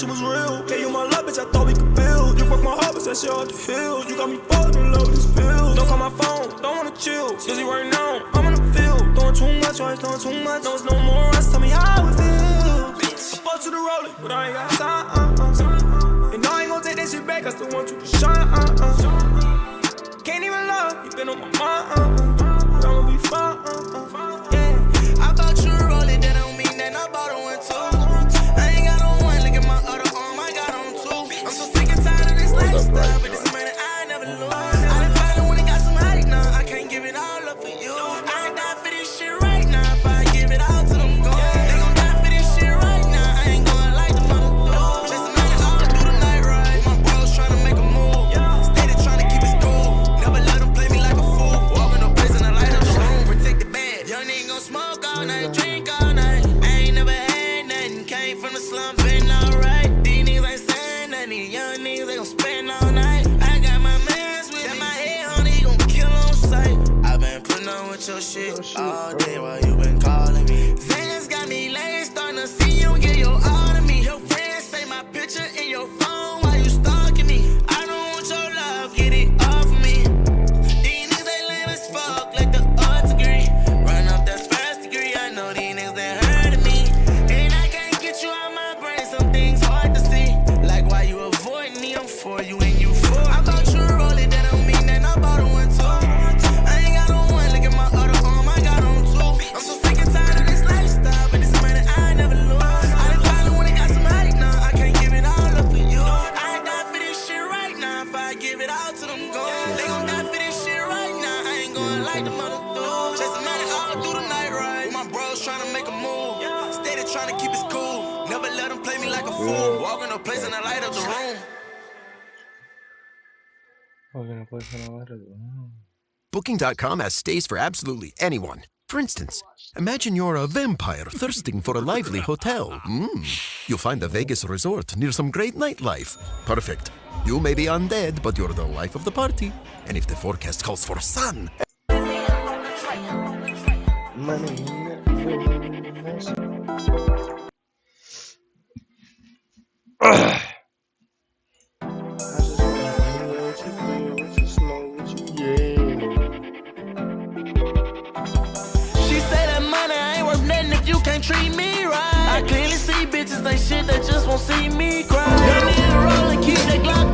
shit was real. Gave you my love, bitch, I thought we could build. You broke my heart, but that shit off the hill. You got me falling in love with these pills. Don't call my phone, don't wanna chill. Busy right now, I'm in the field. Doing too much, always doing too much. No, it's no more rest, tell me how it feels. Bitch, bought to the rolling, but I ain't got time. And I ain't gon' take that shit back, I still want you to shine. Can't even love, you been on my mind. I'ma be fine. Yeah, I thought you were rolling, that don't mean that I bought one too. I ain't got on one, look at my other arm, I got on two. I'm so sick and tired of this lifestyle, but this money I never lose. I done finally when it got some height now, I can't give it all up for you. I ain't die for this shit right now, if I give it all to them goals. They gon' die for this shit right now, I ain't going like the mother do. Chasing money all through the night ride, my bros tryna make a move. Steady tryna keep it cool, never let them play me like a fool. Walking no place in the light of the room, protect the bed. Young nigga gon' smoke all night, drink all night. I ain't never had nothing, came from the slum, been alright. These niggas ain't saying nothing, these young niggas they gon' spend all night. I got my mans with me, my head on, he gon' kill on sight. I been putting on with your shit all day while you been calling me. Zans got me late, starting to see you get your all to me. Your friends say my picture in your phone while you stalking me. I don't want your love, get it off of me. These niggas they lame as fuck, like the odds agree. Run up that first degree, I know these niggas they heard of me. And I can't get you out my brain, some things hard to see. Like why you avoiding me, I'm for you and you for me. I thought you were rolling, that don't mean that I bought one too. I ain't got on one, look at my other arm, I got on two. I'm so sick and tired of this lifestyle, but this money I never lose. I done finally when it got some height now, I can't give it all up for you. I ain't die for this shit right now, if I give it all to them goals. They gon' die for this shit right now, I ain't going like the mother do. Chasing money all through the night ride, with my bros tryna make a move. Steady tryna keep it cool, never let them play me like a fool. Walking no place in the light of the room. Booking.com has stays for absolutely anyone. For instance, imagine you're a vampire thirsting for a lively hotel. You'll find a Vegas resort near some great nightlife. Perfect. You may be undead, but you're the life of the party. And if the forecast calls for sun... She say that money ain't worth nothing if you can't treat me right. I clearly see bitches say shit that just won't see me cry. They need to roll and keep that Glock.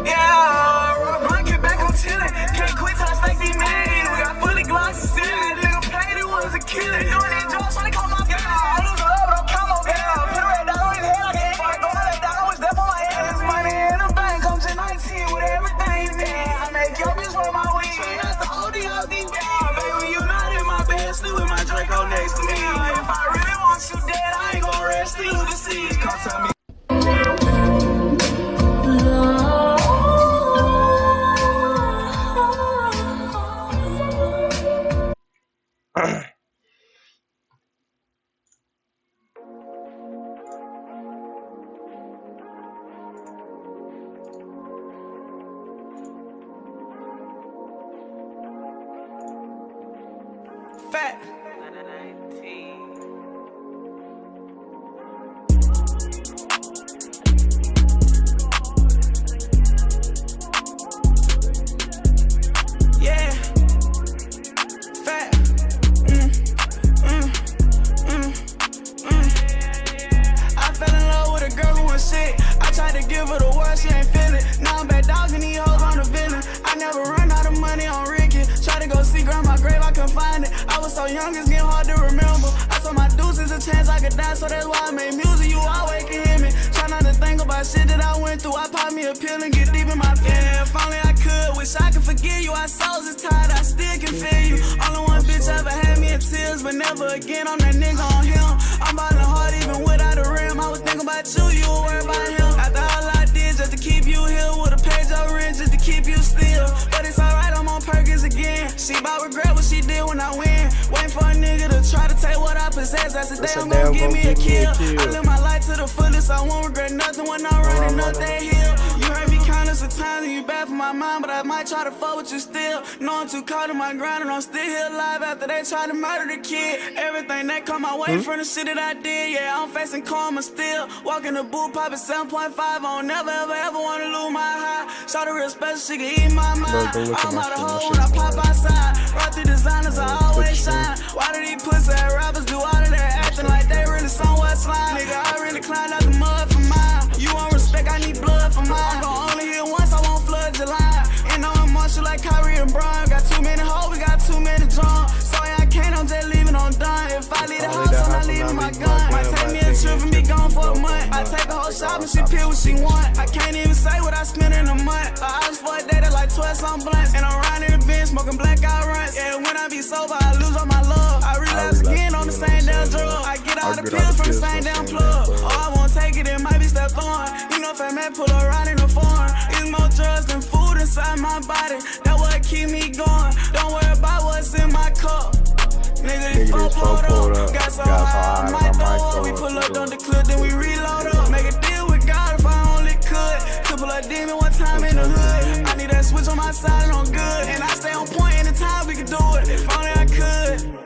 Yeah, roll a blunt, get back on chillin'. Can't quit till I stack these millions. We got fully Glocks and ceiling. Nigga played it was a killer. Doing these drugs, tryna call my girl. I lose the love, but don't count on girl. Put a red dot on his head, I can't fight. Go on that dot, I was there for my hands. Money in the bank, comes in 19 with everything there. I make your bitch wear my weed. That's the OD of these days. Baby, you not in my bed, sleep with my Draco next to me. If I really want you dead, I ain't gon' rest till you deceased. Come tell me. Fat. Yeah. Fat. I fell in love with a girl who was sick. I tried to give her the world, she ain't feel it. Now I'm back dogging these hoes on the villain. I never run out of money on Ricky. Try to go see grandma grave, I couldn't find it. I was so young, it's getting hard to remember. I told my dudes there's a chance I could die, so that's why I made music. You always can hear me. Try not to think about shit that I went through. I pop me a pill and get deep in my feelings. Yeah, if only I could, wish I could forgive you. Our souls is tired, I still can feel you. Only one bitch ever had me in tears, but never again. I'm that nigga on him. I'm ballin' hard even without a rim. I was thinking about you, you were worried about him. After all I did just to keep you here, with a page of rent just to keep you still. But it's alright, I'm on Perkins again. She about regret what she did when I win. Waiting for a nigga to try to take what I possess. That's the day I'm gonna give me a kill. I live my life to the fullest, I won't regret nothing when I'm running up that hill. You heard me countless of times telling you bad for my mind, but I might try to fuck with you still. Know I'm too caught in my grind and I'm still here alive after they tried to murder the kid. Everything that come my way from the shit that I did, yeah, I'm facing karma still. Walking the booth, popping 7.5, I don't never ever wanna lose my high. Shot a real special, she can eat my mind. I'm out of hole when I pop outside. Right through designers, I always shine. Why do these pussy rappers do all of that acting like they really somewhere slime? Nigga, I really climbed out the mud for mine. You want respect, I need blood for mine. I'm gon' only hit once, I won't flood your line. And I'm Marshall like Kyrie and Bron. Got too many hoes, we got too many drums. Sorry, I can't, I'm just leaving on done. If I leave the house, I'm not leaving my gun. Might take me a trip and be gone for a month. I take a whole shop and she pick what she want. I can't even say what I spent in a month. I was for a day that like 12 some blunts. And I'm riding in the Benz, smoking blackout runs. Yeah, when I be sober, I lose all my love. I relapse again on the same damn drug. I get all the pills from the same damn plug. Oh, I won't take it, it might be stepped on. You know if I man pull around in the foreign. It's more drugs than food inside my body. That what keep me going. Don't worry about what's in my cup. Nigga, this phone pulled up. Got so high, I might throw up. We pull up on the clip, then we reload up. Make a deal with God if I only could. To pull a demon one time in the hood. I need that switch on my side and I'm good. And I stay on point anytime we can do it. If only I could.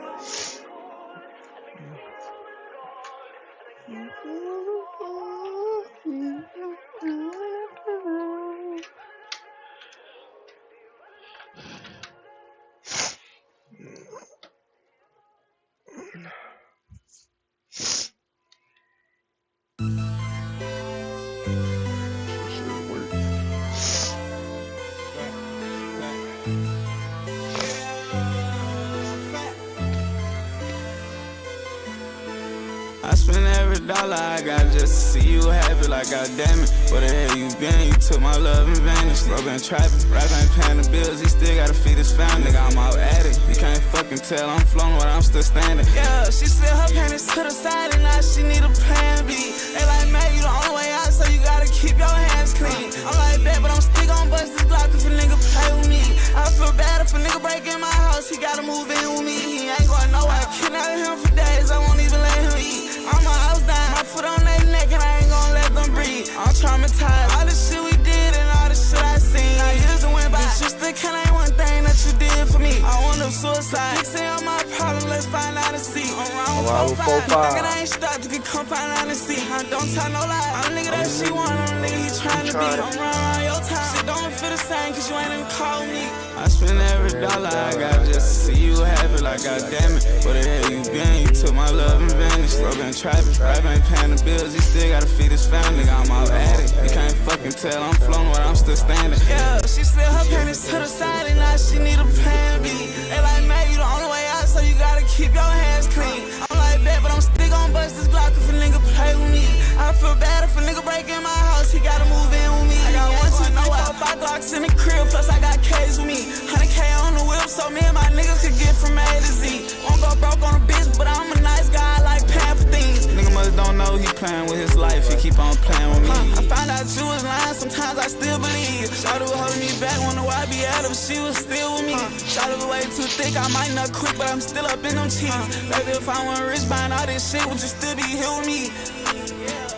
I spend every dollar I got just to see you happy, like goddamn it. Where the hell you been? You took my love and vanished. Bro been trapping, rap ain't paying the bills, he still gotta feed his family. Nigga, I'm out at it, you can't fucking tell I'm floating while I'm still standing. Yeah, she slid her panties to the side and now she need a plan B. They like, man, you the only way out, so you gotta keep your hands clean. I'm like that, but I'm still gon' bust this Glock if a nigga play with me. I feel bad if a nigga break in my house, he gotta move in with me. He ain't going nowhere, I kidnapped him for days, I won't even let him eat. I'm a house down, my foot on their neck and I ain't gon' let them breathe. I'm traumatized, all the shit we did and all the shit I seen. Now years went by, bitch, you still can't ain't one thing that you did for me. I want no suicide, you say I'm my problem, let's find out and see. I'm wrong 4-5, thinking I ain't stopped, you can come find out and see. I don't tell no lie, I'm the nigga that she want, I'm the nigga he trying to be. I'm around your time, shit don't feel the same cause you ain't even call me. I spend every dollar I got just to see you happy, like goddamn it. Where the hell you been? You took my love and vanished. Bro been trapping, rap ain't paying the bills, he still gotta feed his family. Nigga, I'm out at it, you can't fucking tell I'm floating while I'm still standing. Yeah, she slid her panties to the side and now she need a plan B. They like, man, you the only way out, so you gotta keep your hands clean. I'm like that, but I'm still gon' bust this Glock if a nigga play with me. I feel bad if a nigga break in my house, he gotta move in with me. I got 1, 2, 3, 4, 5 Glocks in the crib, plus I got K's with me. 100K on the whip, so me and my niggas could get from A to Z. Won't go broke on a bitch, but I'm a nice guy, I like paying for things. Nigga must don't know he playing with his life, he keep on playing with me. I found out you was lying, sometimes I still believe. Shawty was holding me back, wonder why I be at her, but she was still with me. Shawty was way too thick, I might not quit, but I'm still up in them cheeks. Baby, if I wasn't rich buying all this shit, would you still be here with me?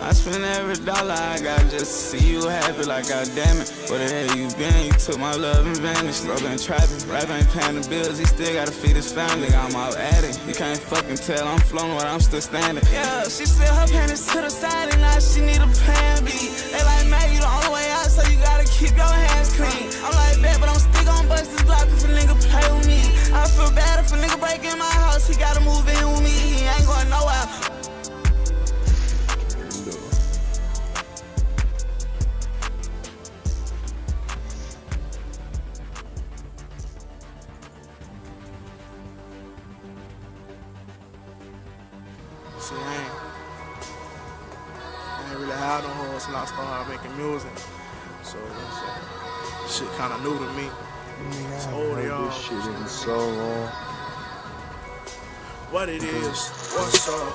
I spend every dollar I got just to see you happy, like goddamn it. Where the hell you been? You took my love and vanished. Bro been trapping, rap ain't paying the bills, he still gotta feed his family. Nigga, I'm out at it, you can't fucking tell I'm floating while I'm still standing. Yeah, she slid her panties to the side and now she need a plan B. They like, man, you the only way out, so you gotta keep your hands clean. I'm like that, but I'm still gon' bust this Glock if a nigga play with me. I feel bad if a nigga break in my house, he gotta move in with me. He ain't going nowhere. See, I ain't really had no hoes until I started making music. So shit kind of new to me. It's old, y'all. This shit in so long. What it is, what's up?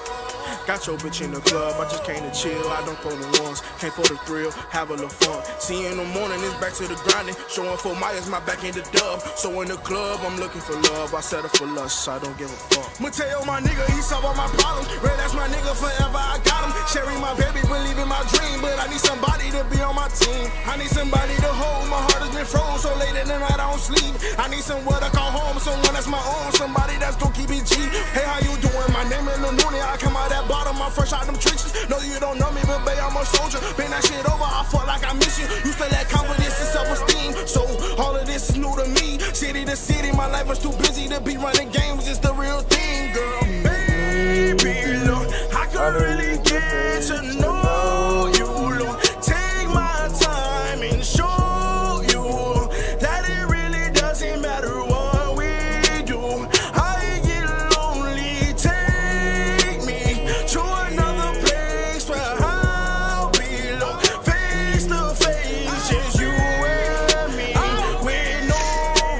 Got your bitch in the club, I just came to chill. I don't throw the ones, came for the thrill, have a little fun. See you in the morning, it's back to the grinding. Showing for Myers, my back in the dub. So in the club, I'm looking for love. I settle for lust, I don't give a fuck. Mateo, my nigga, he solve all my problems. Red, that's my nigga, forever I got him. Sherry, my baby, believe in my dream. But I need somebody to be on my team. I need somebody to hold, my heart has been froze. So late in the night, I don't sleep. I need somewhere to call home, someone that's my own. Somebody that's gon' keep it G. Hey, how you doing? My name in the morning, I come out that bottom, I'm fresh out them trenches. No, you don't know me, but babe, I'm a soldier. Been that shit over, I felt like I miss you. You say that confidence and self-esteem. So all of this is new to me. City to city, my life was too busy to be running games. It's the real thing, girl. Baby, look, I could really get to know you, look. Take my time and show you that it really doesn't matter what we do. I get lonely, take me to another place where I'll be, look, face to face, just you and me, with no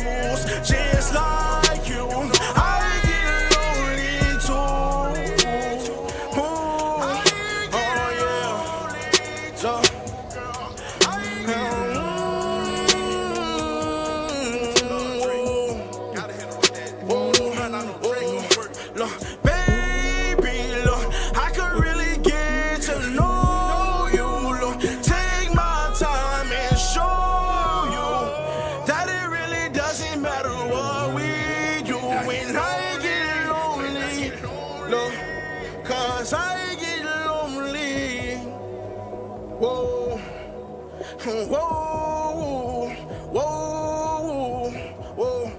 rules, just like you. I get lonely too. Oh yeah, so. Baby, look, I could really get to know you, look. Take my time and show you that it really doesn't matter what we do. When I get lonely, look, cause I get lonely. Whoa, whoa, whoa, whoa.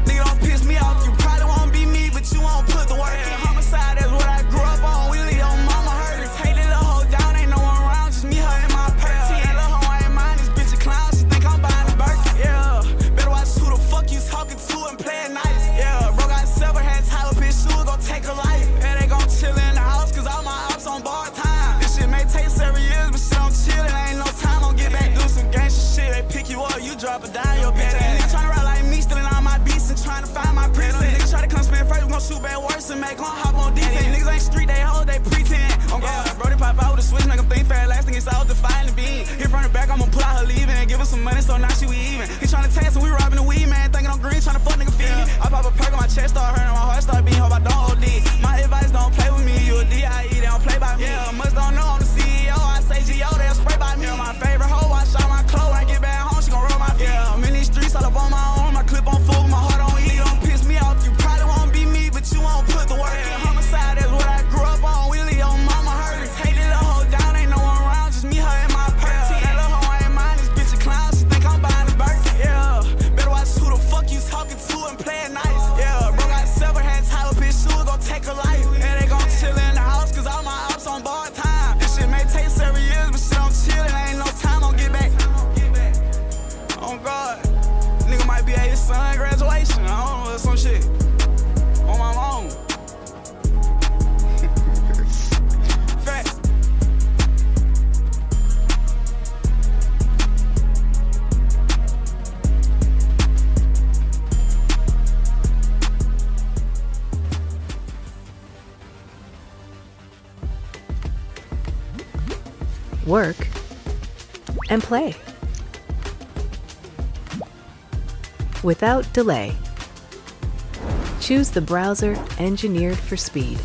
Nigga, don't piss me off. You probably won't be me, but you won't put the work in. Homicide, that's what I grew up on. We leave your mama hurt. Take that little hoe down, ain't no one around, just me, her, and my purse. That little hoe ain't mine, this bitch a clown. She think I'm buying a Birkin. Yeah, better watch who the fuck you talking to and play it nice. Yeah, bro got several hands, Tyler, bitch, shoes gon' take a life. And they gon' chill in the house, cause all my ops on bar time. This shit may take several years, but shit, I'm chillin'. Ain't no time, gon' get back, do some gangsta shit. They pick you up, you drop it down, your bitch ass. Nigga tryna ride like me, stealing all my beats and tryna find my precinct. Niggas try to come spin first, we gon' shoot back worse and make gon' hop on defense. Niggas ain't street, they hold, they pretend. On God, Brody pop out with a switch, make them think fast, last thing it's all defying the beam. Hit from the back, I'ma pull out her leaving and give her some money, so now she we even. He tryna tax and we robbing the weed, man, thinking I'm green, tryna fuck nigga feed me. I pop a perk on my chest, start hurting, my heart start beating, hope I don't OD. My advice, don't play with me, you a DIE, they don't play by me. Yeah, much don't know, I'm the CEO, I say G.O., they'll spray by me. Yeah, my favorite hoe, I shot my clothes, when I get back home, she gon' roll my feet. Yeah, I'm in these streets, all up on my own, my clip on full, my heart on E. Don't piss me off, you probably won't be me, but you won't put the work in. Homicide, that's what I grew up on, we leave your mama hurt. Take that little hoe down, ain't no one around, just me, her, and my purse. That little hoe ain't mine, this bitch a clown, she think I'm buying a Birkin. Yeah, better watch who the fuck you talking to and play it nice. Yeah, bro got several hands, Tyler, bitch, shoes gon' take a life. And they gon' chill in the house, cause all my ops on bar time. This shit may take several years, but shit, I'm chillin', ain't no time, gon' get back. Oh God, nigga might be at his son graduation, I don't know, some shit. On my own. Facts. Work and play without delay. Choose the browser engineered for speed.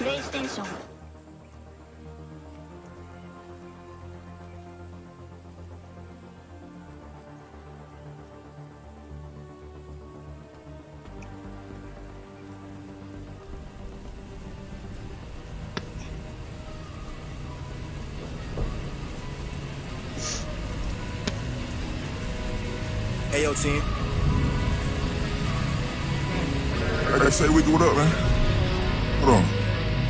プレイステーション。Ayo, 10. Hey, say Wiki, what up, man? Hold on.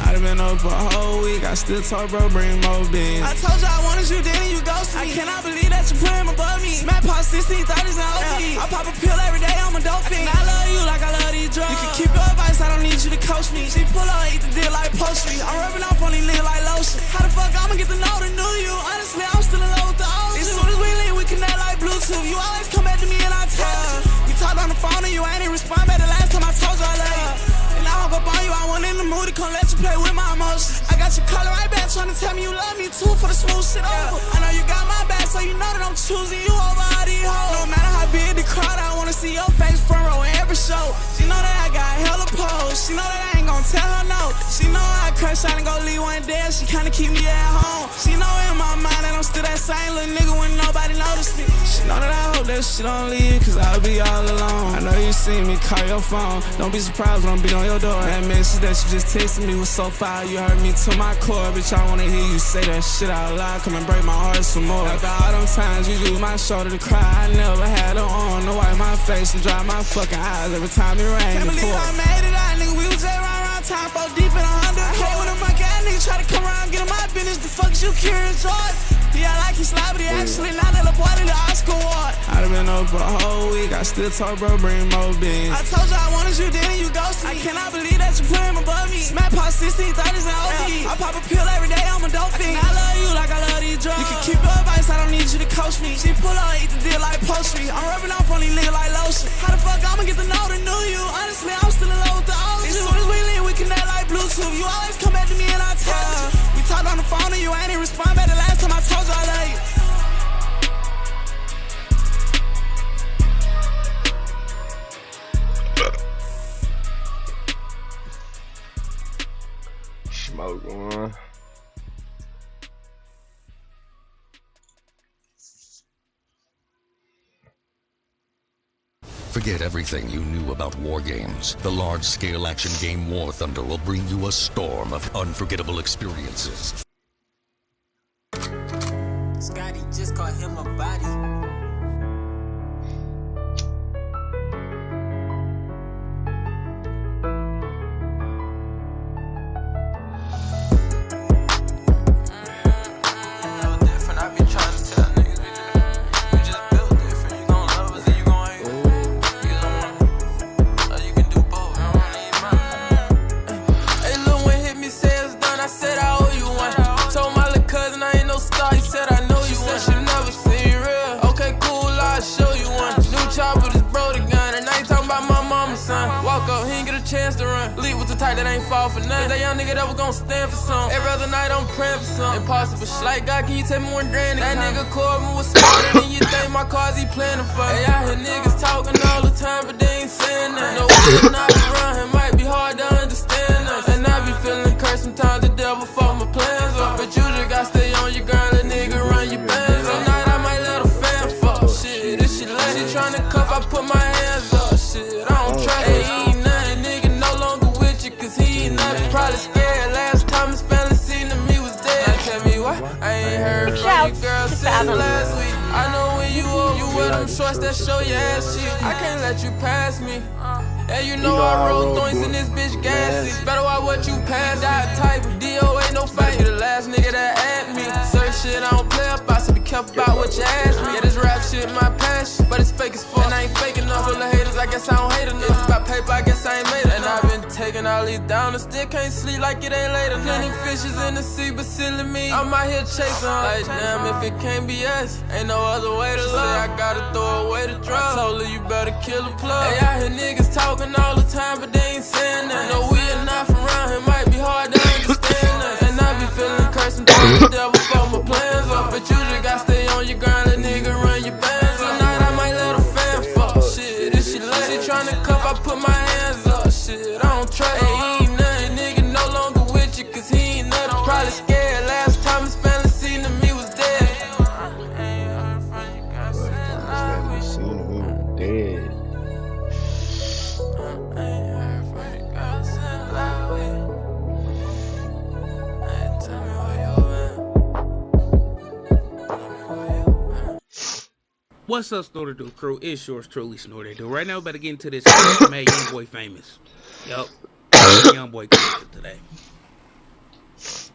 I done been up for a whole week, I still told bro bring more beans. I told you I wanted you, then you ghosted me. I cannot believe that you put him above me. Smack pop 16, 30s and OP. I pop a pill every day, I'm a dope fiend. I love you like I love these drugs. You can keep your advice, I don't need you to coach me. She pull up, eat the deal like poultry. I'm rubbing off on these niggas like lotion. How the fuck I'ma get to know the new you? Honestly, I'm still in love with the old you. As soon as we leave, we connect like Bluetooth. You always come back to me and I tell you. We talked on the phone and you ain't even respond back the last time I told you I love you. And I hung up on you, I wasn't in the mood to come let you play with my emotions. I got your color right back, trying to tell me you love me too for the smooth shit over. I know you got my back, so you know that I'm choosing you over all these hoes. No matter how big the crowd, I wanna see your face front row in every show. She know that I got hella pose, she know that I ain't gon' tell her no. She know I cut shot and go leave one dead, she kinda keep me at home. She know in my mind that I'm still that same little nigga when nobody noticed me. She know that I hope that she don't leave, cause I'll be all alone. I know you see me, call your phone. Don't be surprised when I'm beat on your door. That message that you just texted me was so foul, you hurt me to my core. Bitch, I wanna hear you say that shit out loud. Come and break my heart some more. After all them times you use my shoulder to cry, I never had her on to wipe my face and dry my fucking eyes every time it rained. Can't believe I made it out, nigga. We was just around time, 4 deep in 100. I hate when a monkey ass nigga try to come around, get in my business. The fuck is you curious, George? Yeah, I like he slide, but he actually not that little boy to the Oscar award. I done been up for a whole week, I still told bro bring more beans. I told you I wanted you, then you ghosted me. I cannot believe that you put him above me. Smack pop 16, 30s and OP. I pop a pill every day, I'm a dope fiend. I love you like I love these drugs. You can keep your advice, I don't need you to coach me. She pull up, eat the deal like poultry. I'm rubbing off on these niggas like lotion. How the fuck I'ma get to know the new you? Honestly, I'm still in love with the old you. As soon as we leave, we connect like Bluetooth. You always come back to me and I tell you. We talked on the phone and you ain't even respond back the last time I told you I love you. Smoke one. Forget everything you knew about war games. The large-scale action game War Thunder will bring you a storm of unforgettable experiences. Scotty just caught him a body. Chance to run. Lead with the type that ain't fall for nothing. That young nigga that was gon' stand for something. Every other night I'm praying for something. Impossible shit. Like God, can you take me $1 grand? That nigga Corbin was smarter than you think my cars he planning for. Hey, I hear niggas talking all the time, but they ain't saying nothing. No way not around him might be hard to understand us. And I be feeling cursed sometimes the devil fuck my plans up. But you just gotta stay on your grind, a nigga run your bands. Tonight I might let a fan fuck. Shit, this shit like she tryna cuff, I put my hands up. Shit, I don't try to eat nothing. Probably scared last time his family seen him, he was dead. Now tell me why I ain't heard from you girl since last week. I know when you old, you wear them shorts that show your ass cheek. I can't let you pass me. And you know I roll joints in this bitch gassy. Better watch what you pass. That type of D.O. ain't no fight. You the last nigga that at me. Certain shit I don't play about, so be careful about what you ask me. Yeah, this rap shit my passion, but it's fake as fuck. And I ain't fake enough. Full of haters, I guess I don't hate enough. If about paper, I guess I ain't made it. And I've been taking all these down and still can't sleep like it ain't late enough. Plenty fishes in the sea, but silly me, I'm out here chasing. Like damn, if it can't be us, ain't no other way to love. I gotta throw away the drug. I told her you better kill the plug. Hey, I hear niggas talking all the time, but they ain't saying that. No, we are not from around here, might be hard to understand us. And I be feeling cursed sometimes the devil fuck my plans up. But you just gotta stay on your grind, a nigga run your bands. Tonight I might let a fan fuck. Shit, this shit like she tryna cuff, I put my hands up. Shit, I don't trust her. Ain't nothing, nigga, no longer with What's up, Snorter Do crew? It's yours truly, Snorter Do. Right now, we better get into this made Young Boy famous. Yup. Young Boy content today.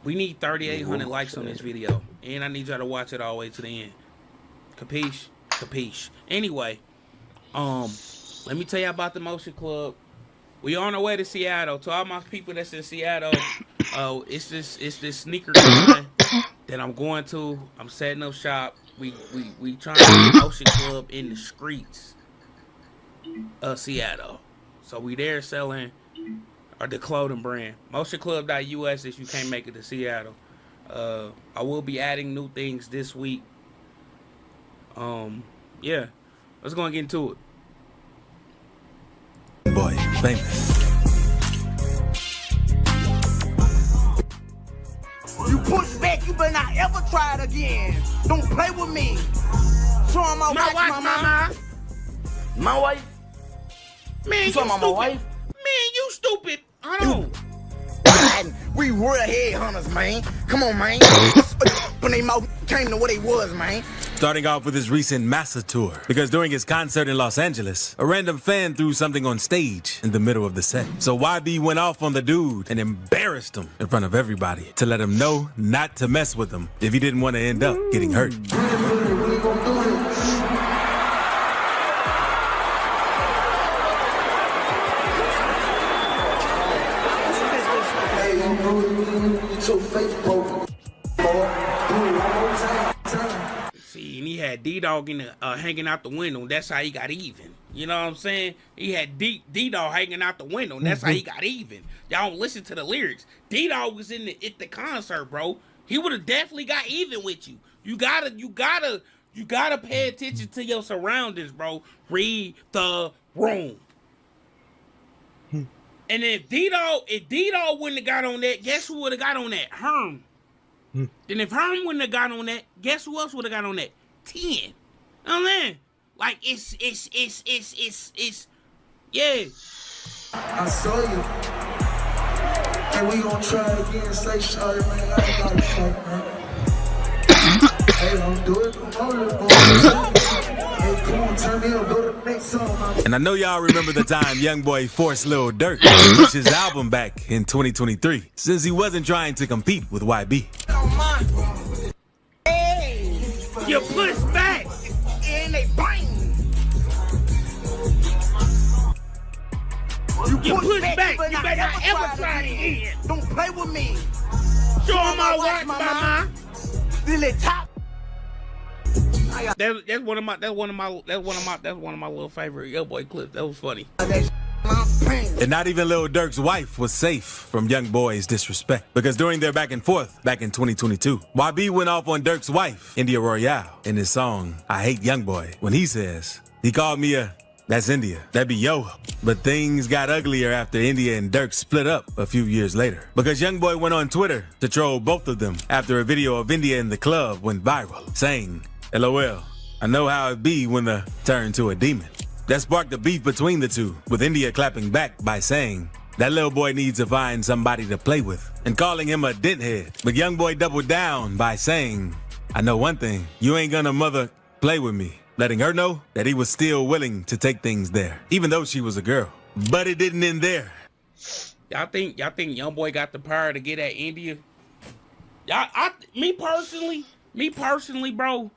We need 3,800 likes on this video. And I need y'all to watch it all the way to the end. Capiche? Capiche. Anyway, let me tell you about the Motion Club. We on our way to Seattle. To all my people that's in Seattle, it's this sneaker con that I'm going to. I'm setting up shop. We trying to get Motion Club in the streets of Seattle. So we there selling the clothing brand. MotionClub.us if you can't make it to Seattle. I will be adding new things this week. Yeah. Let's go and get into it. Boy, famous. You push back, you better not ever try it again. Don't play with me. Show him my wife, mama. My wife? Man, you talking about my wife? Man, you stupid. Hold on. We real headhunters, man. Come on, man. When they mouth came to what they was, man. Starting off with his recent Massa tour, because during his concert in Los Angeles, a random fan threw something on stage in the middle of the set. So YB went off on the dude and embarrassed him in front of everybody to let him know not to mess with him if he didn't want to end up getting hurt. See, and he had D-Dog in the, hanging out the window. That's how he got even. You know what I'm saying? He had D-Dog hanging out the window. And that's how he got even. Y'all don't listen to the lyrics. D-Dog was at the concert, bro. He would have definitely got even with you. You gotta pay attention to your surroundings, bro. Read the room. And if D-Dog wouldn't have got on that, guess who would have got on that? Herm. And if Herm wouldn't have got on that, guess who else would have got on that? 10. You know what I'm saying? Like, it's, yeah. I saw you. And we gon' try it again. Say, sorry, man. I ain't got to fuck, man. Hey, don't do it. Come on, little boy. Hey, come on, turn me up. Go to the next song, man. And I know y'all remember the time Young Boy forced Lil Durk to push his album back in 2023, since he wasn't trying to compete with YB. Hey, You push back. and they bang. You push back. You better not ever try it again. Don't play with me. Show him my watch, mama. Lily top. That's one of my little favorite Young Boy clips. That was funny. And not even Lil Durk's wife was safe from Young Boy's disrespect, because during their back and forth back in 2022, YB went off on Durk's wife, India Royale, in his song I Hate Young Boy, when he says, he called me that's India, that'd be yo. But things got uglier after India and Durk split up a few years later, because Young Boy went on Twitter to troll both of them after a video of India in the club went viral, saying, LOL, I know how it be when the turn to a demon. That sparked a beef between the two, with India clapping back by saying, that little boy needs to find somebody to play with, and calling him a denthead. But Young Boy doubled down by saying, I know one thing, you ain't gonna mother play with me, letting her know that he was still willing to take things there, even though she was a girl. But it didn't end there. Y'all think Young Boy got the power to get at India? Me personally, bro.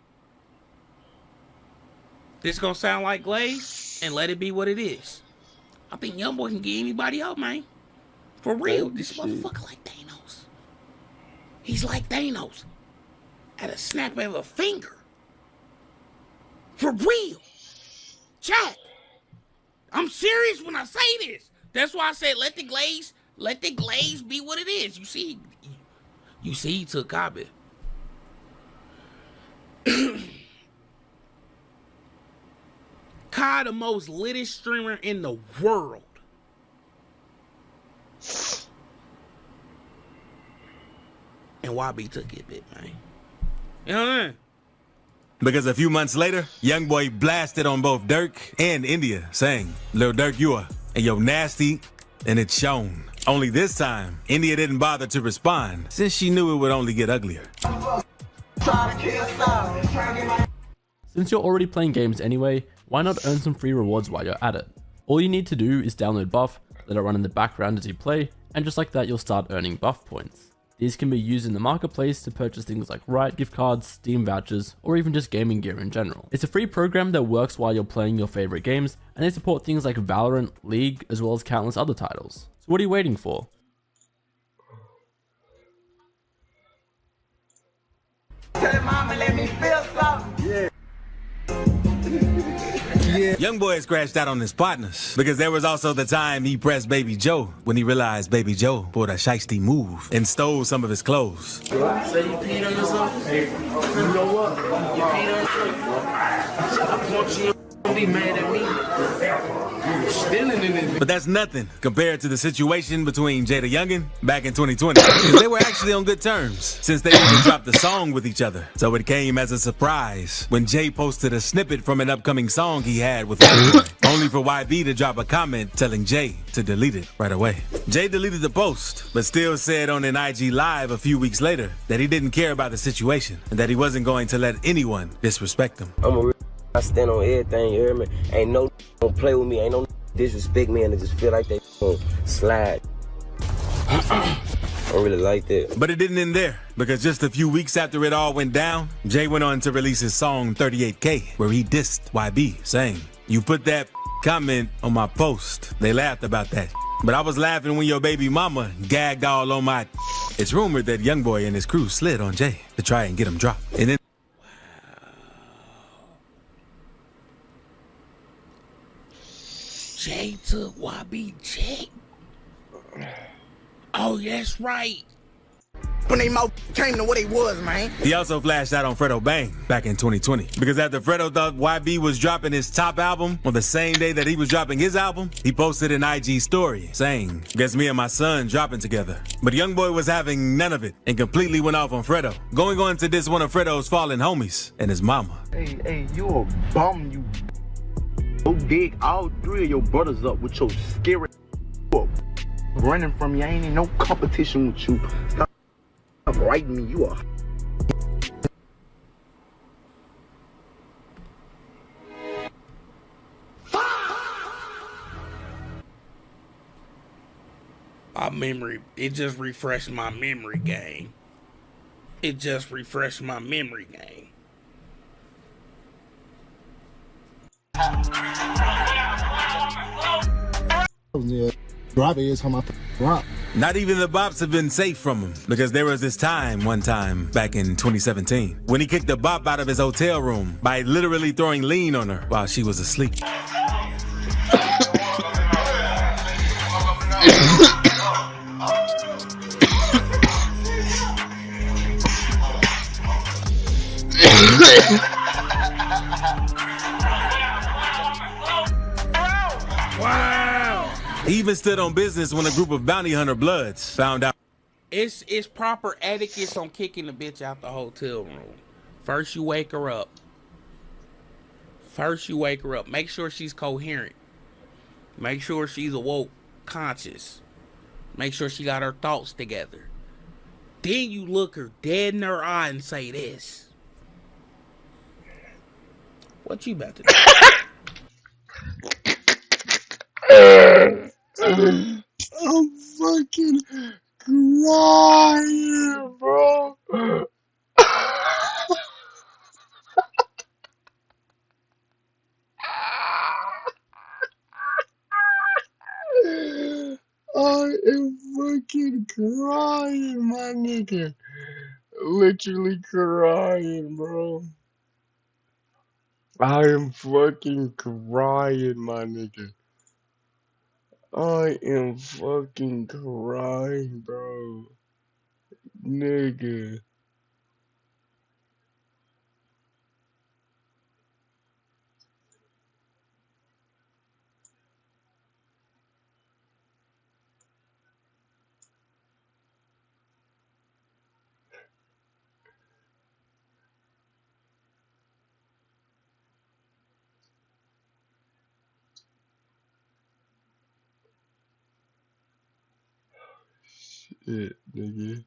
This gonna sound like Glaze, and let it be what it is. I think Young Boy can get anybody out, man. For real, this motherfucker like Thanos. He's like Thanos. At a snap of a finger. For real. Chat. I'm serious when I say this. That's why I said let the glaze be what it is. You see he took Kabe. Kai, the most littest streamer in the world. And YB took it, bit, man. You know what I mean? Because a few months later, Young Boy blasted on both Durk and India, saying, Lil Durk, you are, and yo nasty, and it's shown. Only this time, India didn't bother to respond, since she knew it would only get uglier. Since you're already playing games anyway, why not earn some free rewards while you're at it? All you need to do is download Buff, let it run in the background as you play, and just like that you'll start earning Buff points. These can be used in the marketplace to purchase things like Riot gift cards, Steam vouchers, or even just gaming gear in general. It's a free program that works while you're playing your favorite games, and they support things like Valorant, League, as well as countless other titles. So what are you waiting for? Tell mama, let me feel something. Yeah. Young boy scratched out on his partners because there was also the time he pressed Baby Joe when he realized Baby Joe pulled a shiesty move and stole some of his clothes. So you peed on yourself? Hey, you know what? You peed on yourself. I want you to be mad at me. You're stealing in it. But that's nothing compared to the situation between Jada Youngin back in 2020. Because they were actually on good terms since they even dropped a song with each other. So it came as a surprise when Jay posted a snippet from an upcoming song he had with Youngboy, only for YB to drop a comment telling Jay to delete it right away. Jay deleted the post, but still said on an IG Live a few weeks later that he didn't care about the situation and that he wasn't going to let anyone disrespect him. I stand on everything, you hear me? Ain't no don't play with me, ain't no disrespect me, and I just feel like they gon' slide. I don't really like that. But it didn't end there, because just a few weeks after it all went down, Jay went on to release his song 38K, where he dissed YB, saying, "You put that comment on my post." They laughed about that. But I was laughing when your baby mama gagged all on my. It's rumored that Youngboy and his crew slid on Jay to try and get him dropped. And then Jay took YB check. Oh, that's right. When they mouth came to what they was, man. he also flashed out on Fredo Bang back in 2020. Because after Fredo thought YB was dropping his top album on the same day that he was dropping his album, he posted an IG story saying, "Guess me and my son dropping together." But Youngboy was having none of it and completely went off on Fredo, going on to diss one of Fredo's fallen homies and his mama. Hey, you a bum, you. Go dig all three of your brothers up with your scary up. Running from you, I ain't in no competition with you. Stop writing me, you are. My memory, it just refreshed my memory game. It just refreshed my memory game. Not even the bops have been safe from him, because there was this one time back in 2017 when he kicked a bop out of his hotel room by literally throwing lean on her while she was asleep. Wow. He even stood on business when a group of bounty hunter bloods found out. It's proper etiquette on kicking the bitch out the hotel room. First you wake her up. Make sure she's coherent. Make sure she's awoke, conscious. Make sure she got her thoughts together. Then you look her dead in her eye and say this. What you about to do? I'm fucking crying, bro. I am fucking crying, my nigga. Literally crying, bro. I am fucking crying, my nigga. I am fucking crying, bro. Nigga. Shit, nigga.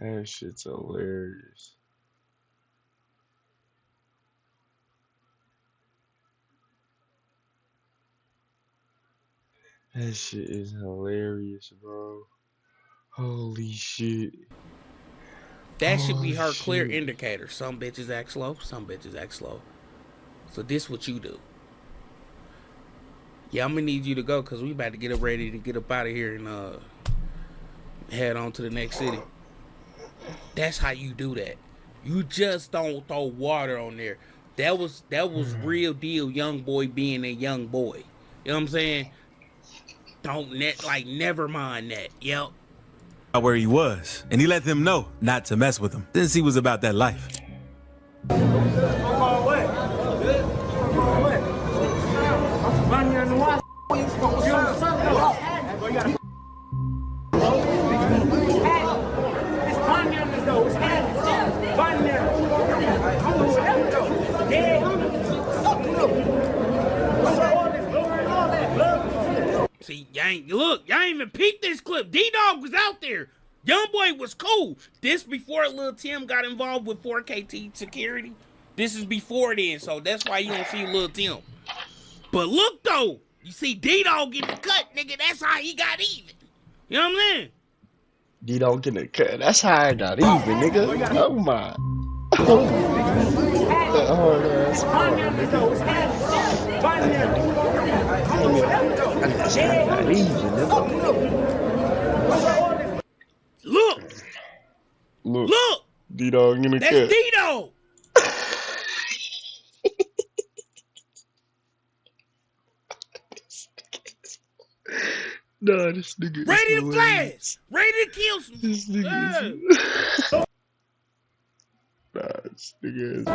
That shit's hilarious. That shit is hilarious, bro. Holy shit. That should be her clear indicator. Some bitches act slow, some bitches act slow. So this what you do. Yeah, I'm gonna need you to go because we about to get up ready to get up out of here and head on to the next city. That's how you do that. You just don't throw water on there. That was real deal young boy being a young boy. You know what I'm saying? Never mind that. Yep. Where he was, and he let them know not to mess with him since he was about that life. See, y'all ain't even peeped this clip. D-Dog was out there. Youngboy was cool. This before Lil Tim got involved with 4KT security. This is before then, so that's why you don't see Lil Tim. But look though, you see D-Dog get the cut, nigga. That's how he got even. You know what I'm saying? D-Dog getting the cut. That's how I got even, nigga. Oh my. Oh hard ass part, nigga. Look. D-Dog in the cut. That's D-Dog. Nah, this nigga ready to flash. Ready to kill some. This nigga this nigga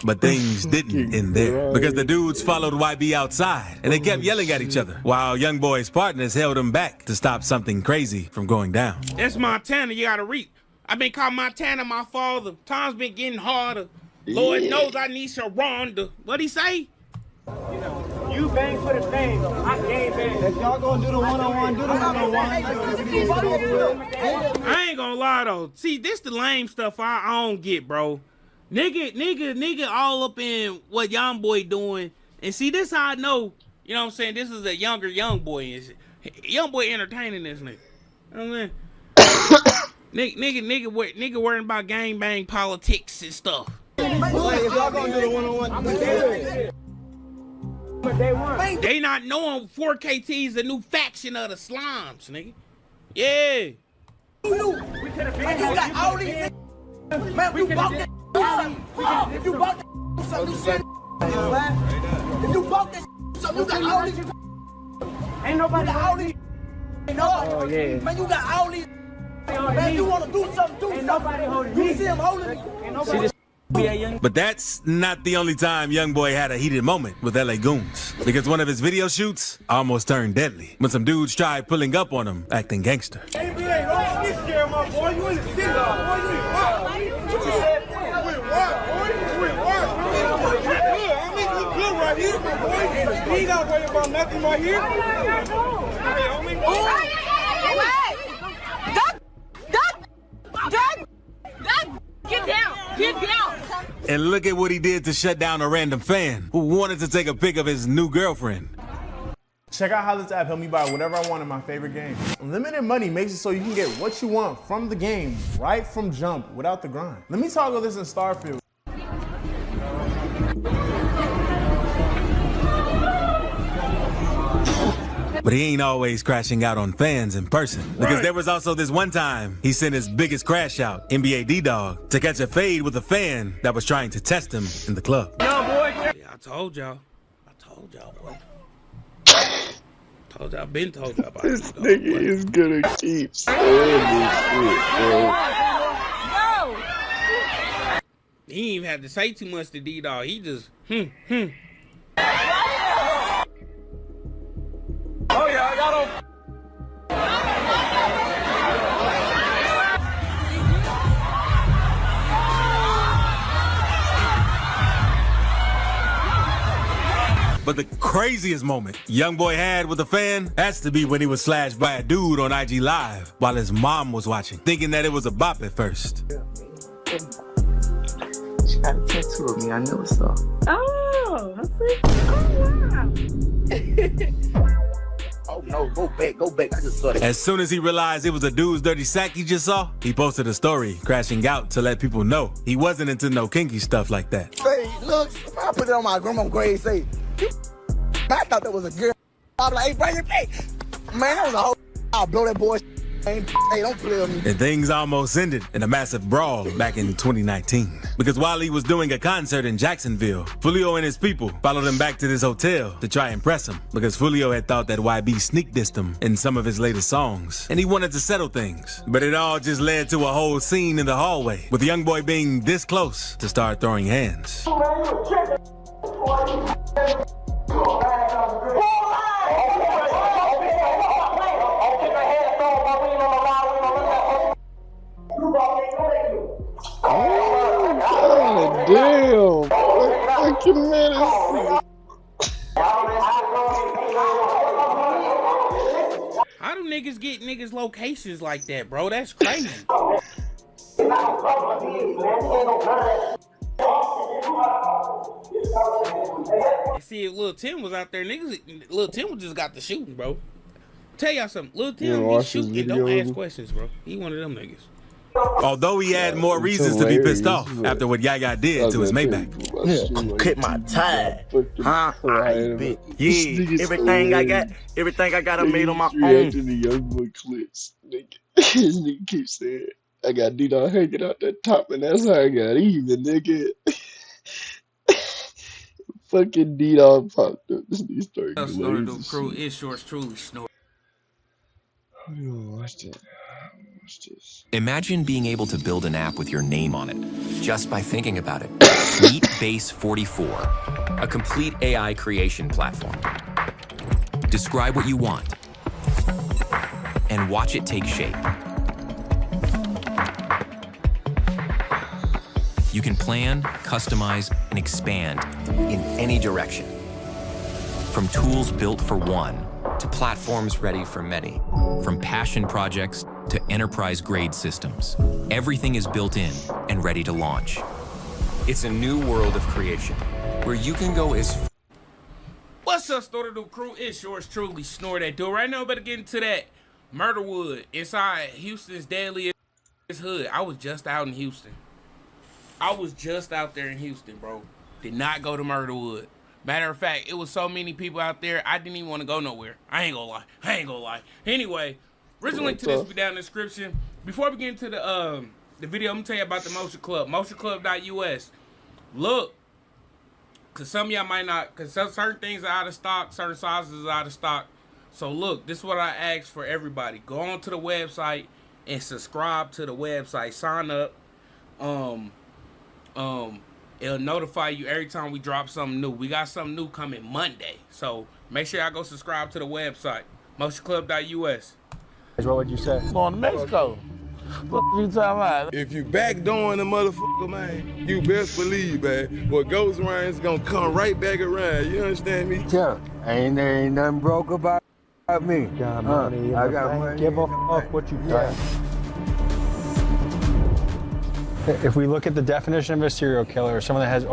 But things didn't end there because the dudes followed YB outside and they kept yelling at each other while Youngboy's partners held him back to stop something crazy from going down. That's Montana, you gotta read. I've been calling Montana my father. Time's been getting harder. Lord knows I need Sharonda. What'd he say? You bang for the fame. I can't bang. If y'all gonna do the one-on-one, do the one-on-one. I ain't gonna lie though. See, this the lame stuff I don't get, bro. Nigga all up in what Youngboy doing. And see, this how I know, you know what I'm saying, this is a younger Youngboy. Youngboy entertaining this nigga. You know what I'm saying? nigga worrying about gangbang politics and stuff. If y'all gonna do the one-on-one, I'm gonna do it. They not knowing 4KT is a new faction of the slimes, nigga. Yeah. We could have been. You got all these niggas. Man, you bought that. If you bought that, so you said. If you bought that, so you got all these. Ain't nobody all these. Oh yeah. Man, you got all these. Man, you wanna do something? Do something. Nobody holding me. You see him holding me. But that's not the only time Youngboy had a heated moment with LA Goons, because one of his video shoots almost turned deadly when some dudes tried pulling up on him acting gangster. Hey, don't be scared, my boy. You in the city, boy. You ain't wild. What you said? You ain't wild, boy. You ain't wild. I mean, you good right here, my boy. You ain't gotta worry about nothing right here. Hey, homie. Get down! Get down! And look at what he did to shut down a random fan who wanted to take a pic of his new girlfriend. Check out how this app helped me buy whatever I want in my favorite game. Unlimited money makes it so you can get what you want from the game right from jump without the grind. Let me toggle this in Starfield. But he ain't always crashing out on fans in person. Because there was also this one time he sent his biggest crash out, NBA D-Dog, to catch a fade with a fan that was trying to test him in the club. Yeah, I told y'all, boy. Been told y'all about this nigga is gonna keep saying this shit, bro. He ain't even have to say too much to D-Dog. He just, Oh yeah, I got him. But the craziest moment YoungBoy had with a fan has to be when he was slashed by a dude on IG Live while his mom was watching, thinking that it was a bop at first. She got a tattoo of me. I never saw. Oh, I see. Oh, wow. Oh no, go back. I just saw that. As soon as he realized it was a dude's dirty sack he just saw, he posted a story crashing out to let people know he wasn't into no kinky stuff like that. Say, look, I put it on my grandma's grave. Say, I thought that was a girl. I'm like, hey, bring it back. Man, that was a whole. I'll blow that boy. Hey, don't play with me. And things almost ended in a massive brawl back in 2019. Because while he was doing a concert in Jacksonville, Fulio and his people followed him back to this hotel to try and impress him. Because Fulio had thought that YB sneak dissed him in some of his latest songs. And he wanted to settle things. But it all just led to a whole scene in the hallway, with YoungBoy being this close to start throwing hands. Oh, damn. Fucking menace. How do niggas get niggas locations like that, bro? That's crazy. See, if Lil Tim was out there, niggas, Lil Tim just got the shooting, bro. Tell y'all something, Lil Tim, he shooting and don't ask questions, bro. He one of them niggas. Although he had more reasons to be pissed off after what Yaya did to his Maybach. I'm cut my tie. Huh? Yeah, everything I got, I made on my own. Reacting to YoungBoy clips. Nigga. This nigga keeps saying, I got D-Dog hanging out that top, and that's how I got even, nigga. Fucking D-Dog popped up. This nigga started Snorted the crew is shorts truly snort. How do you watch that? Watch this. Imagine being able to build an app with your name on it, just by thinking about it. Meet Base 44, a complete AI creation platform. Describe what you want, and watch it take shape. You can plan, customize, and expand in any direction. From tools built for one, to platforms ready for many. From passion projects to enterprise-grade systems. Everything is built in and ready to launch. It's a new world of creation, where you can go as... What's up, Snorted the crew? It's yours truly, Snort that dude. Right now, better get into that Murderwood inside Houston's deadliest hood. I was just out in Houston. I was just out there in Houston, bro. Did not go to Murderwood. Matter of fact, it was so many people out there, I didn't even want to go nowhere. I ain't gonna lie. Anyway, original link to this will be down in the description. Before we get into the video, I'm gonna tell you about the Motion Club. MotionClub.us. Look, because some of y'all might not, because certain things are out of stock, certain sizes are out of stock. So look, this is what I ask for everybody. Go on to the website and subscribe to the website. Sign up. It'll notify you every time we drop something new. We got something new coming Monday. So make sure y'all go subscribe to the website. MotionClub.us. What would you say? Going to Mexico. What you talking about? If you backdooring the motherfucker, man, you best believe, man, what goes around is gonna come right back around. You understand me? Yeah. Ain't nothing broke about me. Got money I got money. Give a fuck what you got. If we look at the definition of a serial killer, someone that has...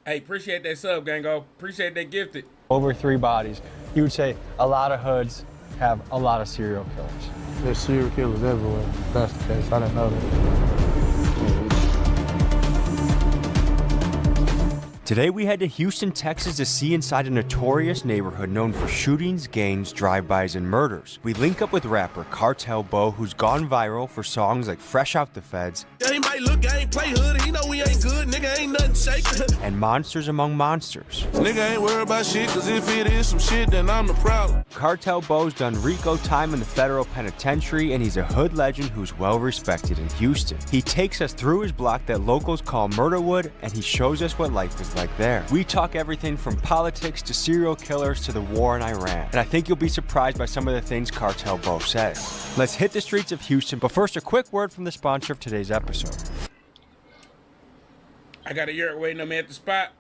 Hey, appreciate that sub, Gango. Appreciate that gifted. Over 3 bodies. You would say a lot of hoods have a lot of serial killers. There's serial killers everywhere. If that's the case. I didn't know that. Today we head to Houston, Texas to see inside a notorious neighborhood known for shootings, gangs, drive-bys, and murders. We link up with rapper Cartel Bo, who's gone viral for songs like Fresh Out the Feds. Yeah, he might look, I ain't play hood, he know we ain't good, nigga ain't nothing shaking. And Monsters Among Monsters. Nigga ain't worried about shit, cause if it is some shit, then I'm the problem. Cartel Bo's done RICO time in the federal penitentiary, and he's a hood legend who's well respected in Houston. He takes us through his block that locals call Murderwood, and he shows us what life is like there. We talk everything from politics to serial killers to the war in Iran. And I think you'll be surprised by some of the things Cartel Bo says. Let's hit the streets of Houston, but first a quick word from the sponsor of today's episode. I got a yurt waiting on me at the spot.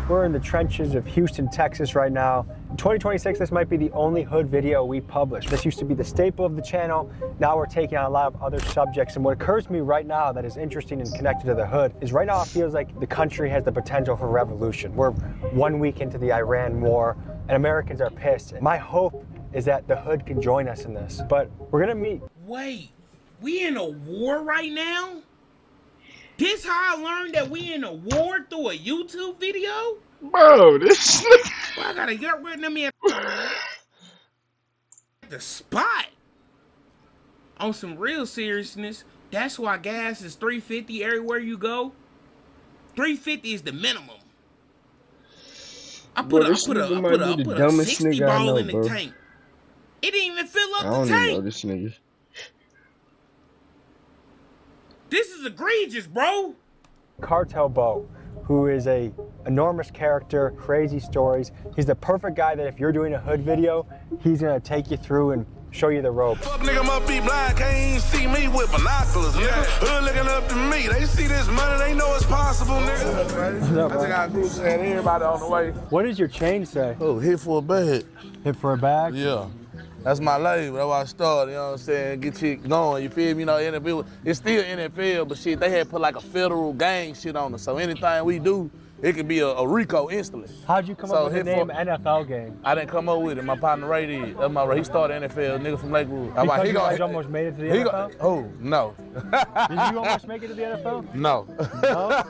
We're in the trenches of Houston, Texas right now. In 2026, this might be the only hood video we publish. This used to be the staple of the channel. Now we're taking on a lot of other subjects. And what occurs to me right now that is interesting and connected to the hood is right now it feels like the country has the potential for revolution. We're 1 week into the Iran war and Americans are pissed. And my hope is that the hood can join us in this. But we're gonna meet. Wait, we in a war right now? This how I learned that we in a war through a YouTube video? Bro, this Well, I gotta get rid of me at the spot. On some real seriousness, that's why gas is $3.50 everywhere you go. $3.50 is the minimum. I put a 60 ball in the tank. It didn't even fill up the tank. I don't even know this nigga. This is egregious, bro. Cartel Bo, who is a enormous character, crazy stories. He's the perfect guy that if you're doing a hood video, he's gonna take you through and show you the ropes. Fuck nigga must be blind, can't even see me with binoculars, nigga. Hood looking up to me, they see this money, they know it's possible, nigga. What's up, I just got a group saying everybody on the way. What does your chain say? Oh, hit for a bag. Hit for a bag? Yeah. That's my label. That's why I started, you know what I'm saying? Get you going, you feel me? You know, NFL, it's still NFL, but shit, they had put like a federal gang shit on us. So anything we do, it could be a RICO instantly. How'd you come up with the name NFL game? I didn't come up with it. My partner Ray did. That's my He started NFL, nigga from Lakewood. Because you guys almost made it to the NFL? Oh, no. Did you almost make it to the NFL? No. No?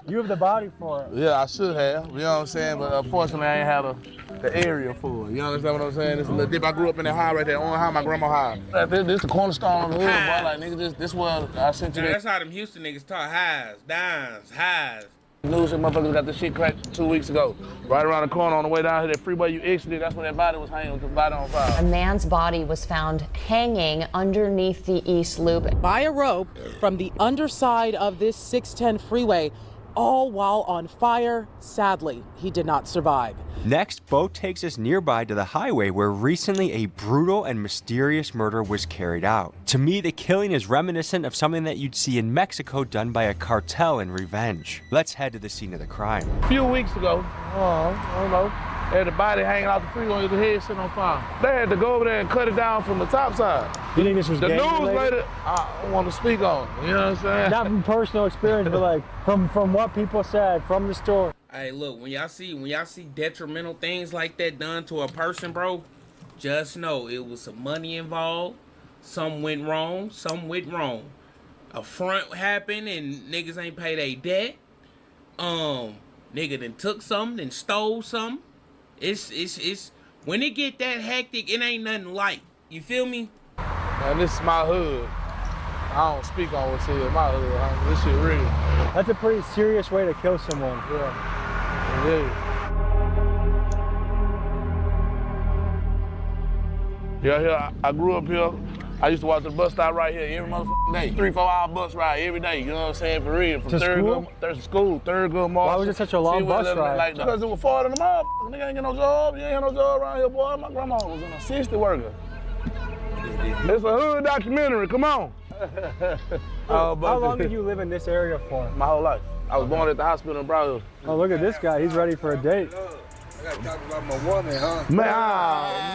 You have the body for it. Yeah, I should have. You know what I'm saying? But unfortunately, I ain't have the area for it. You understand what I'm saying? It's a little dip. I grew up in that high right there, on high, my grandma high. This the cornerstone of the hood, boy. Like, nigga, this where I sent you. Now, that's how them Houston niggas talk. Highs, downs, highs. News and motherfuckers got this shit cracked 2 weeks ago. Right around the corner on the way down here, that freeway you exited, that's where that body was hanging with the body on fire. A man's body was found hanging underneath the East Loop by a rope from the underside of this 610 freeway, all while on fire. Sadly, he did not survive. Next, Bo takes us nearby to the highway where recently a brutal and mysterious murder was carried out. To me, the killing is reminiscent of something that you'd see in Mexico done by a cartel in revenge. Let's head to the scene of the crime. A few weeks ago, I don't know, they had the body hanging out the freeway with the head sitting on fire. They had to go over there and cut it down from the top side. You think this was the gang news related? later? I don't want to speak on it, you know what I'm saying? Not from personal experience, but like from what people said, from the story. Hey, look, when y'all see detrimental things like that done to a person, bro, just know it was some money involved. Some went wrong, some went wrong. A front happened and niggas ain't paid a debt. Nigga done took something, then stole something. It's when it get that hectic, it ain't nothing light. You feel me? Man, this is my hood. I don't speak on what's here in my hood. This shit real. That's a pretty serious way to kill someone. Yeah. Yeah, I grew up here. I used to walk to the bus stop right here every motherfucking day. 3-4 hour bus ride every day, you know what I'm saying, for real. From third good morning. Why was it such a long bus ride? Like, because it was farther than the motherfucker. Nigga ain't get no job. You ain't had no job around here, boy. My grandma was an assistant worker. It's a hood documentary, come on. How long did you live in this area for? My whole life. I was born at the hospital in Broward. Oh, look at this guy. He's ready for a date. I gotta talk about my woman, huh? Man,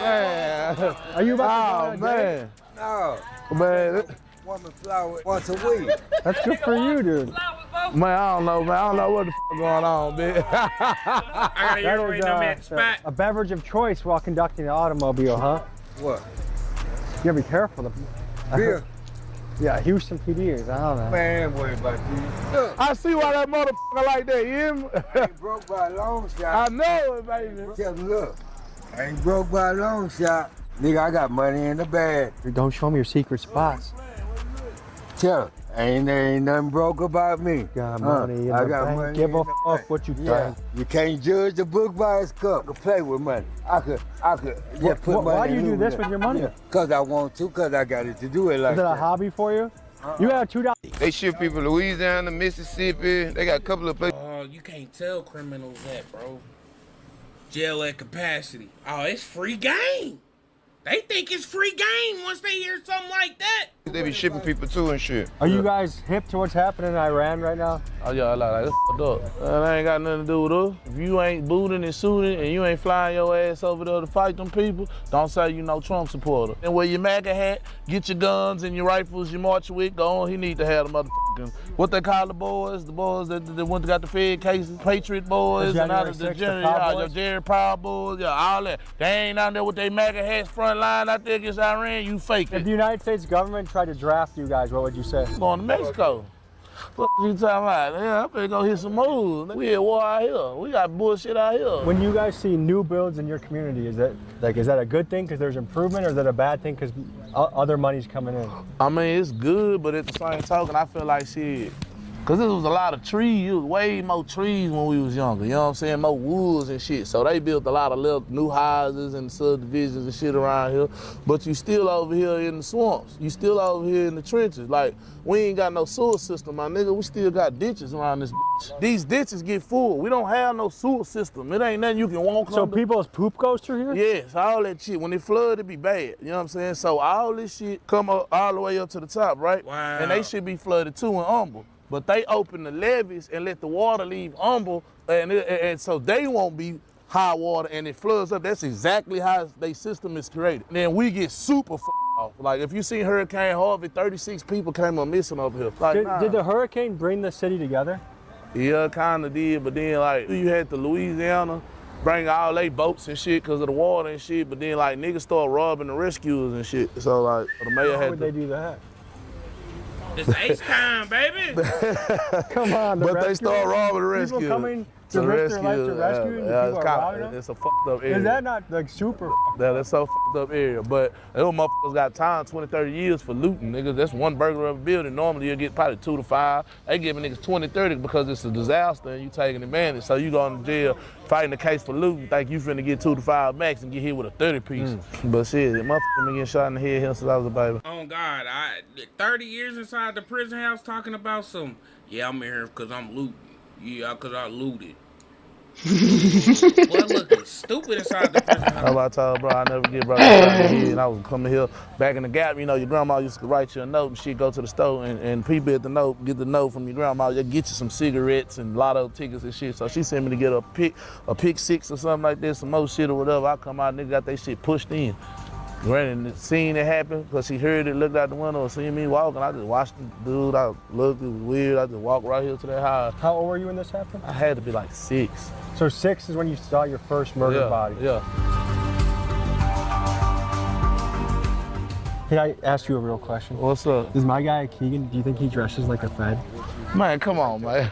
man. Are you about to go on a date? No. Man. Woman flower once a week. That's good for you, dude. Man, I don't know, man. I don't know what the f going on, bitch. That was a beverage of choice while conducting an automobile, huh? What? You gotta be careful. Beer. Yeah, Houston PD is. I don't know. Man, worry about these. Look. I see why that motherfucker like that, you hear me? I ain't broke by a long shot. I know it, baby. Tell me, look. I ain't broke by a long shot. Nigga, I got money in the bag. Don't show me your secret spots. Tell her, ain't nothing broke about me. Got money in I the got bank. money. Give a fuck what you think. You can't judge the book by its cup. I could play with money. I could just put money Why do you in do this Louis. with your money? Cause I want to, cause I got it to do it like Is it that. a hobby for you? You got $2. They ship people to Louisiana, Mississippi. They got a couple of places. Oh, you can't tell criminals that, bro. Jail at capacity. Oh, it's free game. They think it's free game once they hear something like that. They be shipping people too and shit. Are you guys hip to what's happening in Iran right now? Oh yeah, like that's fucked up. That ain't got nothing to do with us. If you ain't booting and shooting and you ain't flying your ass over there to fight them people, don't say you no Trump supporter. And wear your MAGA hat, get your guns and your rifles, you march with, go on. He need to have the motherfucking, what they call the boys that went to got the Fed cases, Patriot boys, and out of the Jerry Proud boys, yeah, all that. They ain't out there with their MAGA hats front line out there against Iran, you fake it. If the United States government tried to draft you guys, what would you say? Going to Mexico. What you talking about? Yeah, I'm finna go hit some moves. We at war out here. We got bullshit out here. When you guys see new builds in your community, is that a good thing because there's improvement, or is that a bad thing because other money's coming in? I mean, it's good, but at the same token, I feel like shit. Cause there was a lot of trees, it was way more trees when we was younger, you know what I'm saying? More woods and shit. So they built a lot of little new houses and subdivisions and shit around here. But you still over here in the swamps. You still over here in the trenches. Like, we ain't got no sewer system, my nigga. We still got ditches around this bitch. These ditches get full. We don't have no sewer system. It ain't nothing you can walk So under. people's poop goes through here? Yes, all that shit. When it flood, it be bad. You know what I'm saying? So all this shit come up all the way up to the top, right? Wow. And they should be flooded too in Humble. But they open the levees and let the water leave Humble, and so they won't be high water and it floods up. That's exactly how their system is created. And then we get super off. Like if you see Hurricane Harvey, 36 people came up missing over here. Like, Did the hurricane bring the city together? Yeah, kind of did, but then like you had to Louisiana bring all they boats and shit because of the water and shit, but then like niggas start robbing the rescuers and shit. So like the mayor How had would to. they do that? It's H time, baby. Come on, But they start robbing the rescue. People coming to risk their life to rescue, and people are robbing them? It's a fucked up area. Is that not like super? That's so fucked up area. But those motherfuckers got time, 20, 30 years for looting, niggas. That's one burglar of a building. Normally you'll get probably 2 to 5. They giving niggas 20, 30 because it's a disaster and you taking advantage. So you going to jail fighting the case for looting, think you finna get 2 to 5 max and get hit with a 30 piece. But shit, motherfucker been getting shot in the head here since I was a baby. Oh God, 30 years inside the prison house talking about some, yeah, I'm here because I'm looting. Yeah, because I looted. Boy, looking stupid inside the prison house. How about I told bro, I never get bro shot in the head. And I was coming here back in the Gap, you know, your grandma used to write you a note and she'd go to the store and people at the note, get the note from your grandma, they'll get you some cigarettes and lotto tickets and shit. So she sent me to get a pick 6 or something like this, some more shit or whatever. I come out, nigga got that shit pushed in. Granted, seen it happen because she heard it, looked out the window, seen me walking. I just watched the dude. I looked, it was weird. I just walked right here to that house. How old were you when this happened? I had to be like 6. So 6 is when you saw your first murdered body? Yeah. Can I ask you a real question? What's up? Is my guy Keegan, do you think he dresses like a Fed? Man, come on, man.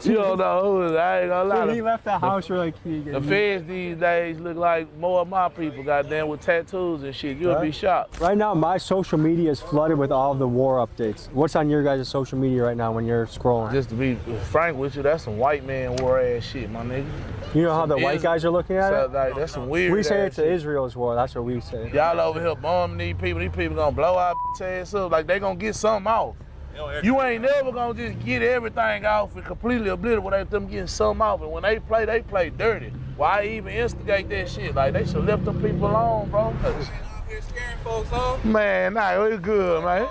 You don't know who it is. I ain't gonna lie. When he left the house, you're like Keegan. The feds these days look like more of my people, goddamn, with tattoos and shit. You'll be shocked. Right now, my social media is flooded with all of the war updates. What's on your guys' social media right now when you're scrolling? Just to be frank with you, that's some white man war ass shit, my nigga. You know how the white guys are looking at it? Like, that's some weird We say ass it's shit. Israel's war. That's what we say. Y'all over here bombing these people gonna blow our ass up. Like they gonna get something off. You ain't never gonna just get everything off and completely obliterate them getting something off. And when they play dirty. Why even instigate that shit? Like they should left them people alone, bro. Man, nah, it's good, man.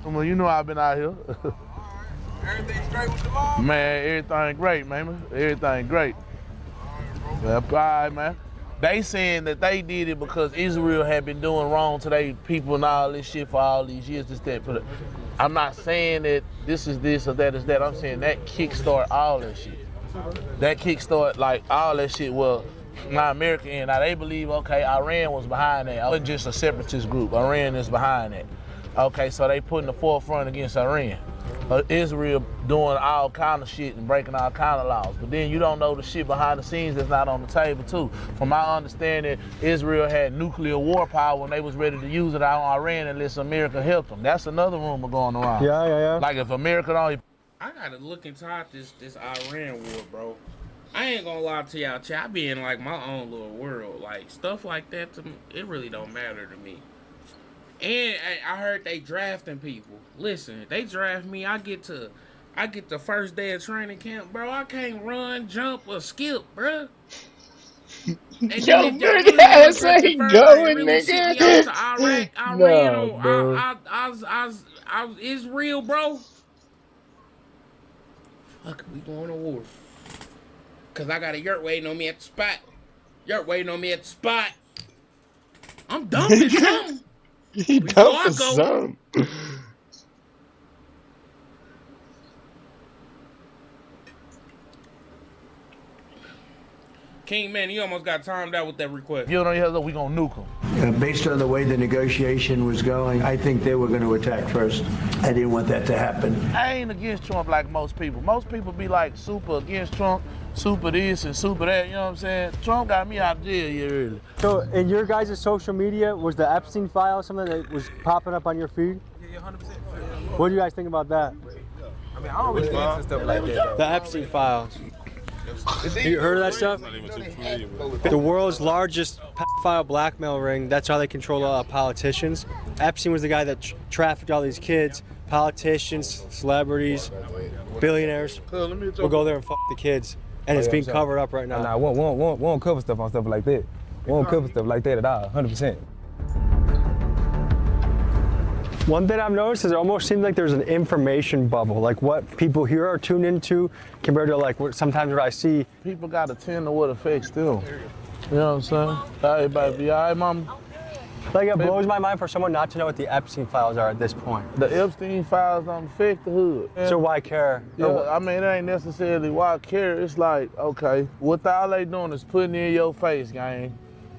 Well, you know I've been out here. Everything straight with the law? Man, everything great, man. Everything great. All right, man. They saying that they did it because Israel had been doing wrong to their people and all this shit for all these years. This, that, but I'm not saying that this is this or that is that. I'm saying that kickstart all that shit. That kickstart like all that shit. Well, my American end. Now they believe okay, Iran was behind that. It wasn't just a separatist group. Iran is behind that. Okay, so they put in the forefront against Iran. Israel doing all kind of shit and breaking all kind of laws. But then you don't know the shit behind the scenes that's not on the table too. From my understanding, Israel had nuclear war power when they was ready to use it on Iran unless America helped them. That's another rumor going around. Yeah. Like if America don't... I gotta look inside this Iran war, bro. I ain't gonna lie to y'all, I be in like my own little world. Like stuff like that to me, it really don't matter to me. And I heard they drafting people. Listen, they draft me. I get the first day of training camp, bro. I can't run, jump, or skip, bro. Yo, bro, that ass ain't going, nigga. Iraq, Iran, or Israel, bro. Fuck it, we going to war. Cause I got a yurt waiting on me at the spot. Yurt waiting on me at the spot. I'm dumping something. He dumping something. King, man, you almost got timed out with that request. You know, we gonna nuke them. Based on the way the negotiation was going, I think they were going to attack first. I didn't want that to happen. I ain't against Trump like most people. Most people be like super against Trump, super this and super that, you know what I'm saying? Trump got me out of jail here early. So in your guys' social media, was the Epstein file something that was popping up on your feed? Yeah, 100%. What do you guys think about that? I mean, I don't really get into stuff like that. The Epstein files. You heard of that stuff? The world's largest pedophile blackmail ring. That's how they control politicians. Epstein was the guy that trafficked all these kids, politicians, celebrities, billionaires. We'll go there and fuck the kids. And it's being covered up right now. Nah, we won't cover stuff on stuff like that. We won't cover stuff like that at all, 100%. One thing I've noticed is it almost seems like there's an information bubble, like what people here are tuned into compared to like what sometimes what I see. People got to tend to what affects them. You know what I'm saying? Everybody be all right, mom. Like it blows my mind for someone not to know what the Epstein files are at this point. The Epstein files don't affect the hood. So why care? Yeah, I mean, it ain't necessarily why care. It's like, okay, what all they doing is putting in your face, gang.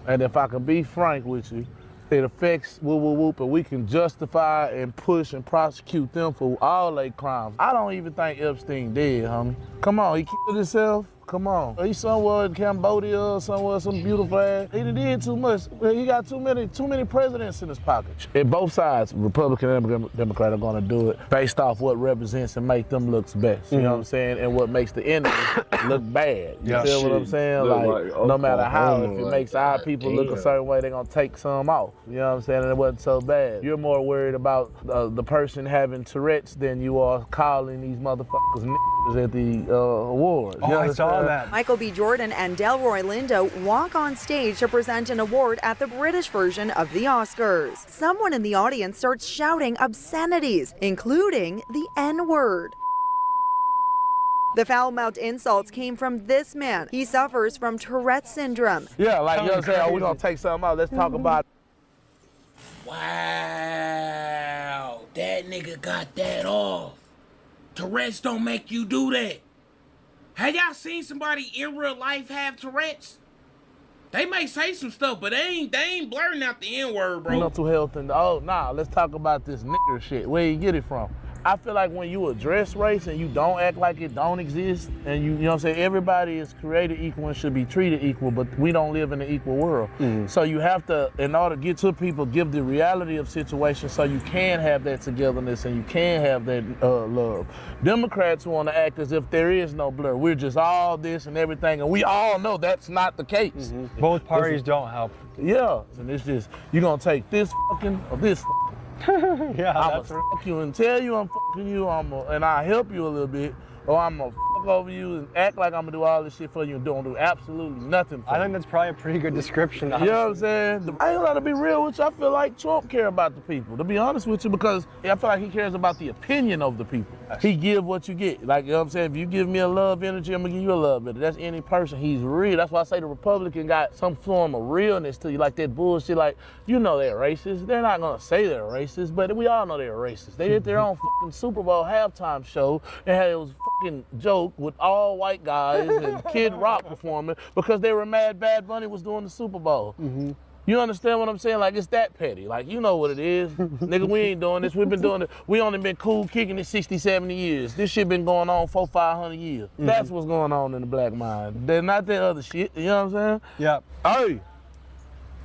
And if I can be frank with you, it affects whoop, and we can justify and push and prosecute them for all their crimes. I don't even think Epstein dead, homie. Come on, he killed himself. Come on. He's somewhere in Cambodia or somewhere, some beautiful ass. He did too much. He got too many presidents in his pocket. And both sides, Republican and Democrat, are gonna do it based off what represents and make them look best. You know what I'm saying? And what makes the enemy look bad. You feel what I'm saying? Like no matter how, if it makes our people look a certain way, they're gonna take some off. You know what I'm saying? And it wasn't so bad. You're more worried about the person having Tourette's than you are calling these motherfuckers niggas at the awards. Oh, I saw that. Michael B. Jordan and Delroy Lindo walk on stage to present an award at the British version of the Oscars. Someone in the audience starts shouting obscenities, including the N-word. The foul-mouthed insults came from this man. He suffers from Tourette's syndrome. Yeah, like, you know what I'm saying? Oh, we're going to take something out. Let's talk about it. Wow, that nigga got that off. Tourette's don't make you do that. Have y'all seen somebody in real life have Tourette's? They may say some stuff, but they ain't blurring out the N-word, bro. Mental health and, let's talk about this nigger shit. Where you get it from? I feel like when you address race and you don't act like it don't exist, and you know what I'm saying, everybody is created equal and should be treated equal, but we don't live in an equal world. So you have to, in order to get to people, give the reality of situations so you can have that togetherness and you can have that love. Democrats want to act as if there is no blur. We're just all this and everything, and we all know that's not the case. Both parties don't help. Yeah, and it's just, you're going to take this fucking or this fucking. Yeah, I'ma fuck you and tell you I'm fucking you, and I help you a little bit, or I'm gonna fuck over you and act like I'm gonna do all this shit for you and don't do absolutely nothing for you. I think that's probably a pretty good description. You know what I'm saying? I ain't gonna be real with you. I feel like Trump care about the people, to be honest with you, because I feel like he cares about the opinion of the people. He give what you get. Like, you know what I'm saying? If you give me a love energy, I'm gonna give you a love energy. That's any person. He's real. That's why I say the Republican got some form of realness to you, like that bullshit. Like, you know they're racist. They're not gonna say they're racist, but we all know they're racist. They did their own fucking Super Bowl halftime show and had it was fucking joke with all white guys and Kid Rock performing because they were mad Bad Bunny was doing the Super Bowl. You understand what I'm saying? Like, it's that petty. Like, you know what it is. Nigga, we ain't doing this. We've been doing it. We only been cool kicking it 60, 70 years. This shit been going on 400, 500 years. That's what's going on in the black mind. They're not that other shit. You know what I'm saying? Yep. Hey,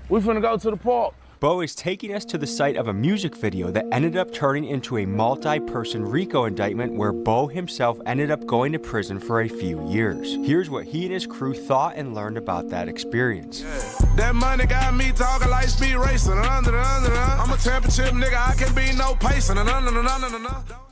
we finna go to the park. Bo is taking us to the site of a music video that ended up turning into a multi-person RICO indictment where Bo himself ended up going to prison for a few years. Here's what he and his crew thought and learned about that experience. That money got me talking like speed racing. I'm a championship nigga, I can be no pacing.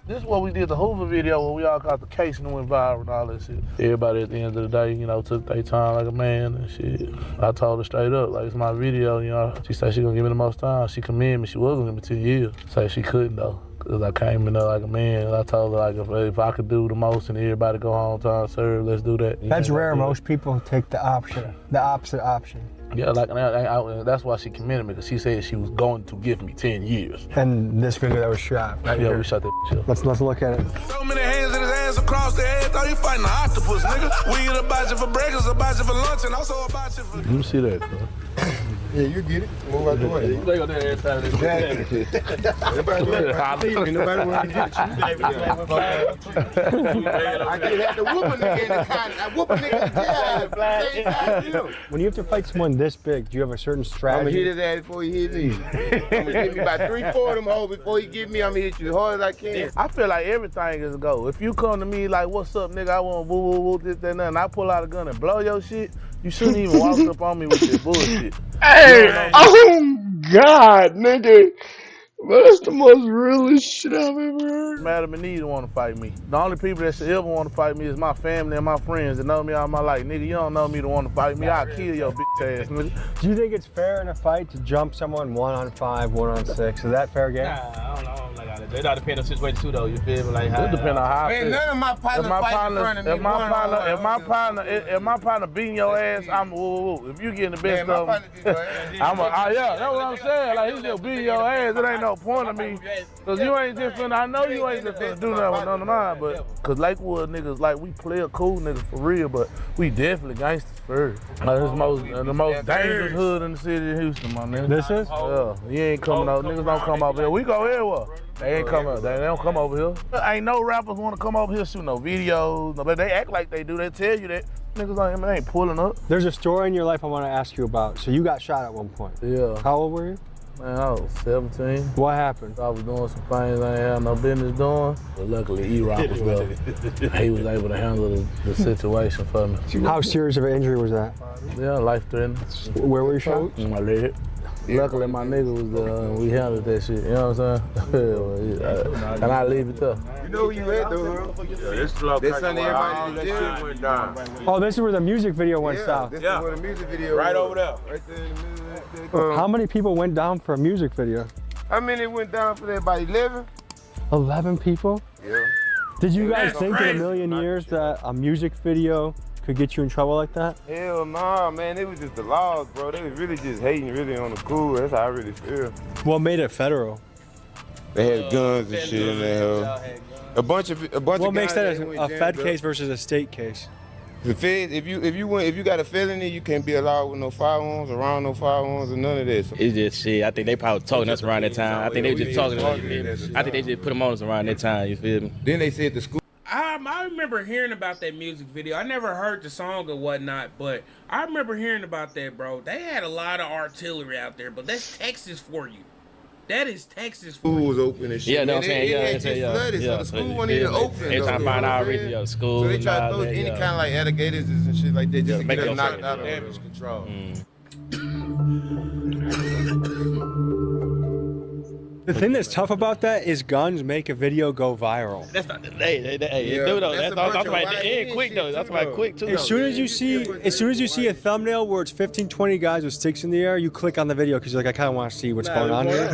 This is what we did the Hoover video where we all got the case and went viral and all that shit. Everybody at the end of the day, you know, took their time like a man and shit. I told her straight up, like, it's my video, you know. She said she gonna give me the most time. She commended me. She was gonna give me 10 years. Say she couldn't though. Cause I came in there like a man. I told her like if I could do the most and everybody go home time serve, let's do that. That's rare. Most people take the opposite option. Yeah, like that's why she committed me, because she said she was going to give me 10 years. And this video that was shot. Right yeah, here. we shot that shit. Let's look at it. So many hands in his ass across the head, thought he fighting an octopus, nigga. We eat about you for breakfast, about you for lunch, and also about you for... Let me see that, bro. Yeah, you get it. Move out the way. You play on that every time. Exactly. Nobody want to get you. I just had to whoop a nigga in the con. I whoop a nigga in the jail. When you have to fight someone this big, do you have a certain strategy? I'm gonna hit his ass before he hit me. I'm gonna hit me about 3-4 of them hoes before he get me. I'm gonna hit you as hard as I can. I feel like everything is a go. If you come to me like, what's up, nigga, I want woo woo woo this, that, and that, and I pull out a gun and blow your shit, you shouldn't even walk up on me with this bullshit. Hey, oh God, nigga. But that's the most realest shit I've ever heard. Madam and need to want to fight me. The only people that should ever want to fight me is my family and my friends that know me all my life. Nigga, you don't know me to want to fight me. I'll kill your bitch ass, nigga. Do you think it's fair in a fight to jump someone 1-on-5, 1-on-6? Is that fair game? Nah, I don't know. It all depends on the situation too, though. You feel me? Like how? It depends on how I feel. Man, none of my partners fight in front of me. If my partner beating your ass, I'm woo. If you getting the best of them, yeah, that's what I'm saying. Like, he just beating your ass. It ain't no point of me. Cause you ain't just finna, I know you ain't just finna do nothing with none of mine, but cause Lakewood niggas, like, we play a cool niggas for real, but we definitely gangsters first. Like, this is the most dangerous hood in the city of Houston, my nigga. This is? Yeah, you ain't coming out. Niggas don't come over here. We go everywhere. They ain't come up. They don't come over here. Ain't no rappers want to come over here shoot no videos. But they act like they do. They tell you that. Niggas ain't pulling up. There's a story in your life I want to ask you about. So you got shot at one point. Yeah. How old were you? Man, I was 17. What happened? I was doing some things I ain't had no business doing. But luckily, E-Rock was there. He was able to handle the situation for me. How serious of an injury was that? Yeah, life-threatening. Where were you shot? In my leg. Luckily, my nigga was there and we handled that shit, you know what I'm saying? And I leave it there. You know where you at, though, this Sunday, everybody went down. Oh, this is where the music video went south. This is where the music video right over there. Right there in the middle. How many people went down for a music video? How many went down for that? About 11? 11 people? Yeah. Did you guys think in a million years that a music video could get you in trouble like that? Hell nah, man. It was just the laws, bro. They was really just hating really on the cool. That's how I really feel. What made it federal? They had guns and shit in there. A bunch of What makes that a Fed case versus a state case? The feds, if you got a felony, you can't be allowed with no firearms, around no firearms, or none of that. It's just shit. I think they probably talking us around that time. I think they were just talking us. I think they just put them on us around that time. You feel me? Then they said the school. I remember hearing about that music video. I never heard the song or whatnot, but I remember hearing about that, bro. They had a lot of artillery out there, but that's Texas for you. That is Texas for you. School was open and shit. Yeah, no, I'm saying, It flooded, so the school wasn't even open. They trying to find out reason, the school. So they try to throw any kind of like alligators and shit like that just to get us knocked out of damage control. The thing that's tough about that is guns make a video go viral. That's not the That's about end quick though. That's about quick too. As soon as you see a thumbnail where it's 15-20 guys with sticks in the air, you click on the video because you're like, I kind of want to see what's going on here.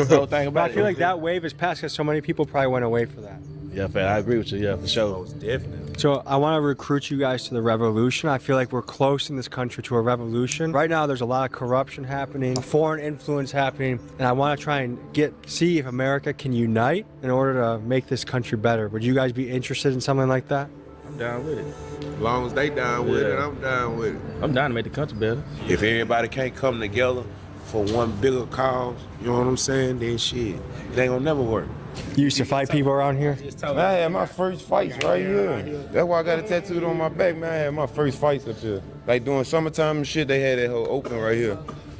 But I feel like that wave is past because so many people probably went away for that. Yeah, I agree with you. Yeah, for sure. Definitely. So I want to recruit you guys to the revolution. I feel like we're close in this country to a revolution. Right now, there's a lot of corruption happening, foreign influence happening, and I want to try and see if America can unite in order to make this country better. Would you guys be interested in something like that? I'm down with it. As long as they down with it, I'm down with it. I'm down to make the country better. If everybody can't come together for one bigger cause, you know what I'm saying, then shit, it ain't gonna never work. You used to fight people around here? Man, I had my first fights right here. That's why I got a tattooed on my back, man. I had my first fights up here. Like during summertime and shit, they had that whole open right here.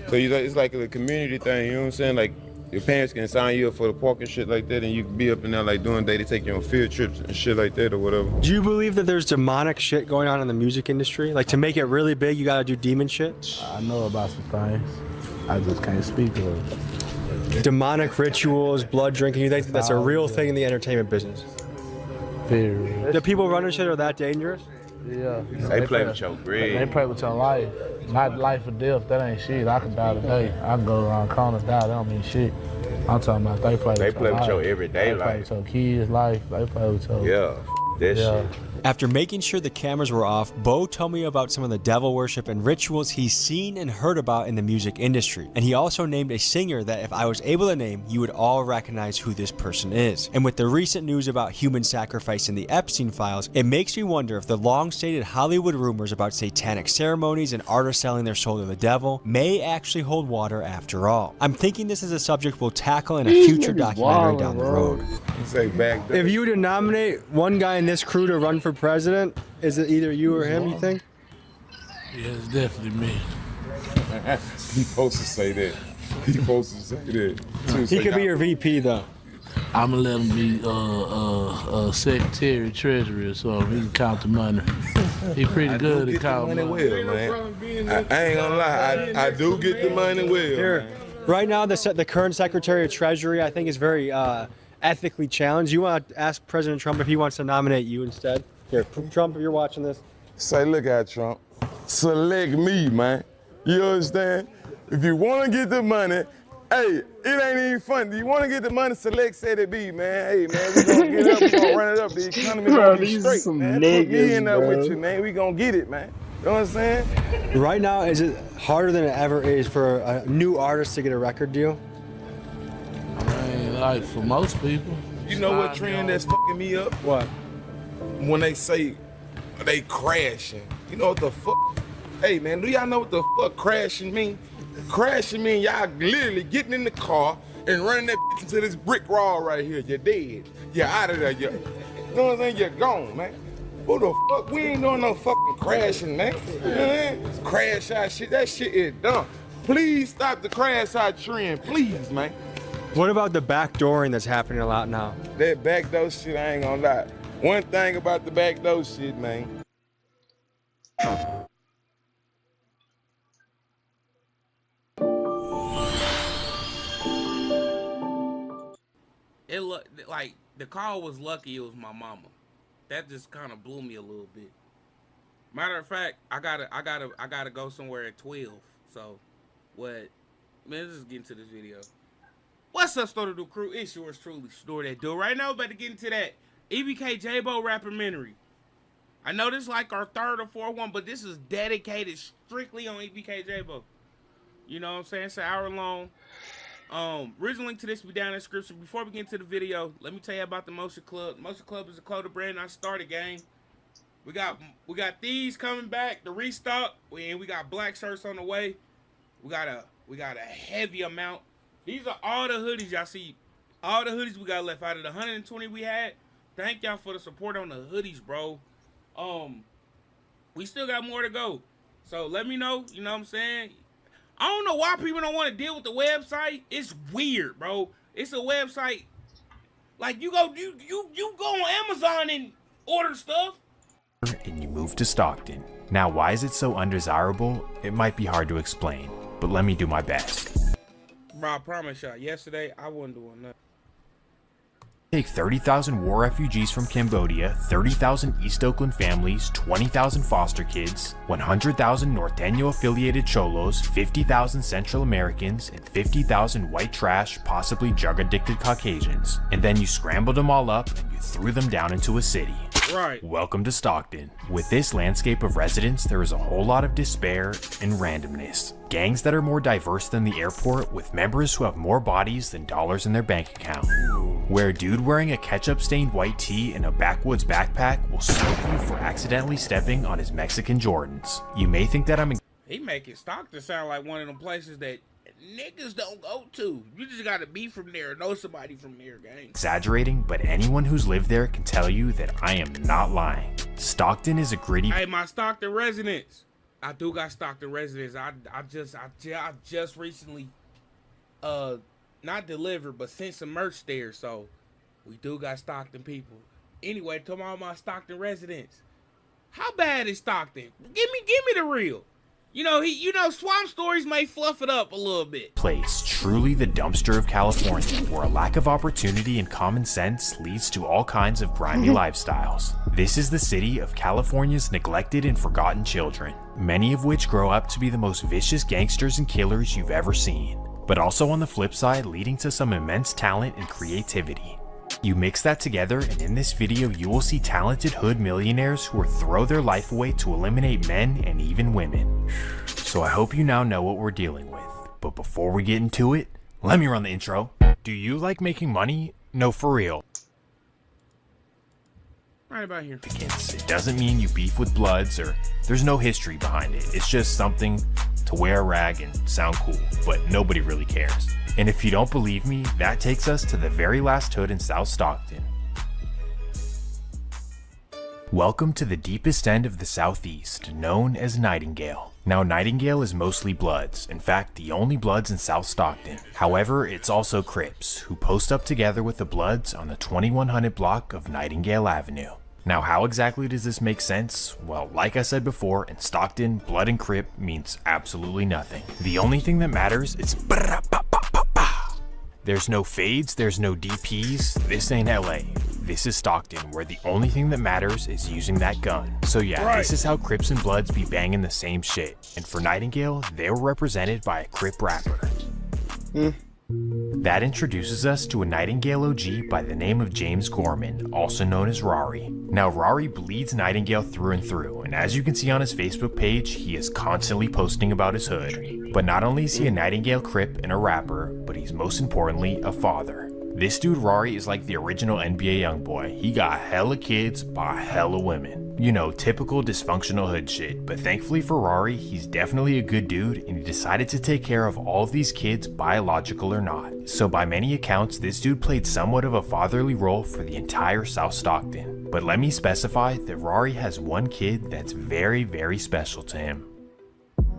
So it's like a community thing, you know what I'm saying? Like your parents can sign you up for the park and shit like that, and you can be up in there like doing they take you on field trips and shit like that or whatever. Do you believe that there's demonic shit going on in the music industry? Like to make it really big, you gotta do demon shit? I know about some things. I just can't speak of it. Demonic rituals, blood drinking, you think that's a real thing in the entertainment business? Very. The people running shit are that dangerous? Yeah. They play with your bread. They play with your life. Not life or death, that ain't shit. I can die today. I can go around corners, die, that don't mean shit. I'm talking about they play with your everyday life. They play with your kids' life. They play with your... Yeah, that shit. After making sure the cameras were off, Bo told me about some of the devil worship and rituals he's seen and heard about in the music industry. And he also named a singer that if I was able to name, you would all recognize who this person is. And with the recent news about human sacrifice in the Epstein files, it makes me wonder if the long-stated Hollywood rumors about satanic ceremonies and artists selling their soul to the devil may actually hold water after all. I'm thinking this is a subject we'll tackle in a future documentary down the road. If you were to nominate one guy in this crew to run for president, is it either you or him, you think? Yeah, it's definitely me. He supposed to say that. He supposed to say that. He could be your VP though. I'm gonna let him be secretary, treasurer, so he can count the money. He pretty good at counting money. Well, man. I ain't gonna lie, I do get the money well. Here, right now the current Secretary of Treasury I think is very ethically challenged. You want to ask President Trump if he wants to nominate you instead? Here, Trump, if you're watching this. Say, look at Trump. Select me, man. You understand? If you want to get the money, hey, it ain't even fun. You want to get the money, select said it be, man. Hey, man, we gonna get up, we gonna run it up. The economy gonna be straight, man. Put me in there with you, man. We gonna get it, man. You know what I'm saying? Right now, is it harder than it ever is for a new artist to get a record deal? I mean, like for most people. You know what trend that's fucking me up? What? When they say they crashing. You know what the fuck? Hey, man, do y'all know what the fuck crashing mean? Crashing mean y'all literally getting in the car and running that bitch into this brick wall right here. You're dead. You're out of there. You know what I'm saying? You're gone, man. Who the fuck? We ain't doing no fucking crashing, man. Crash out shit. That shit is dumb. Please stop the crash out trend, please, man. What about the backdooring that's happening a lot now? That backdoor shit, I ain't gonna lie. One thing about the backdoor shit, man. It like the call was lucky it was my mama. That just kind of blew me a little bit. Matter of fact, I gotta go somewhere at 12. So, what? Man, let's just get into this video. What's up, Store to Do crew? It's yours truly, Store That Do. Right now, we're about to get into that EBK J-Bo rappermentary. I know this is like our third or fourth one, but this is dedicated strictly on EBK J-Bo. You know what I'm saying? It's an hour long. Original link to this will be down in the description. Before we get into the video, let me tell you about the Motion Club. Motion Club is a clothing brand I started, gang. We got these coming back, the restock, and we got black shirts on the way. We got a heavy amount. These are all the hoodies y'all see. All the hoodies we got left out of the 120 we had. Thank y'all for the support on the hoodies, bro. We still got more to go. So let me know, you know what I'm saying? I don't know why people don't want to deal with the website. It's weird, bro. It's a website. Like you go on Amazon and order stuff. And you move to Stockton. Now, why is it so undesirable? It might be hard to explain, but let me do my best. Bro, I promise y'all, yesterday I wasn't doing nothing. Take 30,000 war refugees from Cambodia, 30,000 East Oakland families, 20,000 foster kids, 100,000 Norteño affiliated cholos, 50,000 Central Americans, and 50,000 white trash, possibly drug addicted Caucasians. And then you scrambled them all up and you threw them down into a city. Right. Welcome to Stockton. With this landscape of residents, there is a whole lot of despair and randomness. Gangs that are more diverse than the airport, with members who have more bodies than dollars in their bank account. Where a dude wearing a ketchup-stained white tee and a backwoods backpack will smoke you for accidentally stepping on his Mexican Jordans. You may think that He making Stockton sound like one of them places that niggas don't go to. You just gotta be from there or know somebody from there, gang. exaggerating, but anyone who's lived there can tell you that I am not lying. Stockton is a gritty... Hey, my Stockton residents. I do got Stockton residents. I just recently not delivered, but sent some merch there, so we do got Stockton people. Anyway, to all my Stockton residents, how bad is Stockton? Give me the real. You know, Swamp Stories may fluff it up a little bit. Place, truly the dumpster of California, where a lack of opportunity and common sense leads to all kinds of grimy lifestyles. This is the city of California's neglected and forgotten children, many of which grow up to be the most vicious gangsters and killers you've ever seen. but also on the flip side leading to some immense talent and creativity. You mix that together, and in this video you will see talented hood millionaires who will throw their life away to eliminate men and even women. So I hope you now know what we're dealing with, but before we get into it, let me run the intro. Do you like making money? No, for real. Right about here. It doesn't mean you beef with Bloods, or there's no history behind it. It's just something to wear a rag and sound cool, but nobody really cares. And if you don't believe me, that takes us to the very last hood in South Stockton. Welcome to the deepest end of the Southeast, known as Nightingale. Now, Nightingale is mostly Bloods, in fact the only Bloods in South Stockton. However, it's also Crips, who post up together with the Bloods on the 2100 block of Nightingale Avenue. Now, how exactly does this make sense? Well, like I said before, in Stockton, Blood and Crip means absolutely nothing. The only thing that matters is there's no fades, there's no DPs, this ain't LA. This is Stockton, where the only thing that matters is using that gun. So yeah, This is how Crips and Bloods be banging the same shit. And for Nightingale, they were represented by a Crip rapper. That introduces us to a Nightingale OG by the name of James Gorman, also known as Rari. Now, Rari bleeds Nightingale through and through, and as you can see on his Facebook page, he is constantly posting about his hood. But not only is he a Nightingale Crip and a rapper, but he's most importantly a father. This dude Rari is like the original NBA YoungBoy. He got hella kids by hella women. You know, typical dysfunctional hood shit, but thankfully for Rari, he's definitely a good dude and he decided to take care of all of these kids, biological or not. So by many accounts, this dude played somewhat of a fatherly role for the entire South Stockton. But let me specify that Rari has one kid that's very, very special to him.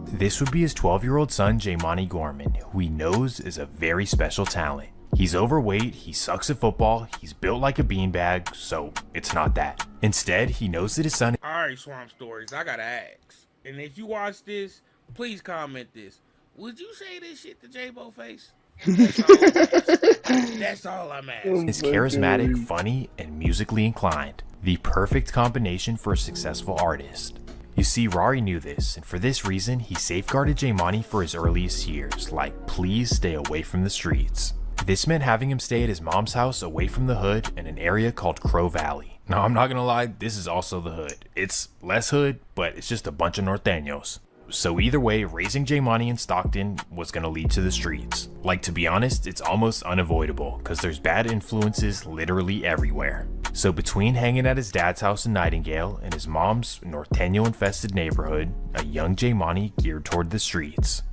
This would be his 12-year-old son, Jaimani Gorman, who he knows is a very special talent. He's overweight, he sucks at football, he's built like a beanbag, so it's not that. Instead, he knows that his son— Alright, Swamp Stories, I gotta ask. And if you watch this, please comment this. Would you say this shit to J-Bo face? That's all I'm asking. is charismatic, funny, and musically inclined. The perfect combination for a successful artist. You see, Rari knew this, and for this reason, he safeguarded Jaimani for his earliest years, like, please stay away from the streets. This meant having him stay at his mom's house away from the hood in an area called Crow Valley. Now, I'm not gonna lie, this is also the hood. It's less hood, but it's just a bunch of norteños. So either way, raising Jaimani in Stockton was gonna lead to the streets. Like, to be honest, it's almost unavoidable, because there's bad influences literally everywhere. So between hanging at his dad's house in Nightingale and his mom's norteño-infested neighborhood, a young Jaimani geared toward the streets.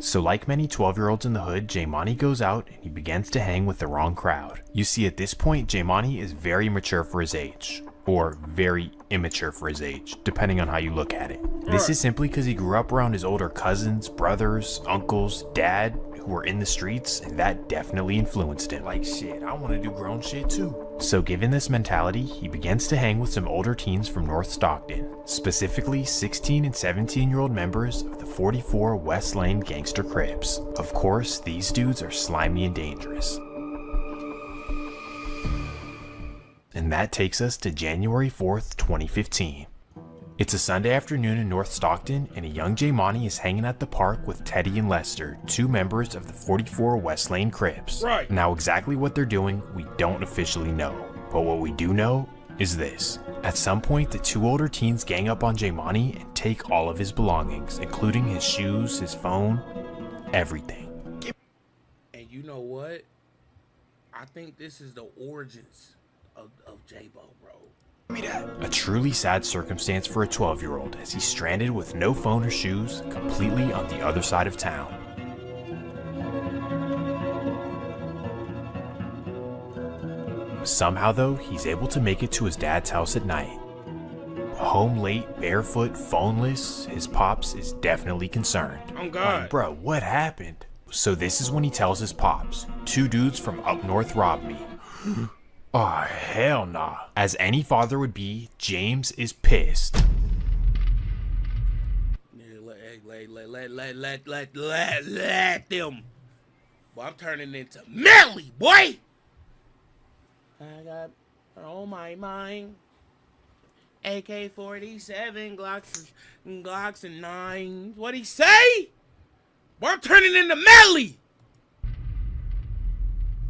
So like many 12-year-olds in the hood, Jaimani goes out and he begins to hang with the wrong crowd. You see, at this point, Jaimani is very mature for his age, or very immature for his age, depending on how you look at it. This is simply because he grew up around his older cousins, brothers, uncles, dad, who were in the streets, and that definitely influenced him. Like, shit, I want to do grown shit too. So given this mentality, he begins to hang with some older teens from North Stockton, specifically 16 and 17-year-old members of the 44 West Lane Gangster Crips. Of course, these dudes are slimy and dangerous. And that takes us to January 4th, 2015. It's a Sunday afternoon in North Stockton, and a young Jaimani is hanging at the park with Teddy and Lester, two members of the 44 West Lane Crips. Right. Now, exactly what they're doing, we don't officially know, but what we do know is this. At some point, the two older teens gang up on Jaimani and take all of his belongings, including his shoes, his phone, everything. And you know what? I think this is the origins of J-Bo, bro. A truly sad circumstance for a 12-year-old, as he's stranded with no phone or shoes, completely on the other side of town. Somehow though, he's able to make it to his dad's house at night. Home late, barefoot, phoneless, his pops is definitely concerned. Oh God. Like, bro, what happened? So this is when he tells his pops, two dudes from up north robbed me. Oh, hell nah. As any father would be, James is pissed. Let them. Boy, I'm turning into Melly, boy. I got on my mind AK-47, Glocks and 9s. What'd he say? Boy, I'm turning into Melly.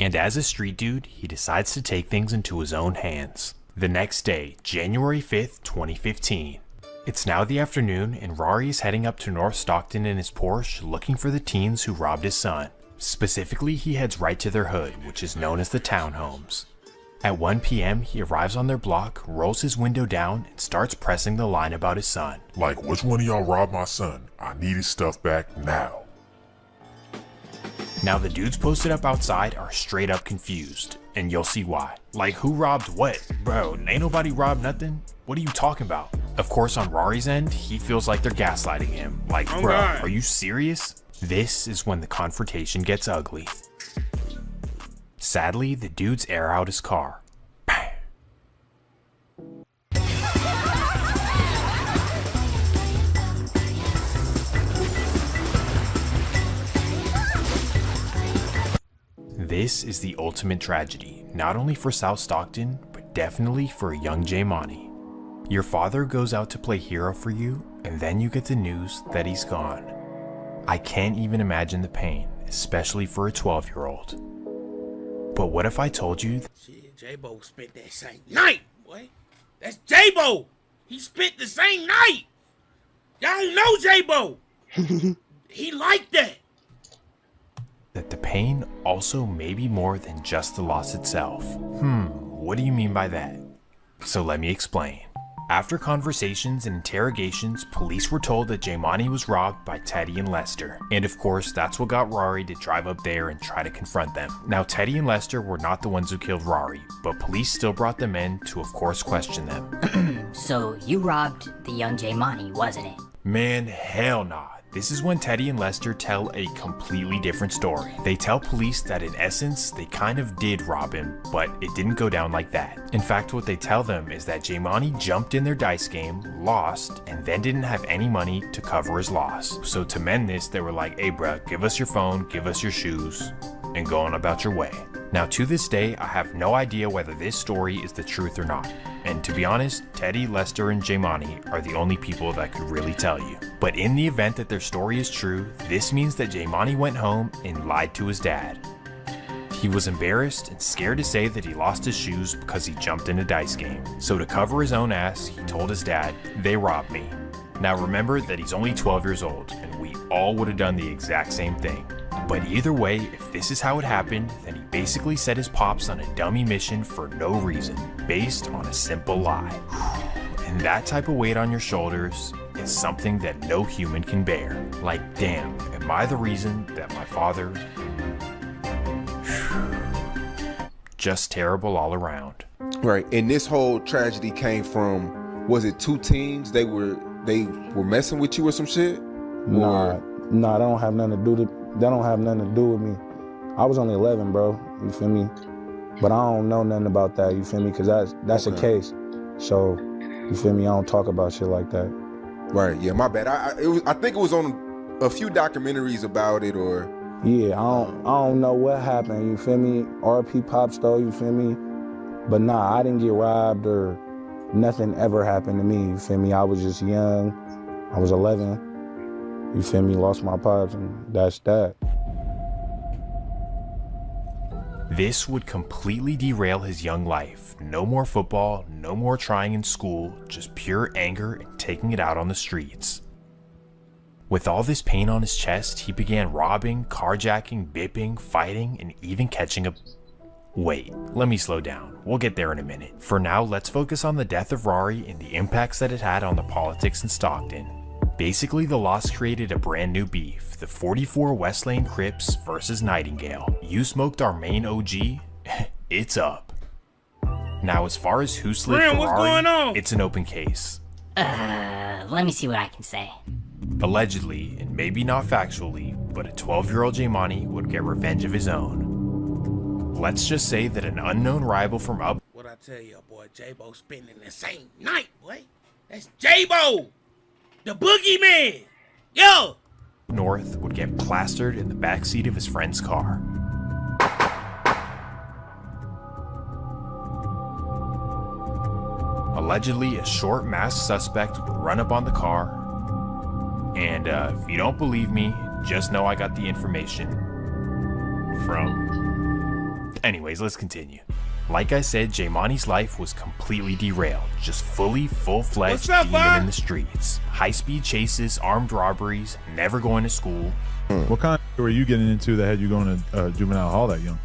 And as a street dude, he decides to take things into his own hands. The next day, January 5th, 2015. It's now the afternoon, and Rory is heading up to North Stockton in his Porsche looking for the teens who robbed his son. Specifically, he heads right to their hood, which is known as the townhomes. At 1 p.m., he arrives on their block, rolls his window down, and starts pressing the line about his son. Like, which one of y'all robbed my son? I need his stuff back now. Now the dudes posted up outside are straight up confused, and you'll see why. Like, who robbed what? Bro, ain't nobody robbed nothing. What are you talking about? Of course, on Rory's end, he feels like they're gaslighting him. Like, bro, are you serious? This is when the confrontation gets ugly. Sadly, the dudes air out his car. This is the ultimate tragedy, not only for South Stockton, but definitely for a young Jaimani. Your father goes out to play hero for you, and then you get the news that he's gone. I can't even imagine the pain, especially for a 12-year-old. But what if I told you? Shit, J-Bo spent that same night, boy. That's J-Bo. He spent the same night. Y'all know J-Bo. He liked that. That the pain also may be more than just the loss itself. What do you mean by that? So let me explain. After conversations and interrogations, police were told that Jaimani was robbed by Teddy and Lester. And of course, that's what got Rory to drive up there and try to confront them. Now, Teddy and Lester were not the ones who killed Rory, but police still brought them in to, of course, question them. So you robbed the young Jaimani, wasn't it? Man, hell nah. This is when Teddy and Lester tell a completely different story. They tell police that in essence, they kind of did rob him, but it didn't go down like that. In fact, what they tell them is that Jaimani jumped in their dice game, lost, and then didn't have any money to cover his loss. So to mend this, they were like, hey bruh, give us your phone, give us your shoes, and go on about your way. Now to this day, I have no idea whether this story is the truth or not. And to be honest, Teddy, Lester, and Jaimani are the only people that could really tell you. But in the event that their story is true, this means that Jaimani went home and lied to his dad. He was embarrassed and scared to say that he lost his shoes because he jumped in a dice game. So to cover his own ass, he told his dad, they robbed me. Now remember that he's only 12 years old, and we all would have done the exact same thing. But either way, if this is how it happened, then he basically set his pops on a dummy mission for no reason, based on a simple lie. And that type of weight on your shoulders is something that no human can bear. Like, damn, am I the reason that my father... Just terrible all around. Right, and this whole tragedy came from, was it two teams? They were messing with you or some shit? Nah, that don't have nothing to do with me. I was only 11, bro. You feel me? But I don't know nothing about that. You feel me? Because that's okay. A case. So, you feel me? I don't talk about shit like that. Right. Yeah. My bad. I think it was on a few documentaries about it, or. Yeah. I don't know what happened. You feel me? RP Pops though. You feel me? But nah, I didn't get robbed or nothing ever happened to me. You feel me? I was just young. I was 11. You feel me? Lost my pops, and that's that. This would completely derail his young life. No more football, no more trying in school, just pure anger and taking it out on the streets. With all this pain on his chest, he began robbing, carjacking, bipping, fighting, and even catching a... Wait, let me slow down. We'll get there in a minute. For now, let's focus on the death of Rory and the impacts that it had on the politics in Stockton. Basically, the loss created a brand new beef, the 44 West Lane Crips versus Nightingale. You smoked our main OG? It's up. Now, as far as who slid Graham, for what's Rory, going on? it's an open case. Let me see what I can say. Allegedly, and maybe not factually, but a 12-year-old Jaimani would get revenge of his own. Let's just say that an unknown rival from up... What I tell you, boy, J-Bo spending the same night, boy. That's J-Bo! The boogeyman! Yo! north would get plastered in the backseat of his friend's car. A Allegedly, a short masked suspect would run up on the car. And if you don't believe me, just know I got the information from... Anyways, let's continue. Like I said, Jaymani's life was completely derailed. Just full-fledged demon in the streets. High-speed chases, armed robberies, never going to school. What kind of were you getting into that had you going to juvenile hall that young?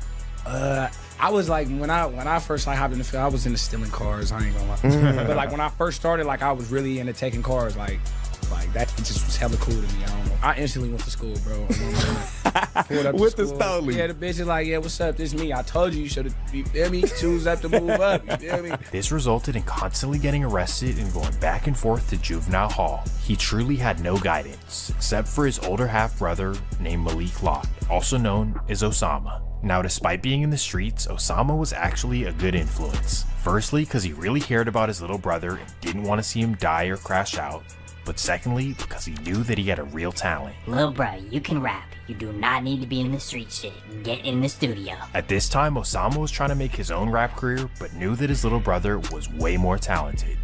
I was like, when I first like hopped in the field, I was into stealing cars. I ain't gonna lie. But like when I first started, like I was really into taking cars. Like that just was hella cool to me. I don't know. I instantly went to school, bro. Pulled up With to the school. Stoley. Yeah, the bitch is like, yeah, what's up? This me. I told you should have. You feel me? Choose up to move up. You feel me? This resulted in constantly getting arrested and going back and forth to juvenile hall. He truly had no guidance, except for his older half-brother named Malik Lott, also known as Osama. Now, despite being in the streets, Osama was actually a good influence. Firstly, because he really cared about his little brother and didn't want to see him die or crash out. But secondly, because he knew that he had a real talent. Lil bro, you can rap. You do not need to be in the street shit. Get in the studio. At this time, Osama was trying to make his own rap career, but knew that his little brother was way more talented.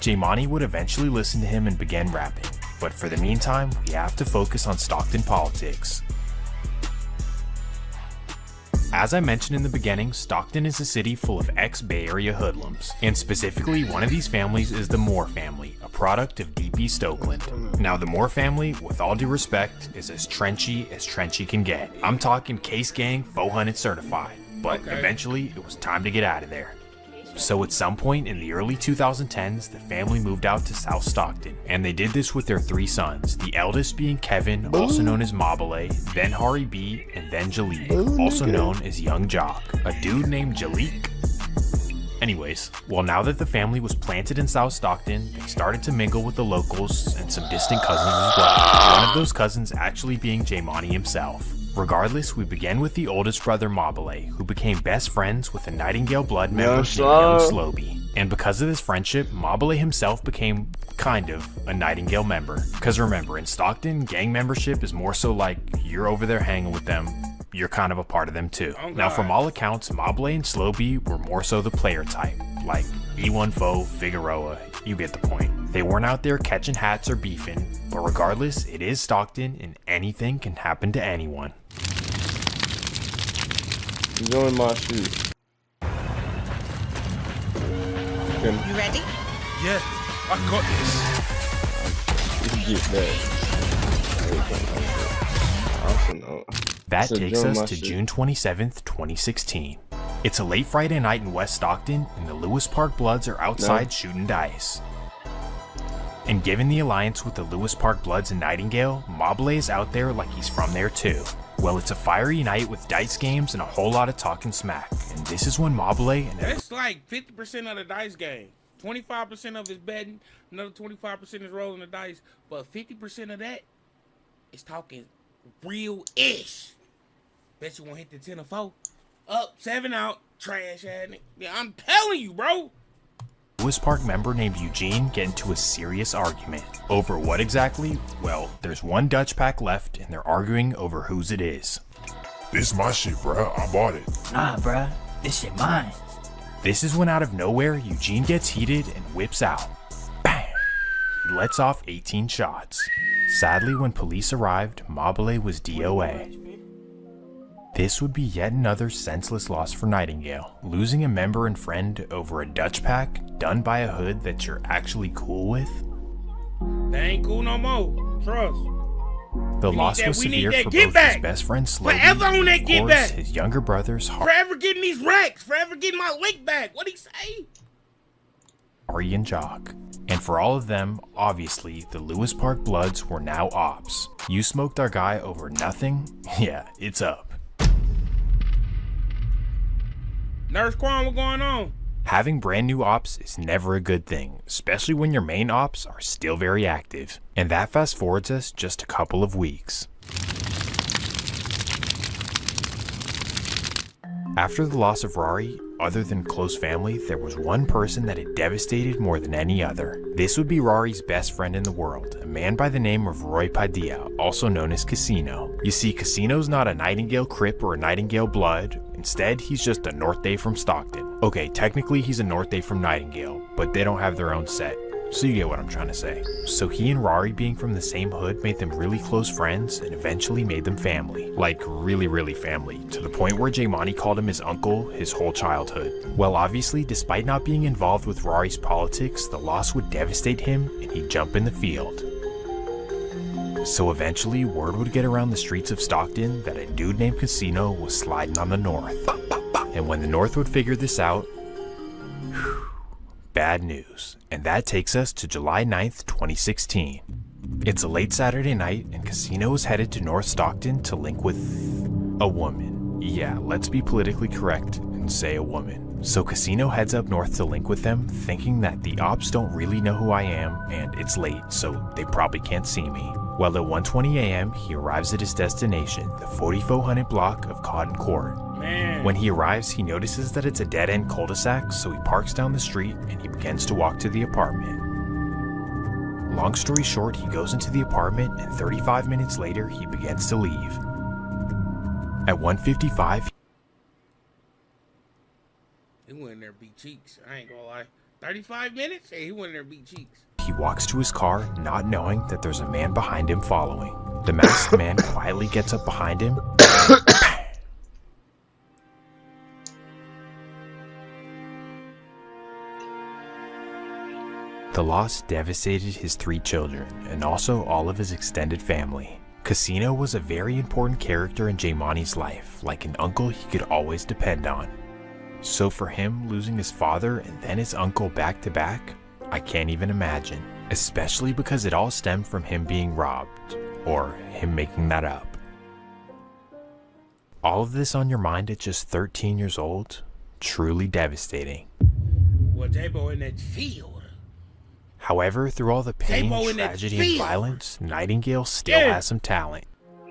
Jaymani would eventually listen to him and begin rapping. But for the meantime, we have to focus on Stockton politics. As I mentioned in the beginning, Stockton is a city full of ex-Bay Area hoodlums, and specifically one of these families is the Moore family, a product of DP Stokeland. Now the Moore family, with all due respect, is as trenchy can get. I'm talking case gang 400 certified, but eventually it was time to get out of there. So at some point in the early 2010s, the family moved out to South Stockton, and they did this with their 3 sons, the eldest being Kevin, also known as Mobile, then Hari B, and then Jalik, also known as Young Jock, a dude named Jalik. Anyways, well, now that the family was planted in South Stockton, they started to mingle with the locals and some distant cousins as well, one of those cousins actually being Jaymani himself. Regardless, we begin with the oldest brother Mobile, who became best friends with a Nightingale blood member named Young Slowby. And because of this friendship, Mobile himself became kind of a Nightingale member. Because remember, in Stockton, gang membership is more so like you're over there hanging with them, you're kind of a part of them too. Now from all accounts, Mobile and Slowby were more so the player type, like E1 Foe, Figueroa, you get the point. They weren't out there catching hats or beefing, but regardless, it is Stockton and anything can happen to anyone. Join my shoot. You ready? Yeah, I got this. Get That takes us to June 27th, 2016. It's a late Friday night in West Stockton, and the Lewis Park Bloods are outside shooting dice. And given the alliance with the Lewis Park Bloods and Nightingale, Mobile is out there like he's from there too. Well, it's a fiery night with dice games and a whole lot of talking smack. And this is when Mobile and... That's like 50% of the dice game. 25% of it is betting, another 25% is rolling the dice, but 50% of that is talking real-ish. Bet you won't hit the 10 or 4. Up, 7 out, trash ass nigga. Yeah, I'm telling you, bro. Lewis Park member named Eugene get into a serious argument. Over what exactly? Well, there's one Dutch pack left and they're arguing over whose it is. This my shit, bruh. I bought it. Nah, bruh. This shit mine. This is when out of nowhere, Eugene gets heated and whips out. Bang! He lets off 18 shots. Sadly, when police arrived, Mobile was DOA. This would be yet another senseless loss for Nightingale, losing a member and friend over a Dutch pack done by a hood that you're actually cool with. They ain't cool no more. Trust. The loss was severe for both his best friend Slowby Forever on that and, get of course, back. his younger brother's Forever getting these racks. Forever getting my lick back. What'd he say? Hari and Jock. And for all of them, obviously, the Lewis Park Bloods were now ops. You smoked our guy over nothing? Yeah, it's up. Nurse Quan, what going on? Having brand new ops is never a good thing, especially when your main ops are still very active. And that fast forwards us just a couple of weeks. After the loss of Rari, other than close family, there was one person that it devastated more than any other. This would be Rari's best friend in the world, a man by the name of Roy Padilla, also known as Casino. You see, Casino's not a Nightingale Crip or a Nightingale Blood, instead he's just a North Day from Stockton. Okay, technically he's a North Day from Nightingale, but they don't have their own set. So you get what I'm trying to say. So he and Rari being from the same hood made them really close friends and eventually made them family. Like really family, to the point where Jaimani called him his uncle his whole childhood. Well, obviously, despite not being involved with Rari's politics, the loss would devastate him and he'd jump in the field. So eventually, word would get around the streets of Stockton that a dude named Casino was sliding on the North. And when the North would figure this out, bad news. And that takes us to July 9th, 2016. It's a late Saturday night and Casino is headed to North Stockton to link with a woman. Yeah, let's be politically correct and say a woman. So Casino heads up north to link with them, thinking that the ops don't really know who I am and it's late, so they probably can't see me. Well, at 1:20 a.m., he arrives at his destination, the 4400 block of Cotton Court. Man. When he arrives, he notices that it's a dead-end cul-de-sac, so he parks down the street and he begins to walk to the apartment. Long story short, he goes into the apartment and 35 minutes later, he begins to leave. At 1:55, He went in there beat cheeks. I ain't gonna lie. 35 minutes? Hey, he went in there beat cheeks. he walks to his car, not knowing that there's a man behind him following. The masked man quietly gets up behind him. The loss devastated his 3 children and also all of his extended family. Casino was a very important character in Jaimani's life, like an uncle he could always depend on. So for him losing his father and then his uncle back to back, I can't even imagine. Especially because it all stemmed from him being robbed, or him making that up. All of this on your mind at just 13 years old? Truly devastating. Well, J-Bo in that field. However, through all the pain, J-Bo in that tragedy, and field. violence, Nightingale still has some talent.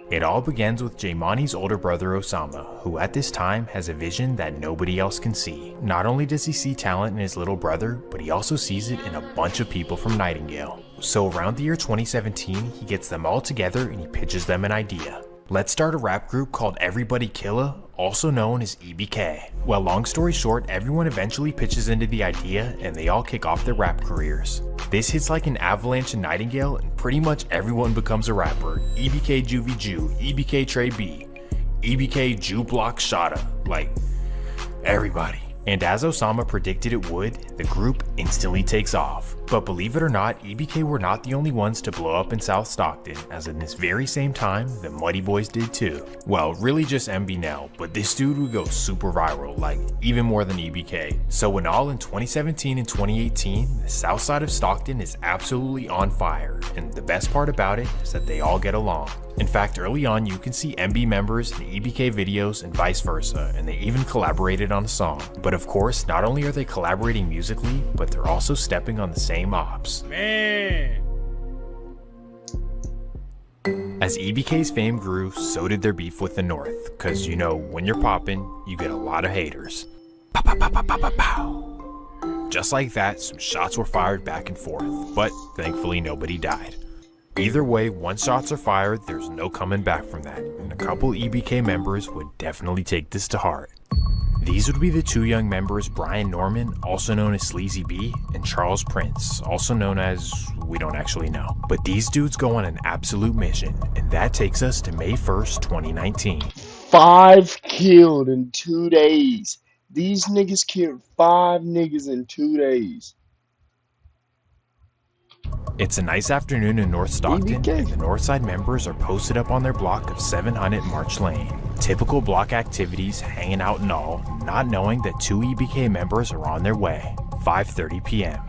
It all begins with Jaimani's older brother Osama, who at this time has a vision that nobody else can see. Not only does he see talent in his little brother, but he also sees it in a bunch of people from Nightingale. So around the year 2017, he gets them all together and he pitches them an idea. Let's start a rap group called Everybody Killa, also known as EBK. Well, long story short, everyone eventually pitches into the idea and they all kick off their rap careers. This hits like an avalanche in Nightingale and pretty much everyone becomes a rapper. EBK Juvie Jew, EBK Trey B, EBK Jew Block Shada, like everybody. And as Osama predicted it would, the group instantly takes off. But believe it or not, EBK were not the only ones to blow up in South Stockton, as in this very same time, the Muddy Boys did too. Well, really just MB Nell, but this dude would go super viral, like even more than EBK. So in all, in 2017 and 2018, the south side of Stockton is absolutely on fire, and the best part about it is that they all get along. In fact, early on, you can see MB members in EBK videos and vice versa, and they even collaborated on a song. But of course, not only are they collaborating musically, but they're also stepping on the same ops. Man. As EBK's fame grew, so did their beef with the North, cause you know, when you're poppin', you get a lot of haters. Pow, pow, pow, pow, pow, pow, pow. Just like that, some shots were fired back and forth, but thankfully nobody died. Either way, once shots are fired, there's no coming back from that, and a couple EBK members would definitely take this to heart. These would be the 2 young members Brian Norman, also known as Sleazy B, and Charles Prince, also known as we don't actually know. But these dudes go on an absolute mission, and that takes us to May 1st, 2019. 5 killed in 2 days. These niggas killed 5 niggas in 2 days. It's a nice afternoon in North Stockton, and the Northside members are posted up on their block of 700 March Lane. Typical block activities, hanging out and all, not knowing that 2 EBK members are on their way. 5:30 p.m.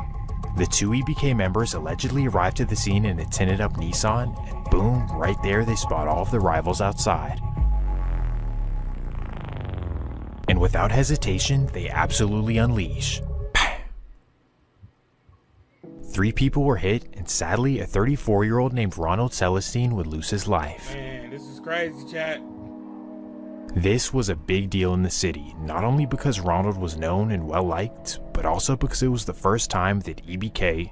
The 2 EBK members allegedly arrive to the scene in a tinted up Nissan, and boom, right there they spot all of the rivals outside. And without hesitation, they absolutely unleash. 3 people were hit, and sadly, a 34-year-old named Ronald Celestine would lose his life. Man, this is crazy, chat. This was a big deal in the city, not only because Ronald was known and well-liked, but also because it was the first time that EBK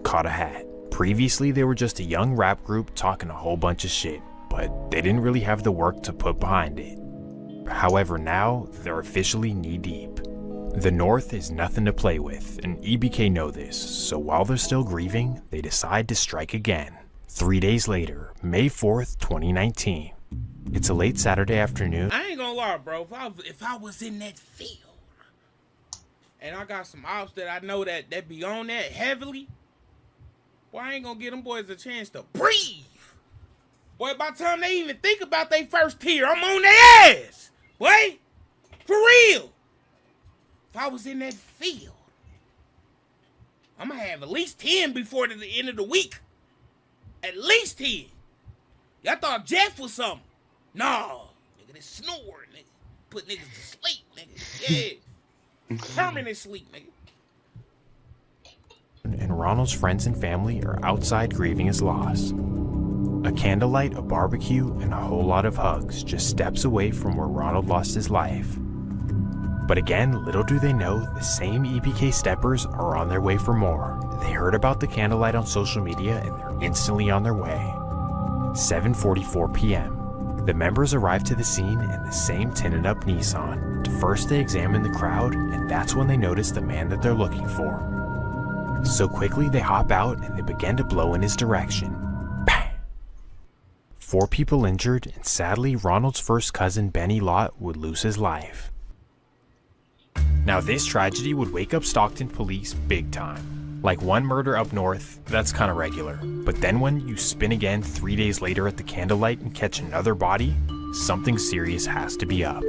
caught a hat. Previously, they were just a young rap group talking a whole bunch of shit, but they didn't really have the work to put behind it. However, now, they're officially knee-deep. The North is nothing to play with, and EBK know this, so while they're still grieving, they decide to strike again. 3 days later, May 4th, 2019. It's a late Saturday afternoon. I ain't gonna lie, bro. If I was in that field and I got some ops that I know that be on that heavily, boy, I ain't gonna give them boys a chance to breathe. Boy, by the time they even think about their first tier, I'm on their ass. Boy, for real. If I was in that field, I'm gonna have at least 10 before the end of the week. At least 10. Y'all thought Jeff was something. Nah, nigga, this snore, nigga. Put niggas to sleep, nigga. Yeah. Permanent sleep, nigga. And Ronald's friends and family are outside grieving his loss. A candlelight, a barbecue, and a whole lot of hugs just steps away from where Ronald lost his life. But again, little do they know, the same EBK steppers are on their way for more. They heard about the candlelight on social media and they're instantly on their way. 7:44 p.m. The members arrive to the scene in the same tinted up Nissan. First they examine the crowd, and that's when they notice the man that they're looking for. So quickly they hop out and they begin to blow in his direction. Bang! 4 people injured, and sadly Ronald's first cousin Benny Lott would lose his life. Now this tragedy would wake up Stockton police big time. Like one murder up north, that's kinda regular. But then when you spin again 3 days later at the candlelight and catch another body, something serious has to be up.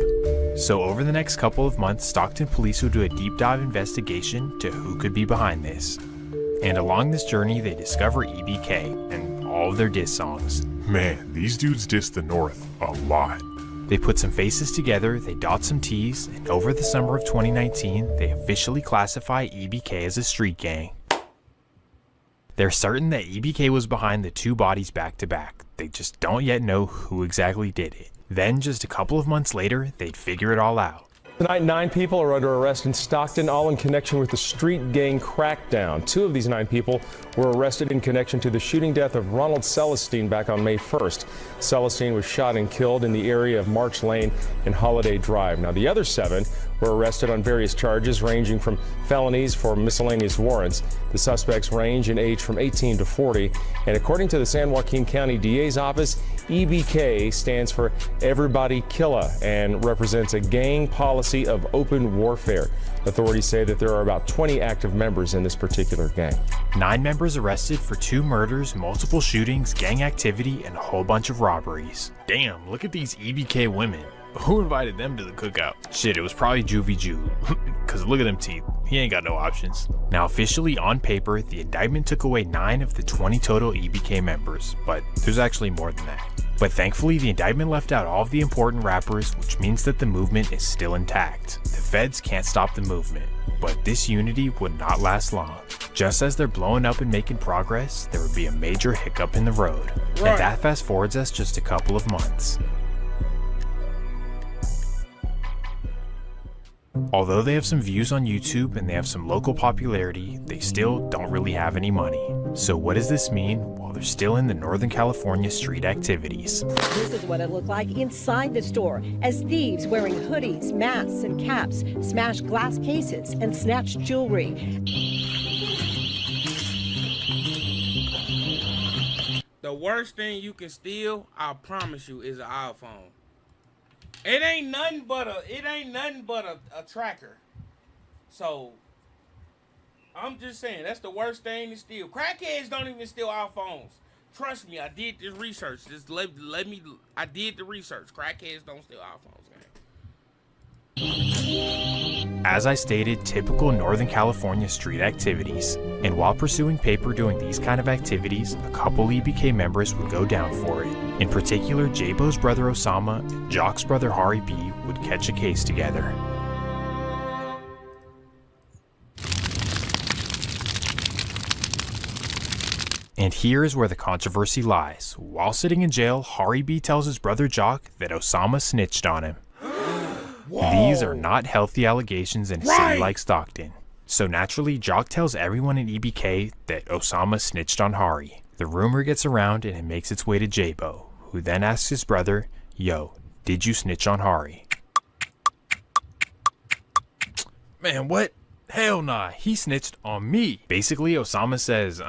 So over the next couple of months, Stockton police would do a deep dive investigation to who could be behind this. And along this journey, they discover EBK and all of their diss songs. Man, these dudes diss the North a lot. They put some faces together, they dot some T's, and over the summer of 2019, they officially classify EBK as a street gang. They're certain that EBK was behind the 2 bodies back to back. They just don't yet know who exactly did it. Then, just a couple of months later, they'd figure it all out. Tonight, 9 people are under arrest in Stockton, all in connection with the street gang crackdown. 2 of these 9 people were arrested in connection to the shooting death of Ronald Celestine back on May 1st. Celestine was shot and killed in the area of March Lane and Holiday Drive. Now, the other 7 were arrested on various charges ranging from felonies for miscellaneous warrants. The suspects range in age from 18 to 40. And according to the San Joaquin County DA's office, EBK stands for Everybody Killa and represents a gang policy of open warfare. Authorities say that there are about 20 active members in this particular gang. 9 members arrested for 2 murders, multiple shootings, gang activity, and a whole bunch of robberies. Damn, look at these EBK women. Who invited them to the cookout? Shit, it was probably Juvie Jew. Cause look at them teeth. He ain't got no options. Now officially on paper, the indictment took away 9 of the 20 total EBK members, but there's actually more than that. But thankfully, the indictment left out all of the important rappers, which means that the movement is still intact. The feds can't stop the movement, but this unity would not last long. Just as they're blowing up and making progress, there would be a major hiccup in the road. Right. And that fast forwards us just a couple of months. Although they have some views on YouTube and they have some local popularity, they still don't really have any money. So what does this mean while they're still in the Northern California street activities? This is what it looked like inside the store as thieves wearing hoodies, masks, and caps smashed glass cases and snatched jewelry. The worst thing you can steal, I promise you, is an iPhone. It ain't nothing but a tracker. So I'm just saying that's the worst thing to steal. Crackheads don't even steal iPhones. Trust me, I did this research. Just let me. I did the research. Crackheads don't steal iPhones, man. As I stated, typical Northern California street activities. And while pursuing paper doing these kind of activities, a couple EBK members would go down for it. In particular, J-Bo's brother Osama and Jock's brother Hari B would catch a case together. And here is where the controversy lies. While sitting in jail, Hari B tells his brother Jock that Osama snitched on him. These are not healthy allegations in a city like Stockton. So naturally, Jock tells everyone in EBK that Osama snitched on Hari. The rumor gets around and it makes its way to J-Bo, who then asks his brother, "Yo, did you snitch on Hari?" Man, what? Hell nah, he snitched on me. Basically, Osama says,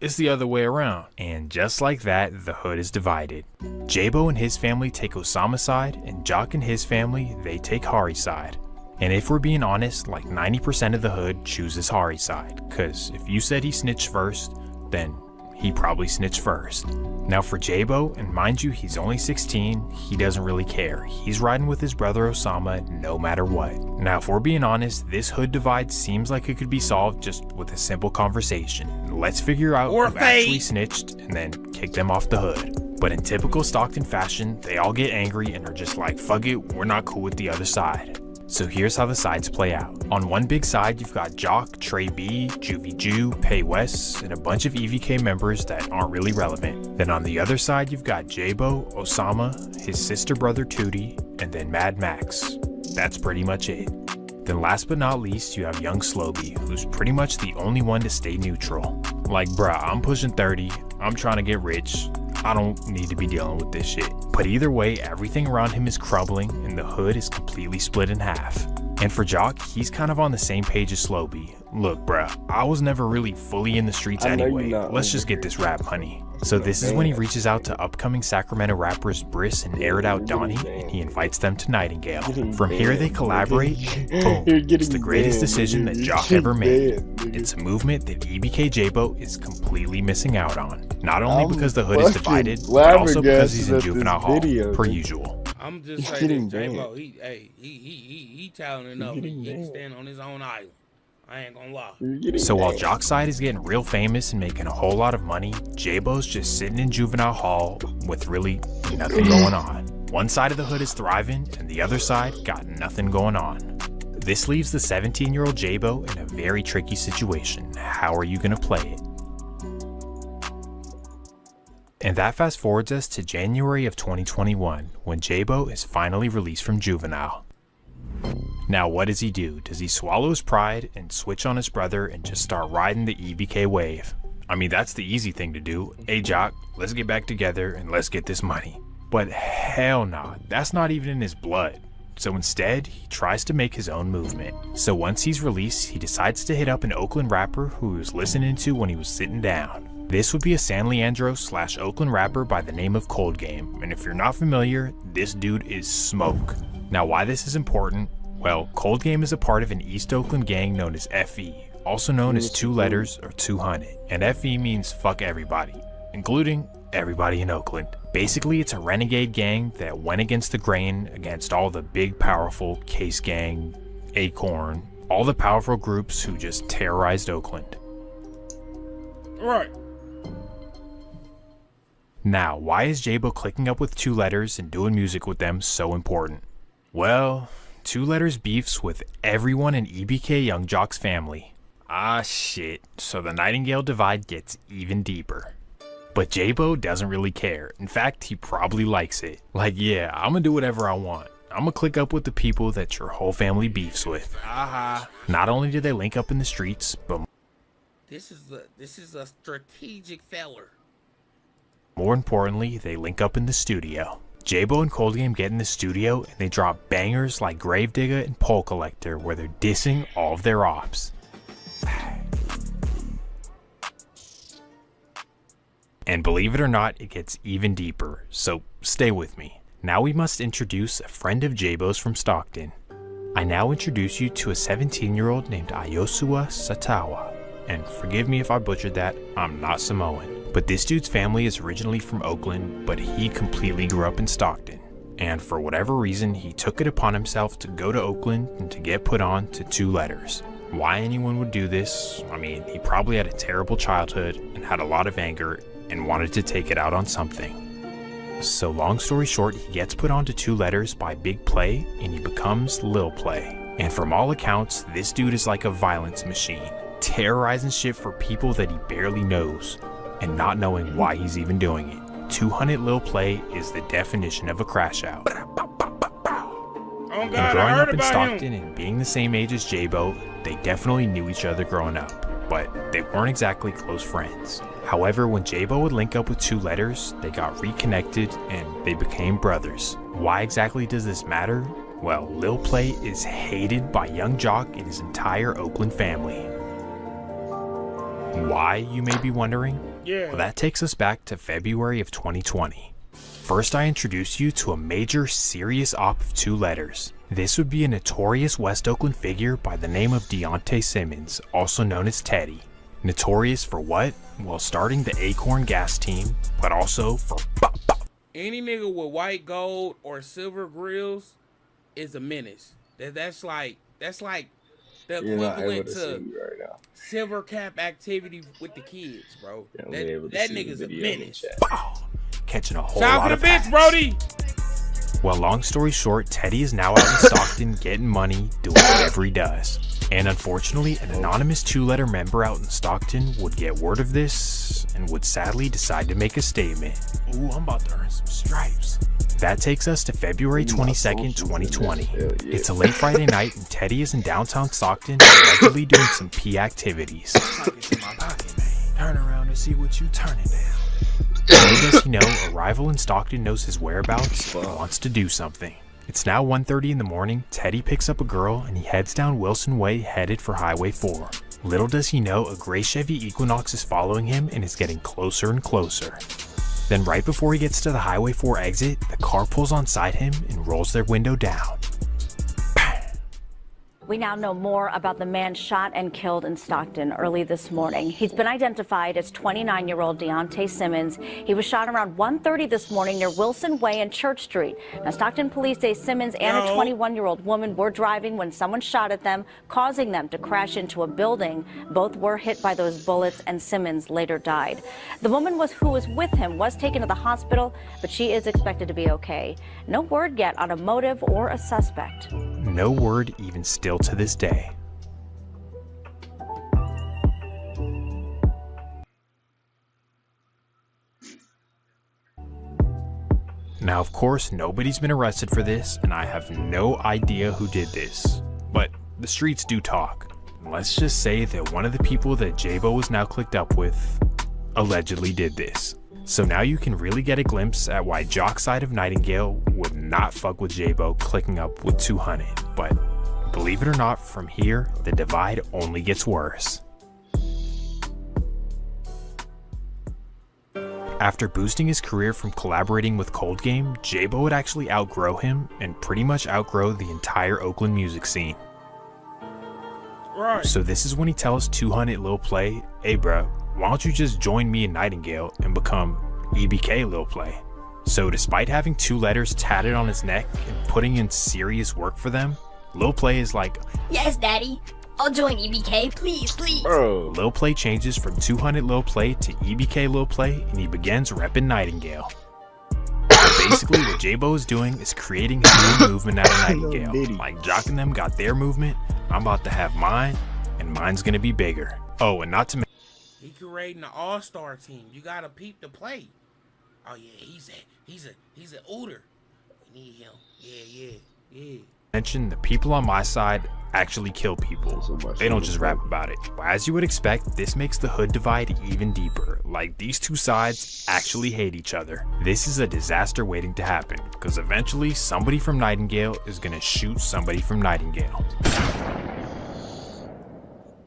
it's the other way around. And just like that, the hood is divided. J-Bo and his family take Osama's side, and Jock and his family, they take Hari's side. And if we're being honest, like 90% of the hood chooses Hari's side, cause if you said he snitched first, then he probably snitched first. Now for J-Bo, and mind you, he's only 16, he doesn't really care. He's riding with his brother Osama no matter what. Now if we're being honest, this hood divide seems like it could be solved just with a simple conversation. Let's figure out who actually snitched and then kick them off the hood. But in typical Stockton fashion, they all get angry and are just like, fuck it, we're not cool with the other side. So here's how the sides play out. On one big side, you've got Jock, Trey B, Juvie Jew, Pay West, and a bunch of EVK members that aren't really relevant. Then on the other side, you've got J-Bo, Osama, his sister brother Tootie, and then Mad Max. That's pretty much it. Then last but not least, you have young Slowby, who's pretty much the only one to stay neutral. Like, bruh, I'm pushing 30, I'm trying to get rich, I don't need to be dealing with this shit. But either way, everything around him is crumbling and the hood is completely split in half. And for Jock, he's kind of on the same page as Slowby. Look bruh, I was never really fully in the streets anyway, let's just get this rap money. So this is when he reaches out to upcoming Sacramento rappers Briss and Air It Out Donnie, and he invites them to Nightingale. From here they collaborate, and boom, it's the greatest decision that Jock ever made. It's a movement that EBK J-Bo is completely missing out on. Not only because the hood is divided, but also because he's in juvenile hall, per usual. I'm just saying this, J-Bo, he talented enough. He can stand on his own island. I ain't gonna lie. So while Jock's side is getting real famous and making a whole lot of money, J-Bo's just sitting in juvenile hall with really nothing going on. One side of the hood is thriving and the other side got nothing going on. This leaves the 17-year-old J-Bo in a very tricky situation. How are you gonna play it? And that fast forwards us to January of 2021, when J-Bo is finally released from juvenile. Now what does he do? Does he swallow his pride and switch on his brother and just start riding the EBK wave? I mean, that's the easy thing to do. Hey Jock, let's get back together and let's get this money. But hell nah, that's not even in his blood. So instead, he tries to make his own movement. So once he's released, he decides to hit up an Oakland rapper who he was listening to when he was sitting down. This would be a San Leandro / Oakland rapper by the name of Cold Game, and if you're not familiar, this dude is smoke. Now why this is important? Well, Cold Game is a part of an East Oakland gang known as FE, also known as 2 letters or 200, and FE means fuck everybody, including everybody in Oakland. Basically, it's a renegade gang that went against the grain, against all the big powerful Case Gang, Acorn, all the powerful groups who just terrorized Oakland. Right. Now, why is J-Bo clicking up with 2 letters and doing music with them so important? Well, 2 letters beefs with everyone in EBK Young Jock's family. Ah shit, so the Nightingale divide gets even deeper. But J-Bo doesn't really care. In fact, he probably likes it. Like, yeah, I'm gonna do whatever I want. I'm gonna click up with the people that your whole family beefs with. Not only do they link up in the streets, but This is a strategic feller. more importantly, they link up in the studio. J-Bo and Cold Game get in the studio and they drop bangers like Gravedigger and Pole Collector where they're dissing all of their ops. And believe it or not, it gets even deeper, so stay with me. Now we must introduce a friend of J-Bo's from Stockton. I now introduce you to a 17-year-old named Ayosua Satawa. And forgive me if I butchered that, I'm not Samoan. But this dude's family is originally from Oakland, but he completely grew up in Stockton. And for whatever reason, he took it upon himself to go to Oakland and to get put on to 2 letters. Why anyone would do this? I mean, he probably had a terrible childhood and had a lot of anger and wanted to take it out on something. So long story short, he gets put onto 2 letters by Big Play and he becomes Lil Play. And from all accounts, this dude is like a violence machine, terrorizing shit for people that he barely knows and not knowing why he's even doing it. 200 Lil Play is the definition of a crash out. And growing up in Stockton and being the same age as J-Bo, they definitely knew each other growing up, but they weren't exactly close friends. However, when J-Bo would link up with 2 letters, they got reconnected and they became brothers. Why exactly does this matter? Well, Lil Play is hated by Young Jock and his entire Oakland family. Why, you may be wondering? Yeah. Well, that takes us back to February of 2020. First, I introduce you to a major serious op of 2 letters. This would be a notorious West Oakland figure by the name of Deontay Simmons, also known as Teddy. Notorious for what? Well, starting the Acorn Gas team, but also for Any nigga with white gold or silver grills is a menace. That's like the You're not able equivalent to to see me right now. silver cap activity with the kids, bro. You're only able to That see the nigga's a video in the menace. chat. catching a whole Shout out lot to of the bitch, hacks. Brody. Well, long story short, Teddy is now out in Stockton getting money, doing whatever he does. And unfortunately, an anonymous 2-letter member out in Stockton would get word of this and would sadly decide to make a statement. Ooh, I'm about to earn some stripes. That takes us to February 22nd, 2020. It's a late Friday night and Teddy is in downtown Stockton allegedly doing some P activities. Turn around and see what you turning down. Little does he know, a rival in Stockton knows his whereabouts and wants to do something. It's now 1:30 in the morning, Teddy picks up a girl and he heads down Wilson Way headed for Highway 4. Little does he know, a gray Chevy Equinox is following him and is getting closer and closer. Then right before he gets to the Highway 4 exit, the car pulls onside him and rolls their window down. We now know more about the man shot and killed in Stockton early this morning. He's been identified as 29-year-old Deontay Simmons. He was shot around 1:30 this morning near Wilson Way and Church Street. Now, Stockton police say Simmons and a 21-year-old woman were driving when someone shot at them, causing them to crash into a building. Both were hit by those bullets, and Simmons later died. The woman who was with him was taken to the hospital, but she is expected to be okay. No word yet on a motive or a suspect. No word even still to this day. Now, of course, nobody's been arrested for this, and I have no idea who did this. But the streets do talk. Let's just say that one of the people that J-Bo is now clicked up with allegedly did this. So now you can really get a glimpse at why Jock's side of Nightingale would not fuck with J-Bo clicking up with 200. But believe it or not, from here, the divide only gets worse. After boosting his career from collaborating with Cold Game, J-Bo would actually outgrow him and pretty much outgrow the entire Oakland music scene. Right. So this is when he tells 200 Lil Play, hey bro, why don't you just join me in Nightingale and become EBK Lil Play? So despite having 2 letters tatted on his neck and putting in serious work for them, Lil Play is like, yes, daddy. I'll join EBK, please, please. Bro. Lil Play changes from 200 Lil Play to EBK Lil Play and he begins repping Nightingale. But basically what J-Bo is doing is creating his new movement out of Nightingale. Like Jock and them got their movement, I'm about to have mine, and mine's gonna be bigger. Oh, and not to mention, He creating an all-star team. You gotta peep the play. Oh yeah, he's a ooter. We need him. Yeah. the people on my side actually kill people. They don't just rap about it. As you would expect, this makes the hood divide even deeper. Like, these two sides actually hate each other. This is a disaster waiting to happen, because eventually somebody from Nightingale is gonna shoot somebody from Nightingale.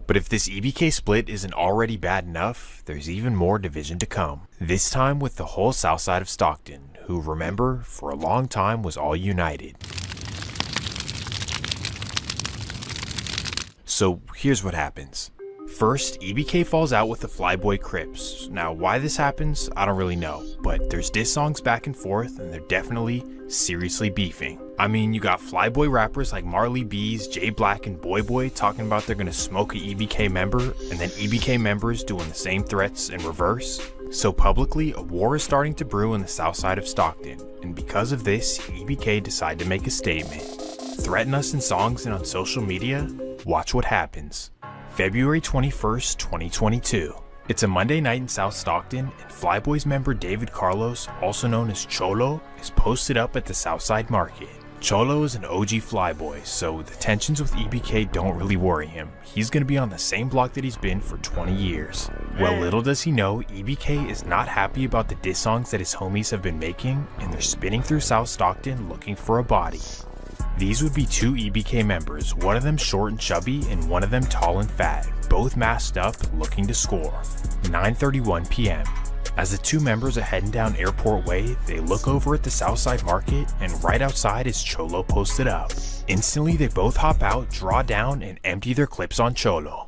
But if this EBK split isn't already bad enough, there's even more division to come. This time with the whole south side of Stockton, who, remember, for a long time was all united. So here's what happens. First, EBK falls out with the Flyboy Crips. Now, why this happens, I don't really know, but there's diss songs back and forth, and they're definitely seriously beefing. I mean, you got Flyboy rappers like Marley Bees, Jay Black, and Boy Boy talking about they're gonna smoke a EBK member, and then EBK members doing the same threats in reverse. So publicly, a war is starting to brew in the south side of Stockton, and because of this, EBK decided to make a statement. Threaten us in songs and on social media? Watch what happens. February 21st, 2022. It's a Monday night in South Stockton, and Flyboys member David Carlos, also known as Cholo, is posted up at the Southside Market. Cholo is an OG Flyboy, so the tensions with EBK don't really worry him. He's gonna be on the same block that he's been for 20 years. Well, little does he know, EBK is not happy about the diss songs that his homies have been making, and they're spinning through South Stockton looking for a body. These would be two EBK members, one of them short and chubby and one of them tall and fat, both masked up looking to score. 9:31 p.m. As the two members are heading down Airport Way, they look over at the Southside Market, and right outside is Cholo posted up. Instantly they both hop out, draw down, and empty their clips on Cholo.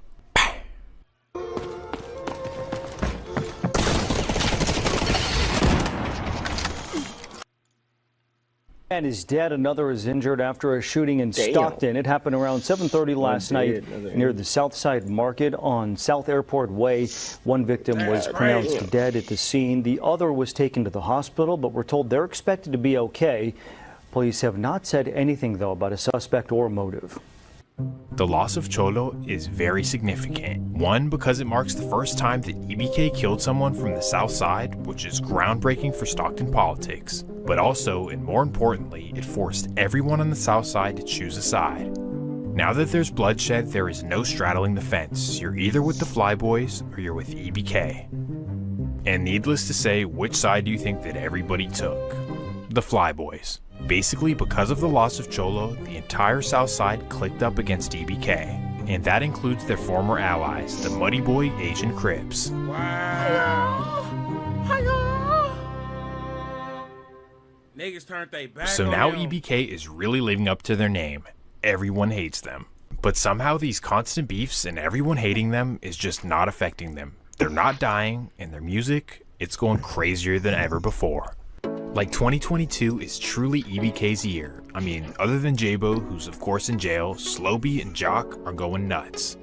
Man is dead, another is injured after a shooting in Stockton. It happened around 7:30 last night near the Southside Market on South Airport Way. One victim was pronounced dead at the scene. The other was taken to the hospital, but we're told they're expected to be okay. Police have not said anything, though, about a suspect or motive. The loss of Cholo is very significant. One, because it marks the first time that EBK killed someone from the South Side, which is groundbreaking for Stockton politics. But also, and more importantly, it forced everyone on the South Side to choose a side. Now that there's bloodshed, there is no straddling the fence. You're either with the Flyboys or you're with EBK. And needless to say, which side do you think that everybody took? The Flyboys. Basically, because of the loss of Cholo, the entire South Side clicked up against EBK. And that includes their former allies, the Muddy Boy Asian Crips. Niggas turned they back So on now them. EBK is really living up to their name. Everyone hates them. But somehow these constant beefs and everyone hating them is just not affecting them. They're not dying, and their music, it's going crazier than ever before. Like 2022 is truly EBK's year. I mean, other than J-Bo, who's of course in jail, Slowby and Jock are going nuts.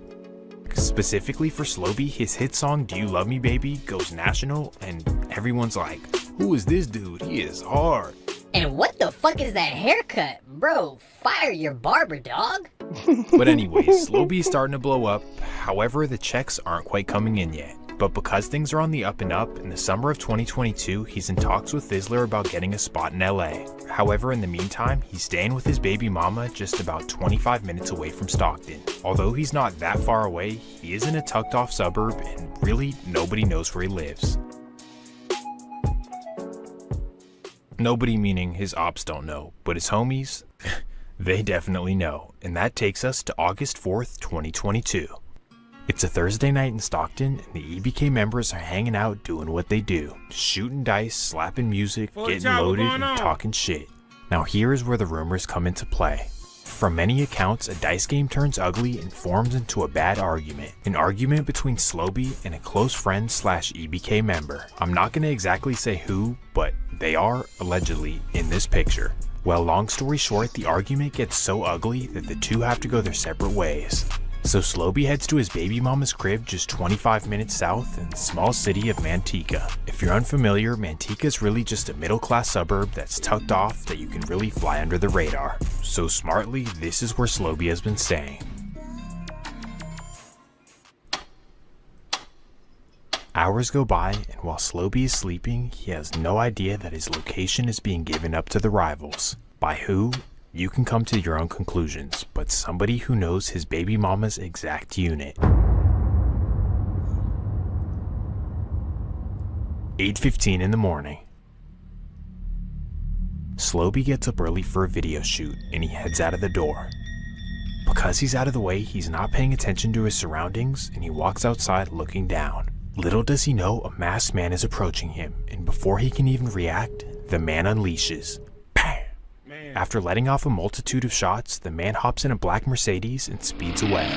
Specifically for Slowby, his hit song Do You Love Me Baby goes national, and everyone's like, who is this dude? He is hard. And what the fuck is that haircut? Bro, fire your barber, dog. But anyways, Slowby is starting to blow up. However, the checks aren't quite coming in yet. But because things are on the up and up, in the summer of 2022, he's in talks with Thizzler about getting a spot in LA. However, in the meantime, he's staying with his baby mama just about 25 minutes away from Stockton. Although he's not that far away, he is in a tucked off suburb and really nobody knows where he lives. Nobody meaning his ops don't know, but his homies, they definitely know. And that takes us to August 4th, 2022. It's a Thursday night in Stockton, and the EBK members are hanging out doing what they do. Shooting dice, slapping music, getting loaded, and talking shit. Now here is where the rumors come into play. From many accounts, a dice game turns ugly and forms into a bad argument. An argument between Slowby and a close friend / EBK member. I'm not going to exactly say who, but they are, allegedly, in this picture. Well, long story short, the argument gets so ugly that the two have to go their separate ways. So Slowby heads to his baby mama's crib just 25 minutes south in the small city of Manteca. If you're unfamiliar, Manteca is really just a middle-class suburb that's tucked off that you can really fly under the radar. So smartly, this is where Slowby has been staying. Hours go by, and while Slowby is sleeping, he has no idea that his location is being given up to the rivals. By who? You can come to your own conclusions, but somebody who knows his baby mama's exact unit. 8:15 in the morning. Slowby gets up early for a video shoot, and he heads out of the door. Because he's out of the way, he's not paying attention to his surroundings, and he walks outside looking down. Little does he know a masked man is approaching him, and before he can even react, the man unleashes. After letting off a multitude of shots, the man hops in a black Mercedes and speeds away.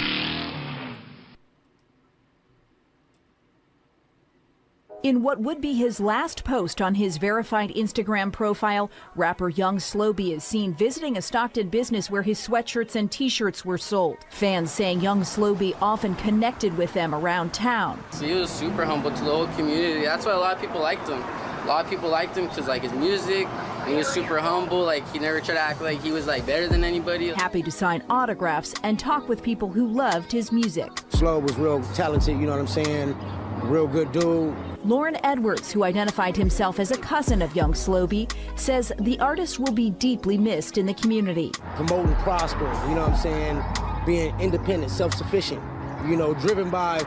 In what would be his last post on his verified Instagram profile, rapper Young Slowby is seen visiting a Stockton business where his sweatshirts and t-shirts were sold. Fans saying Young Slowby often connected with them around town. So he was super humble to the whole community. That's why a lot of people liked him. A lot of people liked him because, like, his music, and he was super humble. Like, he never tried to act like he was, like, better than anybody. Happy to sign autographs and talk with people who loved his music. Slow was real talented, you know what I'm saying? Real good dude. Lauren Edwards, who identified himself as a cousin of Young Slowby, says the artist will be deeply missed in the community. Promoting prosper, you know what I'm saying? Being independent, self-sufficient. driven by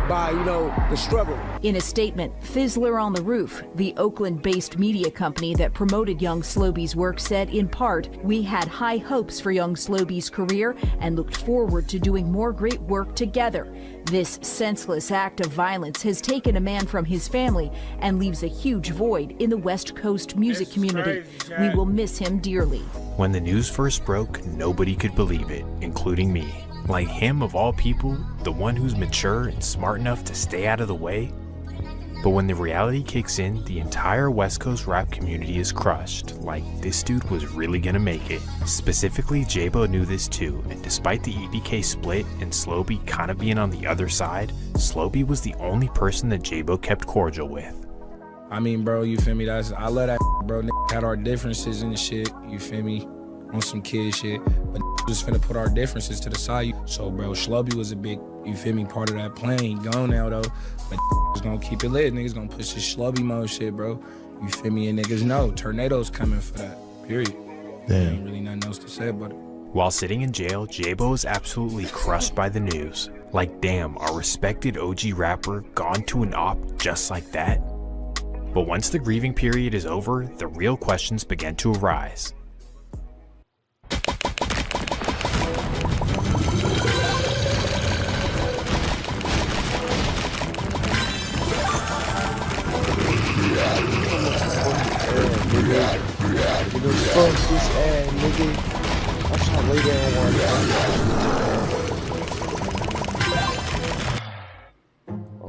the struggle. In a statement, Fizzler on the Roof, the Oakland-based media company that promoted young Slobey's work, said in part, "We had high hopes for young Slobey's career and looked forward to doing more great work together. This senseless act of violence has taken a man from his family and leaves a huge void in the West Coast music community. We will miss him dearly." When the news first broke, nobody could believe it, including me. Like him of all people, the one who's mature and smart enough to stay out of the way. But when the reality kicks in, the entire West Coast rap community is crushed. Like, this dude was really gonna make it. Specifically, J-Bo knew this too, and despite the EBK split and Slobey kinda being on the other side, Slobey was the only person that J-Bo kept cordial with. I mean, bro, you feel me? I love that, bro. Had our differences and shit, you feel me? On some kid shit, but just finna put our differences to the side. So, bro, Slobey was a big, you feel me, part of that plan. He gone now, though, but just gonna keep it lit. Niggas gonna push this Slobey mode shit, bro. You feel me? And niggas know Tornado's coming for that, period. Damn. Ain't really nothing else to say about it. While sitting in jail, J-Bo was absolutely crushed by the news. Like, damn, our respected OG rapper gone to an op just like that? But once the grieving period is over, the real questions began to arise.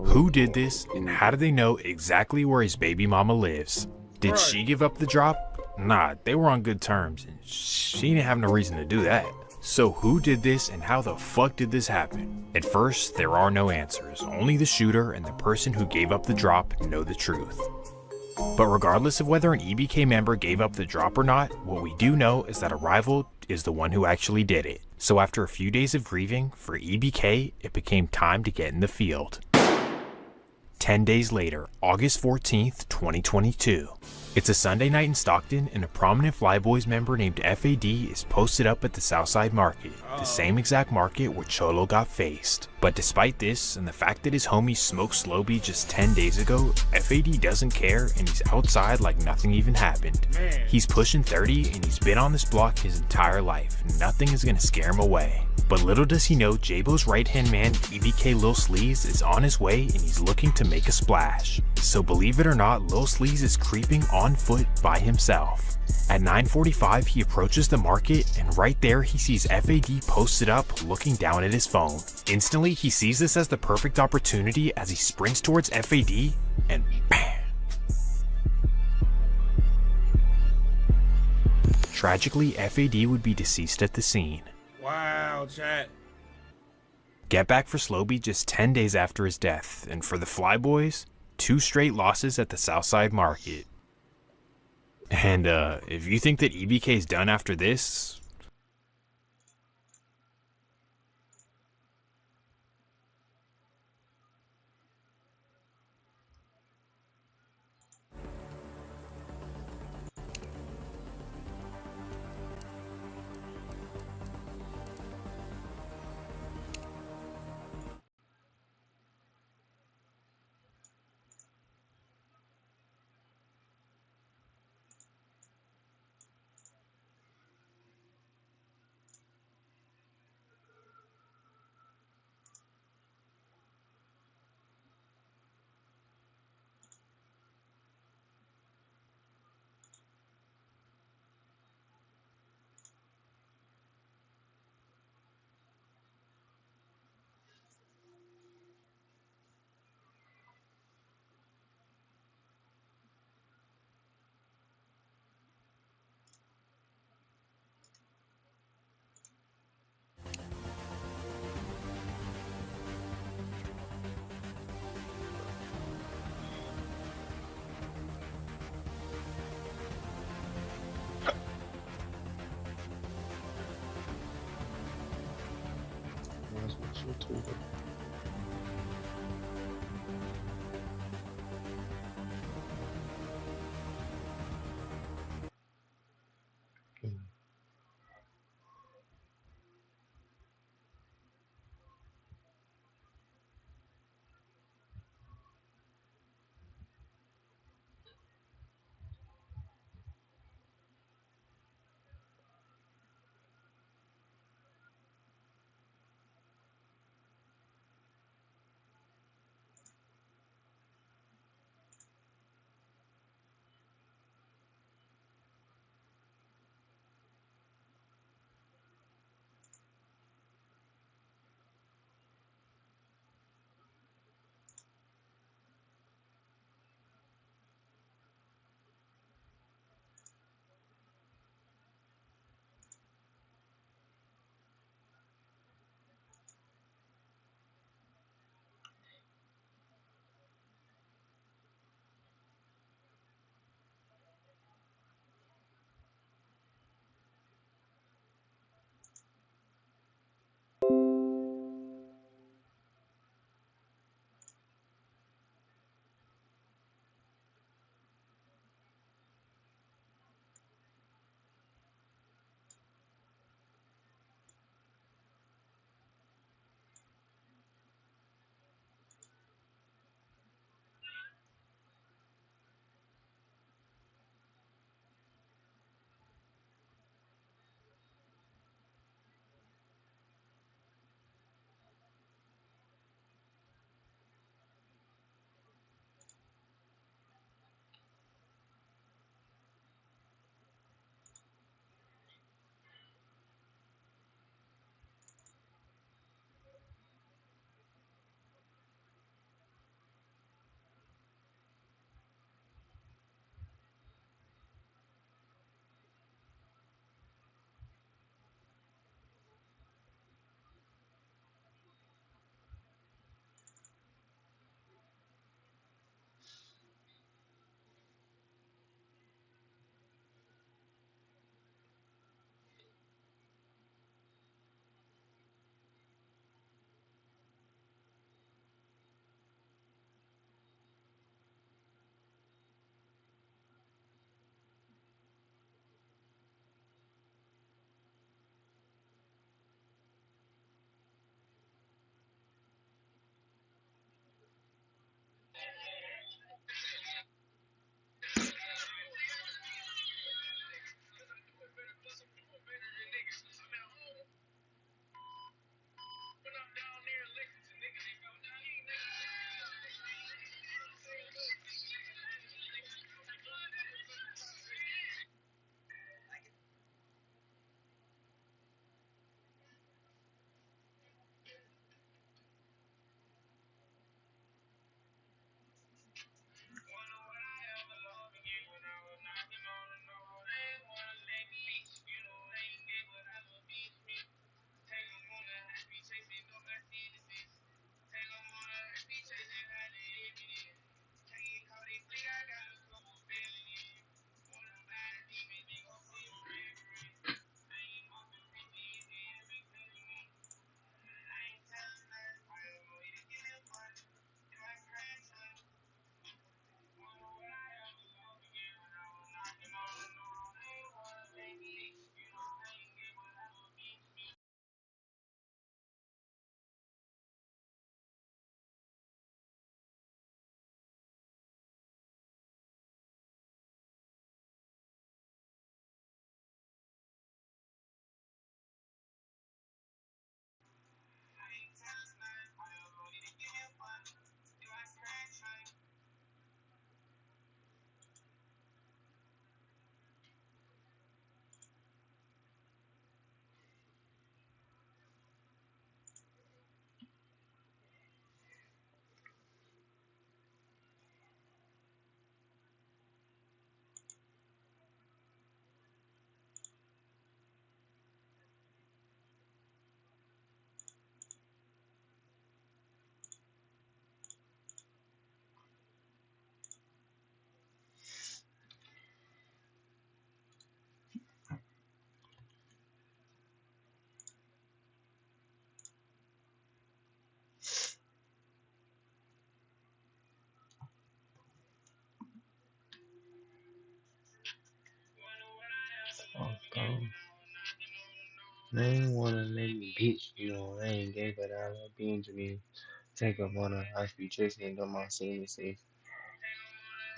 Who did this, and how do they know exactly where his baby mama lives? Did she give up the drop? Nah, they were on good terms, and she didn't have no reason to do that. So who did this, and how the fuck did this happen? At first, there are no answers. Only the shooter and the person who gave up the drop know the truth. But regardless of whether an EBK member gave up the drop or not, what we do know is that a rival is the one who actually did it. So after a few days of grieving, for EBK, it became time to get in the field. 10 days later, August 14th, 2022. It's a Sunday night in Stockton, and a prominent Flyboys member named FAD is posted up at the Southside Market, the same exact market where Cholo got faced. But despite this, and the fact that his homie smoked Slobey just 10 days ago, FAD doesn't care, and he's outside like nothing even happened. He's pushing 30, and he's been on this block his entire life. Nothing is gonna scare him away. But little does he know, J-Bo's right-hand man, EBK Lil Sleaze, is on his way, and he's looking to make a splash. So believe it or not, Lil Sleaze is creeping on foot by himself. At 9:45, he approaches the market, and right there he sees FAD posted up looking down at his phone. Instantly, he sees this as the perfect opportunity as he sprints towards FAD, and bam! Tragically, FAD would be deceased at the scene. Wow, chat. Get back for Slobey just 10 days after his death, and for the Flyboys, 2 straight losses at the Southside Market. And if you think that EBK is done after this, They ain't wanna make me bitch, you know. They ain't gay, but I love being to me. Take up on her, I be chasing and don't mind seeing me safe.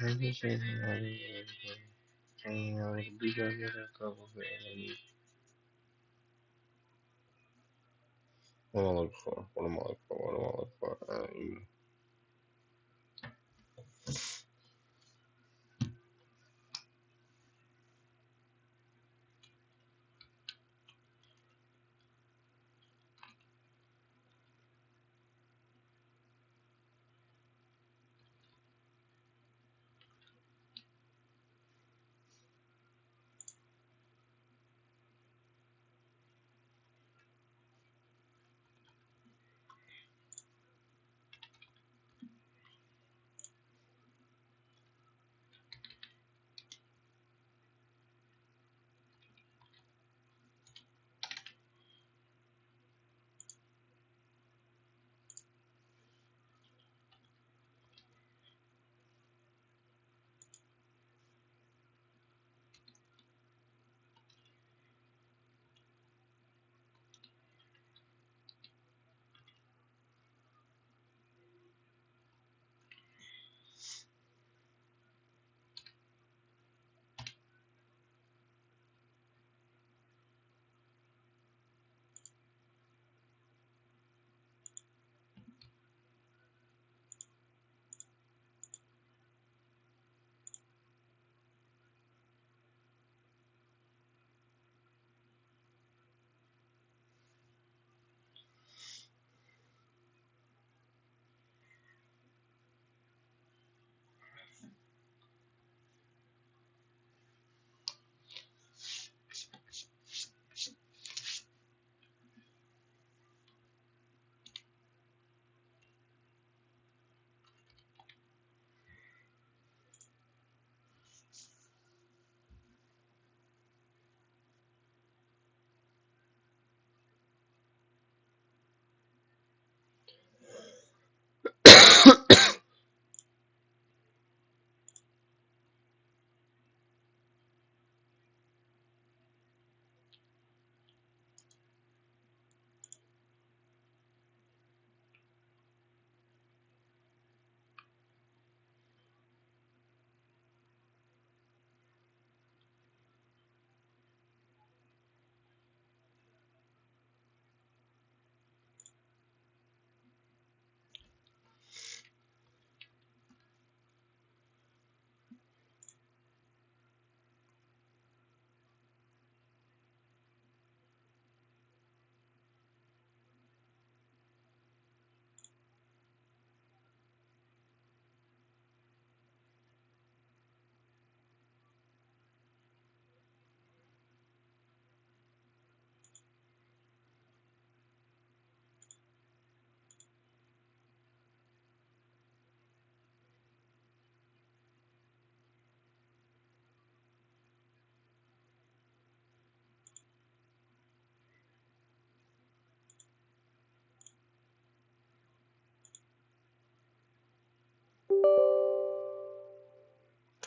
I be chasing all these everything. Hanging out with a big girl, get a couple for enemy. What am I looking for? What am I looking for? What am I looking for?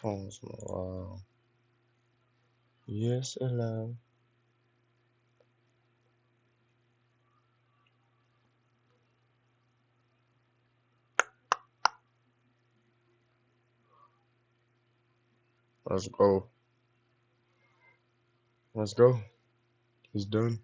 Once in a while. Yes, hello. Let's go. Let's go. He's done.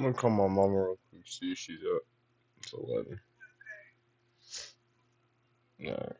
I'm gonna call my mama real quick, see if she's up. It's 11. Alright.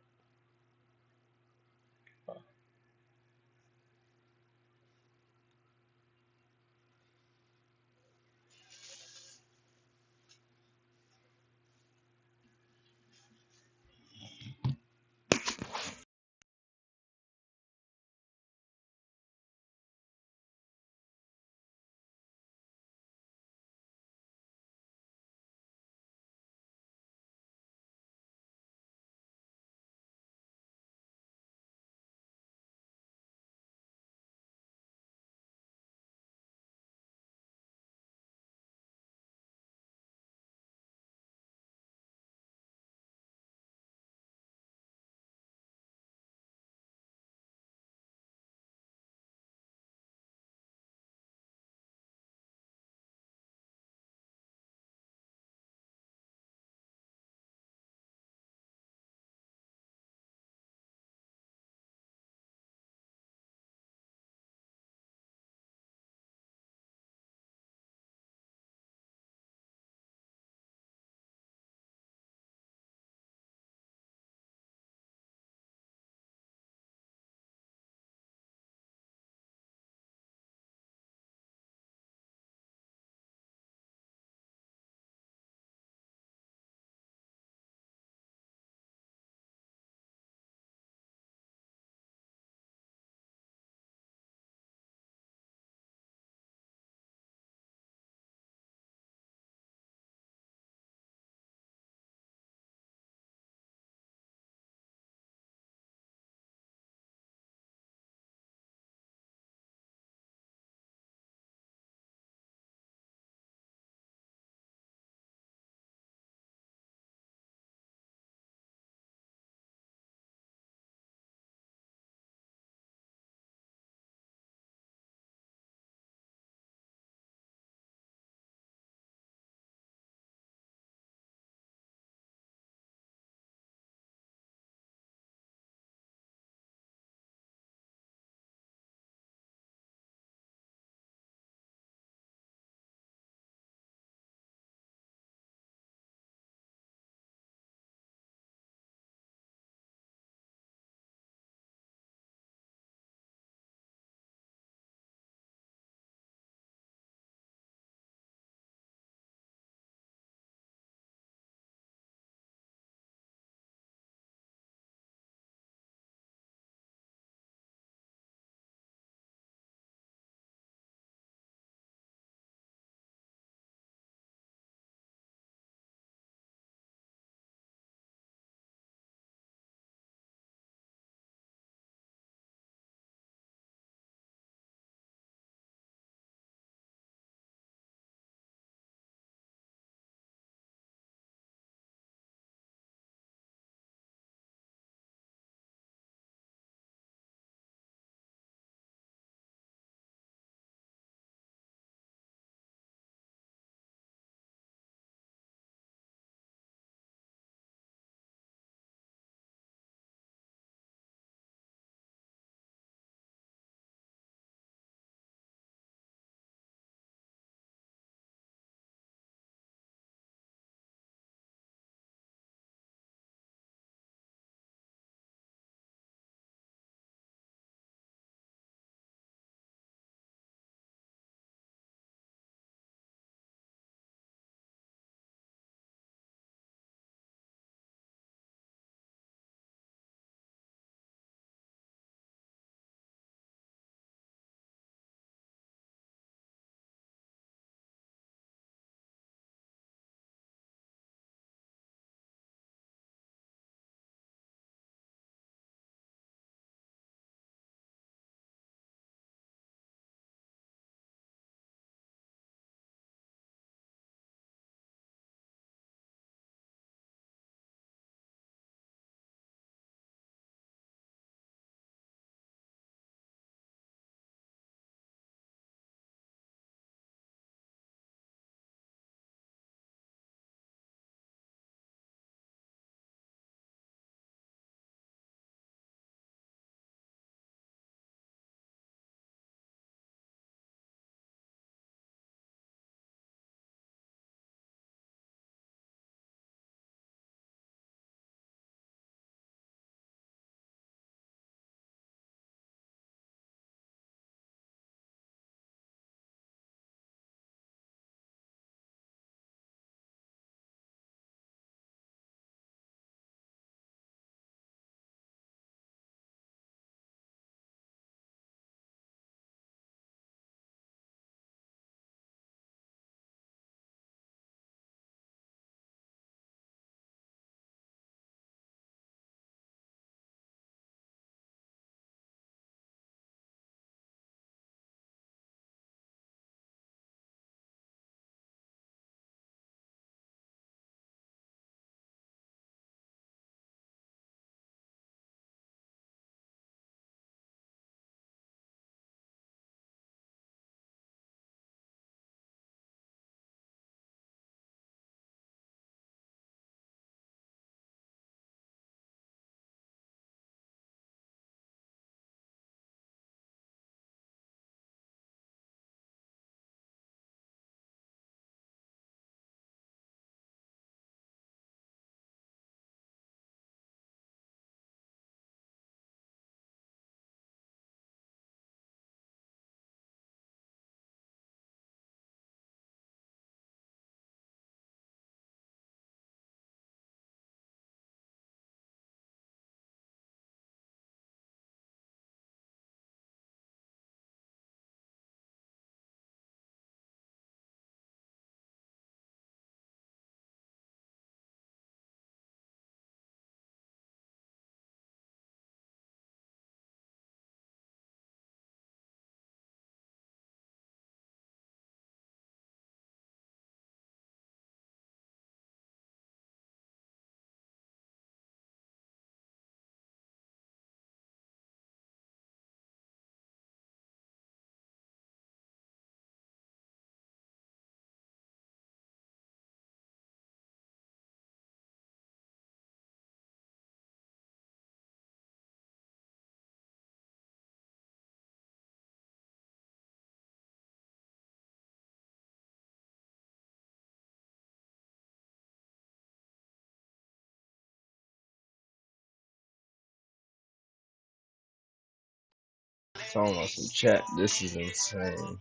song on some chat. This is insane.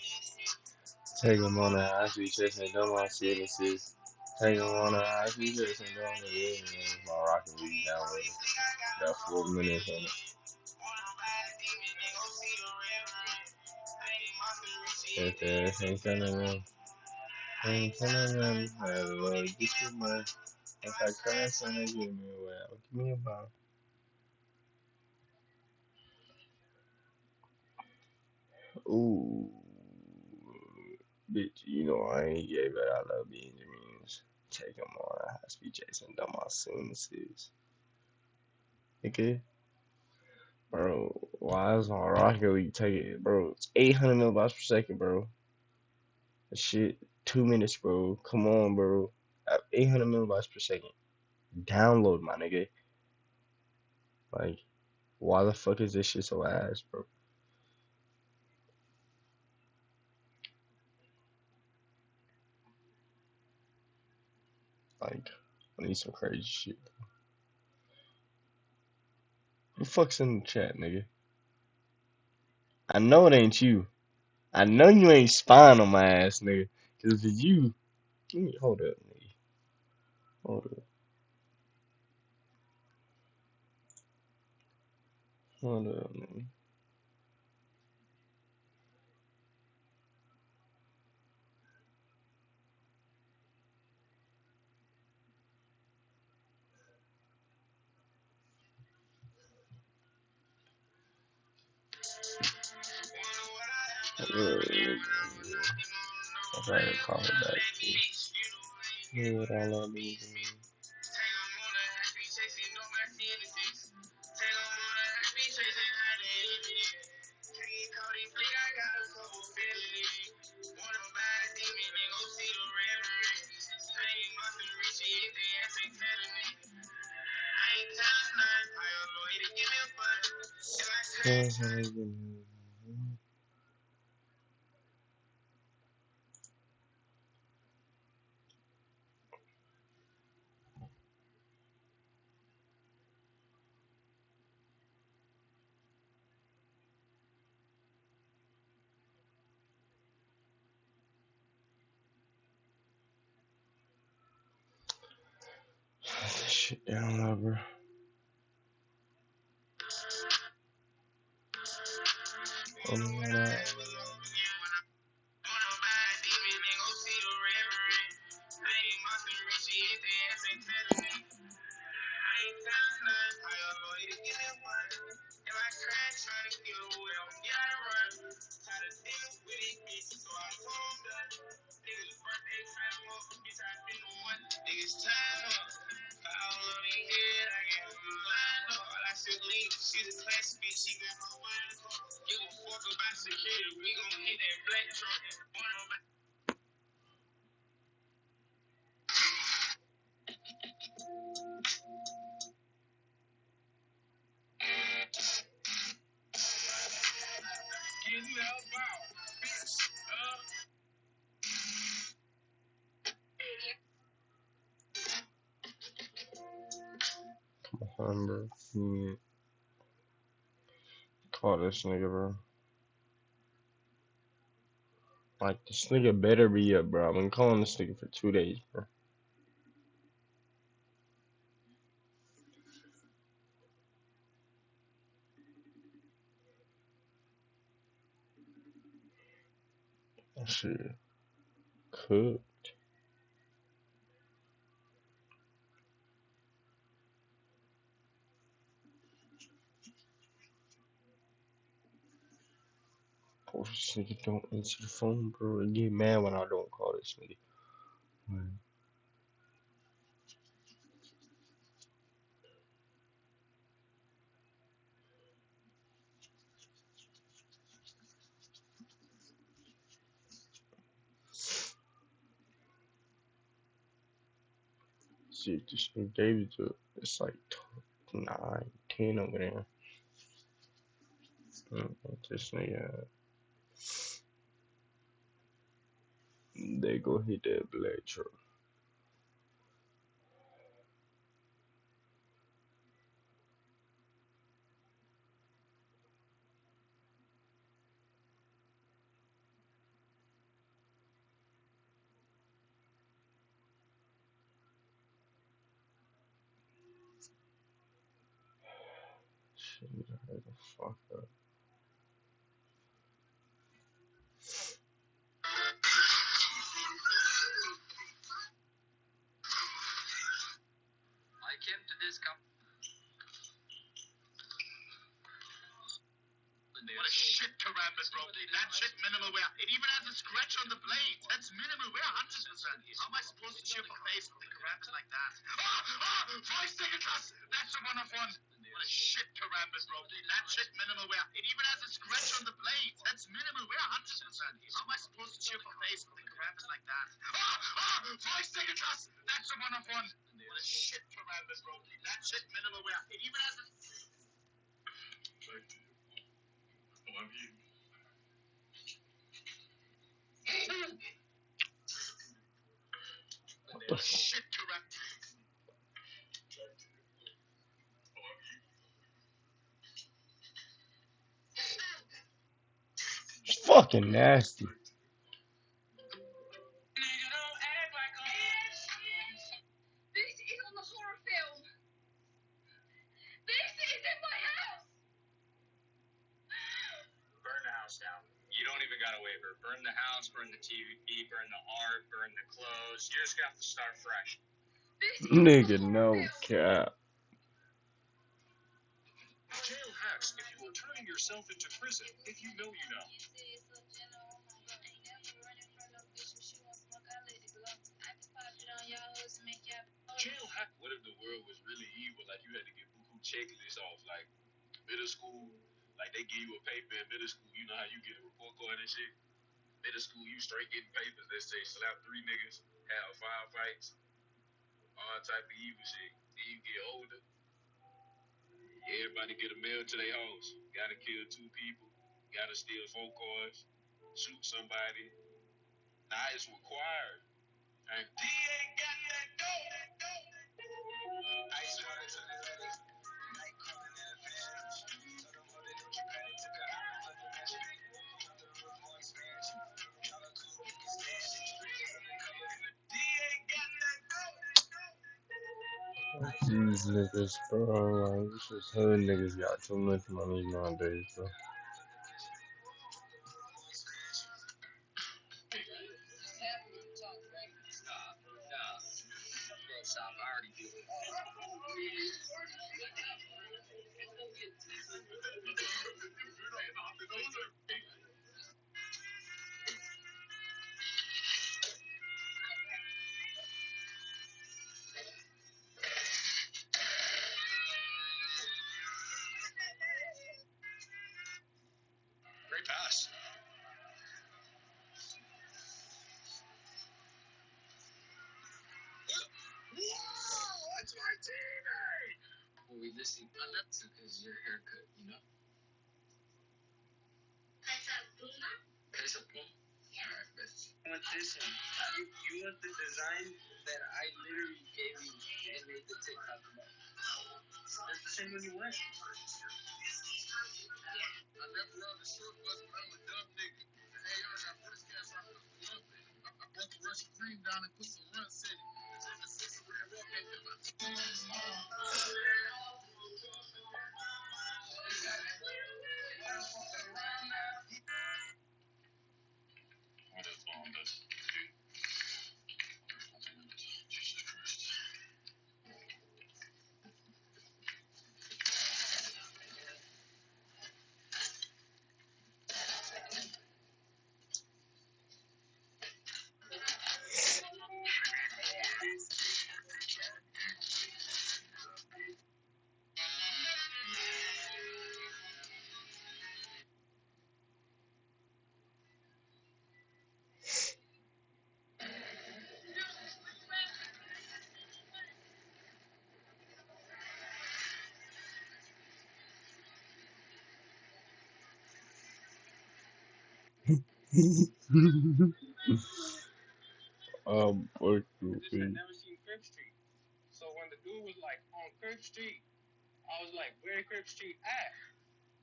Take them on a high speed chase and dumb on sentences. Take them on a high speed chase and dumb on sentences. My Rocket League downloaded. Got 4 minutes on it. Ain't telling them. Ain't telling them. I love get you money. If I crash, son, give me away. Give me a bomb. Ooh. Bitch, you know I ain't gay, but I love being Benjamins. Take them on a high speed chase and dumb on sentences. Okay? Bro, why is my Rocket League taking it, bro? It's 800 megabytes per second, bro. That shit, 2 minutes, bro. Come on, bro. 800 megabytes per second. Download, my nigga. Like, why the fuck is this shit so ass, bro? Like, I need some crazy shit. Who fuck's in the chat, nigga? I know it ain't you. I know you ain't spying on my ass, nigga. Cause if it's you, give me, hold up, nigga. Hold up. Hold up, nigga. I gotta call it back, too. Yeah, what I love me. Shit down, lover. Come on, bro. Call this nigga, bro. Like, this nigga better be up, bro. I've been calling this nigga for 2 days, bro. That shit cooked. Oh, this nigga don't answer the phone, bro. I get mad when I don't call this nigga. See, this nigga David, it's like 9, 10 over there. This nigga, they go hit that black truck. Shit, hurry the fuck up. I came to this company. What a shit Karambit, bro. That shit minimal wear. It even has a scratch on the blade. That's minimal wear, 100%. How am I supposed to chip a face with a Karambit like that? Voice signatures! That's a one of one. What a shit Karambit, bro. That shit minimal wear. It even has a scratch on the blade. That's minimal wear, 100%. How am I supposed to chip a face with a Karambit like that? Voice signatures! That's a one of one. What a shit Karambit, bro. That shit minimal wear. It even has a... I love you. What the shit? It's fucking nasty. This is on the horror film. This is in my house. Burn the house down. You don't even got a waiver. Burn the house, burn the TV, burn the art, burn the clothes. You're just gonna have to start fresh. Nigga, no cap. Jail hacks if you are turning yourself into prison. If you know, you know. Jail hack. What if the world was really evil? Like you had to get buku checklists off, like middle school. Like they give you a paper in middle school. You know how you get a report card and shit. Middle school, you straight getting papers that say slap 3 niggas, have 5 fights, all type of evil shit. Then you get older. Everybody get a mail to their house. Gotta kill 2 people. Gotta steal 4 cars. Shoot somebody. Now it's required. And DA got that dope. Ice waters on his face. Night calling in advance. Told them hold it, don't you panic. Took a high on the match. From the roof, more expansion. Y'all are cool, we can stand shit. Streets undercover. DA got that dope. These niggas, bro. Like, it's just hood niggas got too much money nowadays, bro. Stop, I already do it. Great pass. Whoa! That's my teammate! Well, we listening on that because your haircut, you know? It's a boom. Yeah. Alright, bitch. I want this one. You want the design that I literally gave you and made the TikTok about? That's the same one you want. I never rode a short bus, but I'm a dumb nigga. Hey, y'all got first gas off the lump. I broke the Russian cream down and put some runts in it. Turn the 6 red walk into my what is on this? Jesus Christ. Fuck you, I just had never seen Crib Street. So when the dude was like on Crib Street, I was like, where Crib Street at?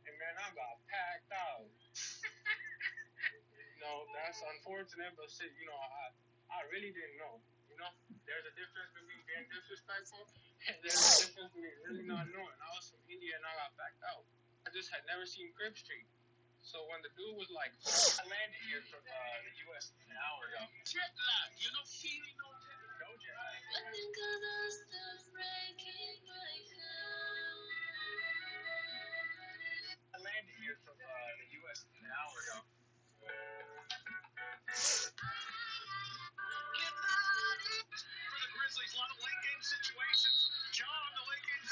And man, I got packed out. No, that's unfortunate, but shit, you know, I really didn't know. You You know, there's a difference between being disrespectful and there's a difference between really not knowing. I was from India and I got backed out. I just had never seen Crib Street. So when the dude was like, I landed here from the U.S. an hour ago. Jet lag, you know, feeling no jet lag. No jet lag. I landed here from the U.S. an hour ago. For the Grizzlies, a lot of late game situations. John, the late game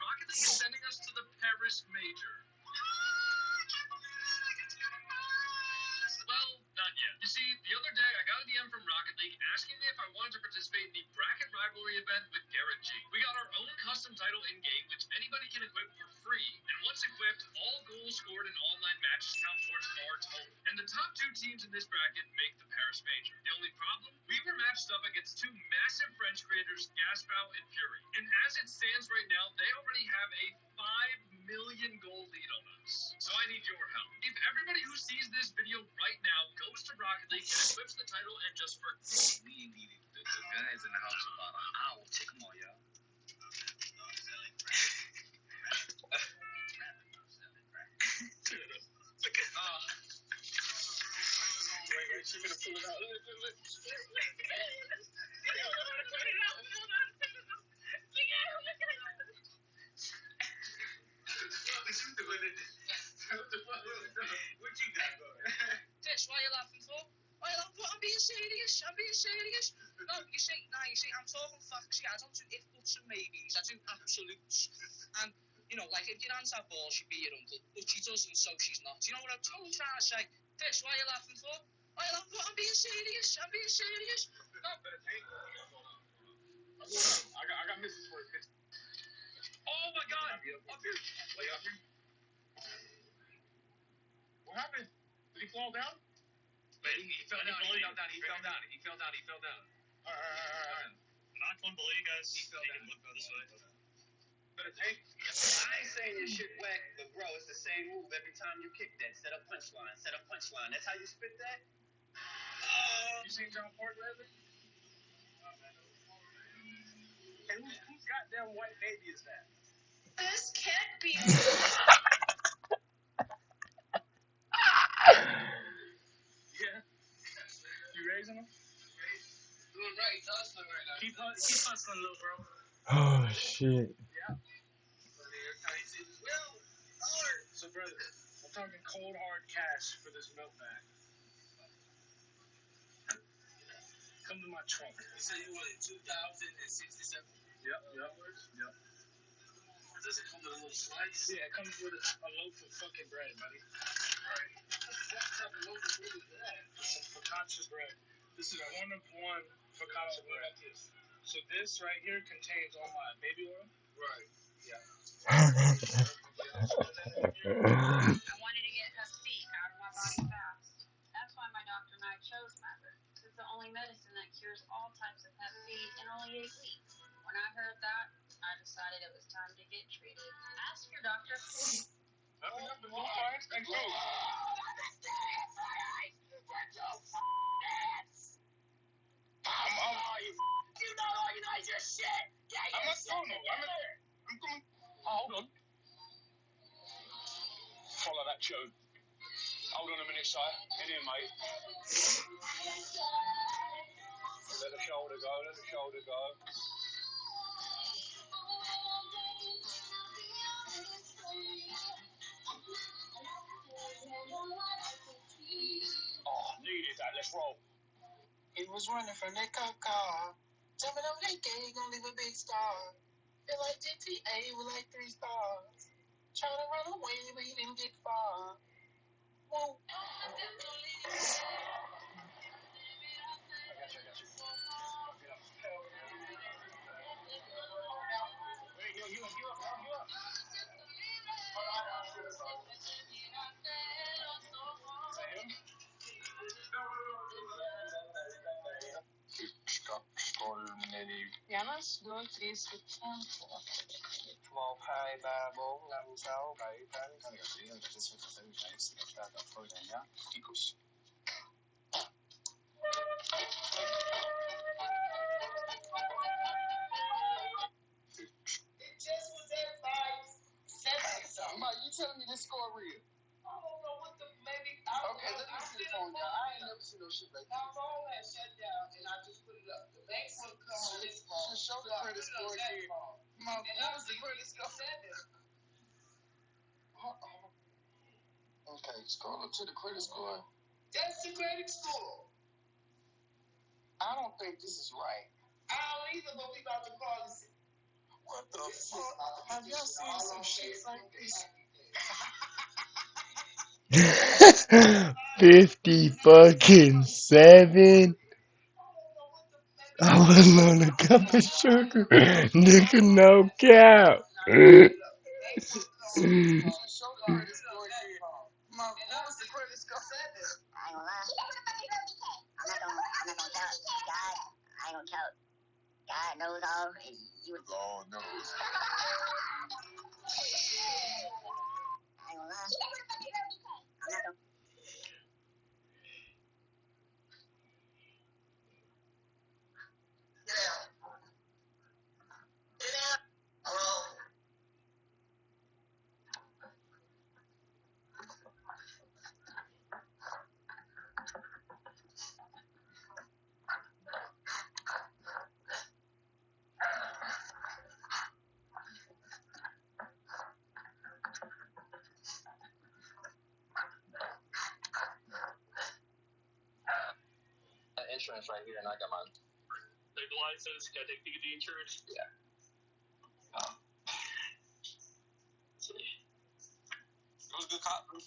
Rocket League is sending us to the Paris Major. Well, not yet. You see, the other day I got a DM from Rocket League asking me if I wanted to participate in the bracket rivalry event with Garrett G. We got our own custom title in-game, which anybody can equip for free, and once equipped, all goals scored in online matches count towards our total. And the top two teams in this bracket make the Paris Major. The only problem? We were matched up against two massive French creators, Gaspao and Fury. And as it stands right now, they already have a 5 million goal lead on us. So I need your help. If everybody who sees this video right now goes to Rocket League and equips the title and just for we needed the guys in the house about an hour. Check them all, y'all. Wait, she's gonna pull it out. Look. What you got going? Tish, why are you laughing for? Why are you laughing for? I'm being serious. No, you see, I'm talking facts. Yeah, I don't do if, buts, and maybes. I do absolutes. And, you know, like, if your aunt had balls, she'd be your uncle. But she doesn't, so she's not. Do you know what I'm totally trying to say? Tish, why are you laughing for? Why are you laughing for? I'm being serious. No. I got Mrs. for it. Oh, my God. Up here. Lay up here. What happened? Did he fall down? Wait, he fell down. He fell down. All right. Knock one below you guys. He fell down. Look this way. Better take. I ain't saying your shit whack, but bro, it's the same move every time you kick that. Set up punchline. That's how you spit that? You seen John Ford lately? And whose goddamn white baby is that? This can't be. Yeah. You raising him? Doing right. He's hustling right now. Keep hustling, little bro. Oh shit. Yeah. So, brother, I'm talking cold hard cash for this milk bag. Come to my trunk. You said you wanted 2,067. Yep. Does it come with a little slice? Yeah, it comes with a loaf of fucking bread, buddy. Alright. What type of loaf of bread is that? Some focaccia bread. This is 1 of 1 focaccia bread. So this right here contains all my baby oil. Right. Yeah. I wanted to get her feet out of my body fast. That's why my doctor and I chose Maverick. It's the only medicine that cures all types of pet feet in only 8 weeks. When I heard that, I decided it was time to get treated. Ask your doctor. Thank you. You don't organize your shit! Get your shit together! I'm coming. Hold on. Follow that tune. Hold on a minute, sire. Get in, mate. Let the shoulder go. Oh, needed that. Let's roll. He was running from that cop car. Jumping up that gate, gonna leave a big star. Feel like GTA with like 3 stars. Trying to run away, but he didn't get far. Whoa. Wait, yo, you up. Yana? 2 3 4 5 6 7 8 9 10 You telling me this score real? I don't know what the maybe. Okay, let me see the phone, y'all. I ain't never seen no shit like this. My phone had shut down, and I just put it up. The bank would come on this phone. Just show the credit score here. What was the credit score? Okay, scroll up to the credit score. That's the credit score. I don't think this is right. I don't either, but we about to call this. What the fuck? Have y'all seen some shit like this? 50 I was on a cup of sugar. Nigga, no cap. God knows all. You God knows. I ain't gonna lie. I'm not gonna. Insurance right here, and I got my license. Can I take a peek at the insurance? Yeah. It was a good cop. Good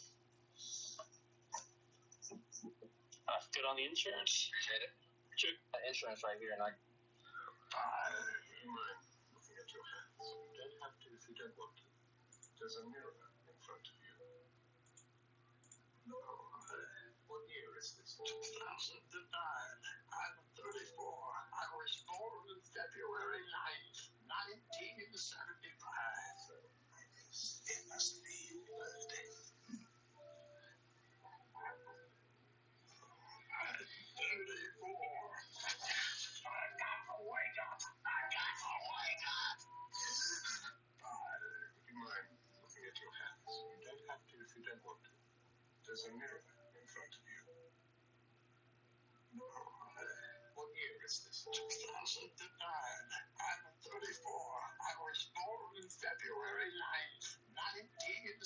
on the insurance. Appreciate it. Check. Insurance right here, and I. You mind looking at your hands? You don't have to if you don't want to. There's a mirror in front of you. No. What year is this? 2009. I'm 34. I was born February 9th, 1975. So, I guess it must be your birthday. 34. I got to wake up. I got to wake up. Would you mind looking at your hands? You don't have to if you don't want to. There's a mirror in front of you. No. What year is this? 2009. I'm 34. I was born February 9th, 1975.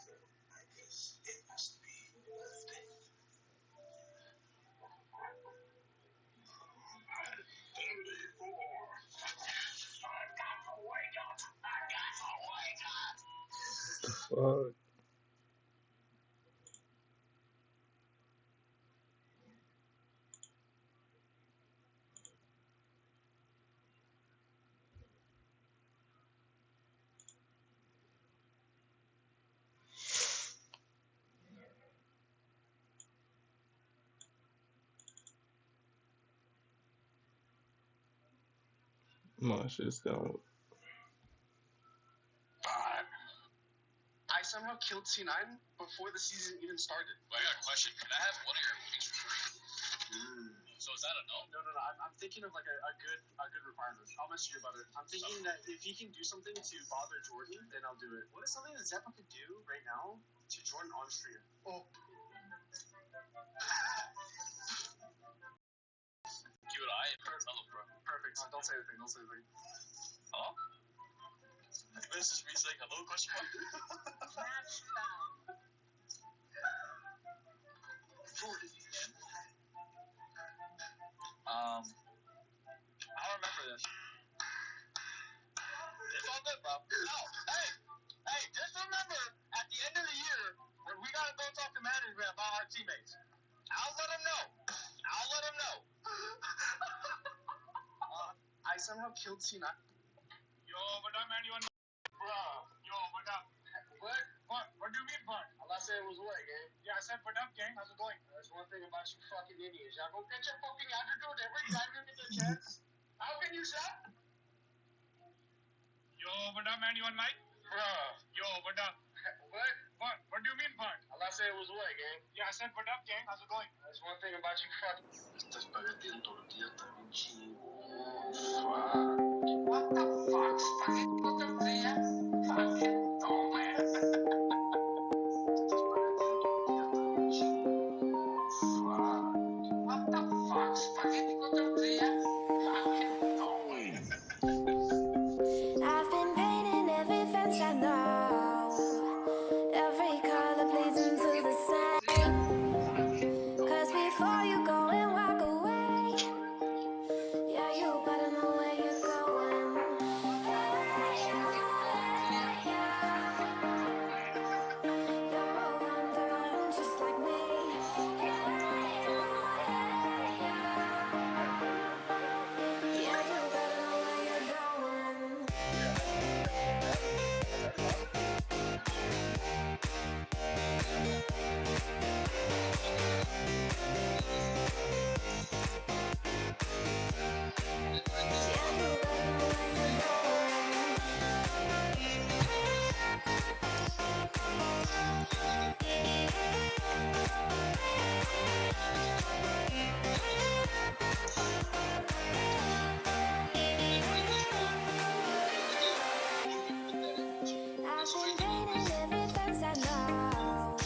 So, I guess it must be your birthday. 34. I got to wake up. I got to wake up. Fuck. My shit's gone. I somehow killed C9 before the season even started. Well, I got a question. Can I have one of your picks for free? So is that a no? No. I'm thinking of like a good requirement. I'll message you about it. I'm thinking that if he can do something to bother Jordan, then I'll do it. What is something that Zeppa could do right now to Jordan on stream? Oh. Give it an eye. Perfect. Don't say anything. Huh? This is me saying hello, question mark? Jordan. I don't remember this. It's all good, bro. No, hey, just remember, at the end of the year, when we gotta go talk to management about our teammates, I'll let them know. I somehow killed C9. Yo, what up, man? You on bro? Yo, what up? What do you mean, what? All I said was what, gang? Yeah, I said, what up, gang? How's it going? There's one thing about you fucking idiots. Y'all go get your fucking attitude every time you get the chance. I How can you say? Yo, what up, man? You on mic? Bruh. Yo, what up? What? What do you mean, what? Allah said it was what, gang? Yeah, I said what up, gang. How's it going? That's one thing about you fucking. Este espagueti en tortilla está bien chido. What the fuck? Spaghetti con tortilla? Fucking don't, man. What the fuck? Spaghetti con tortilla? Fucking don't, man. I've been painting every fence I know, every color pleasing to the same. 'Cause before you go and walk away, yeah, you better know where you're going. You're a wanderer just like me. Yeah, you better know where you're going. I've been painting every fence I know,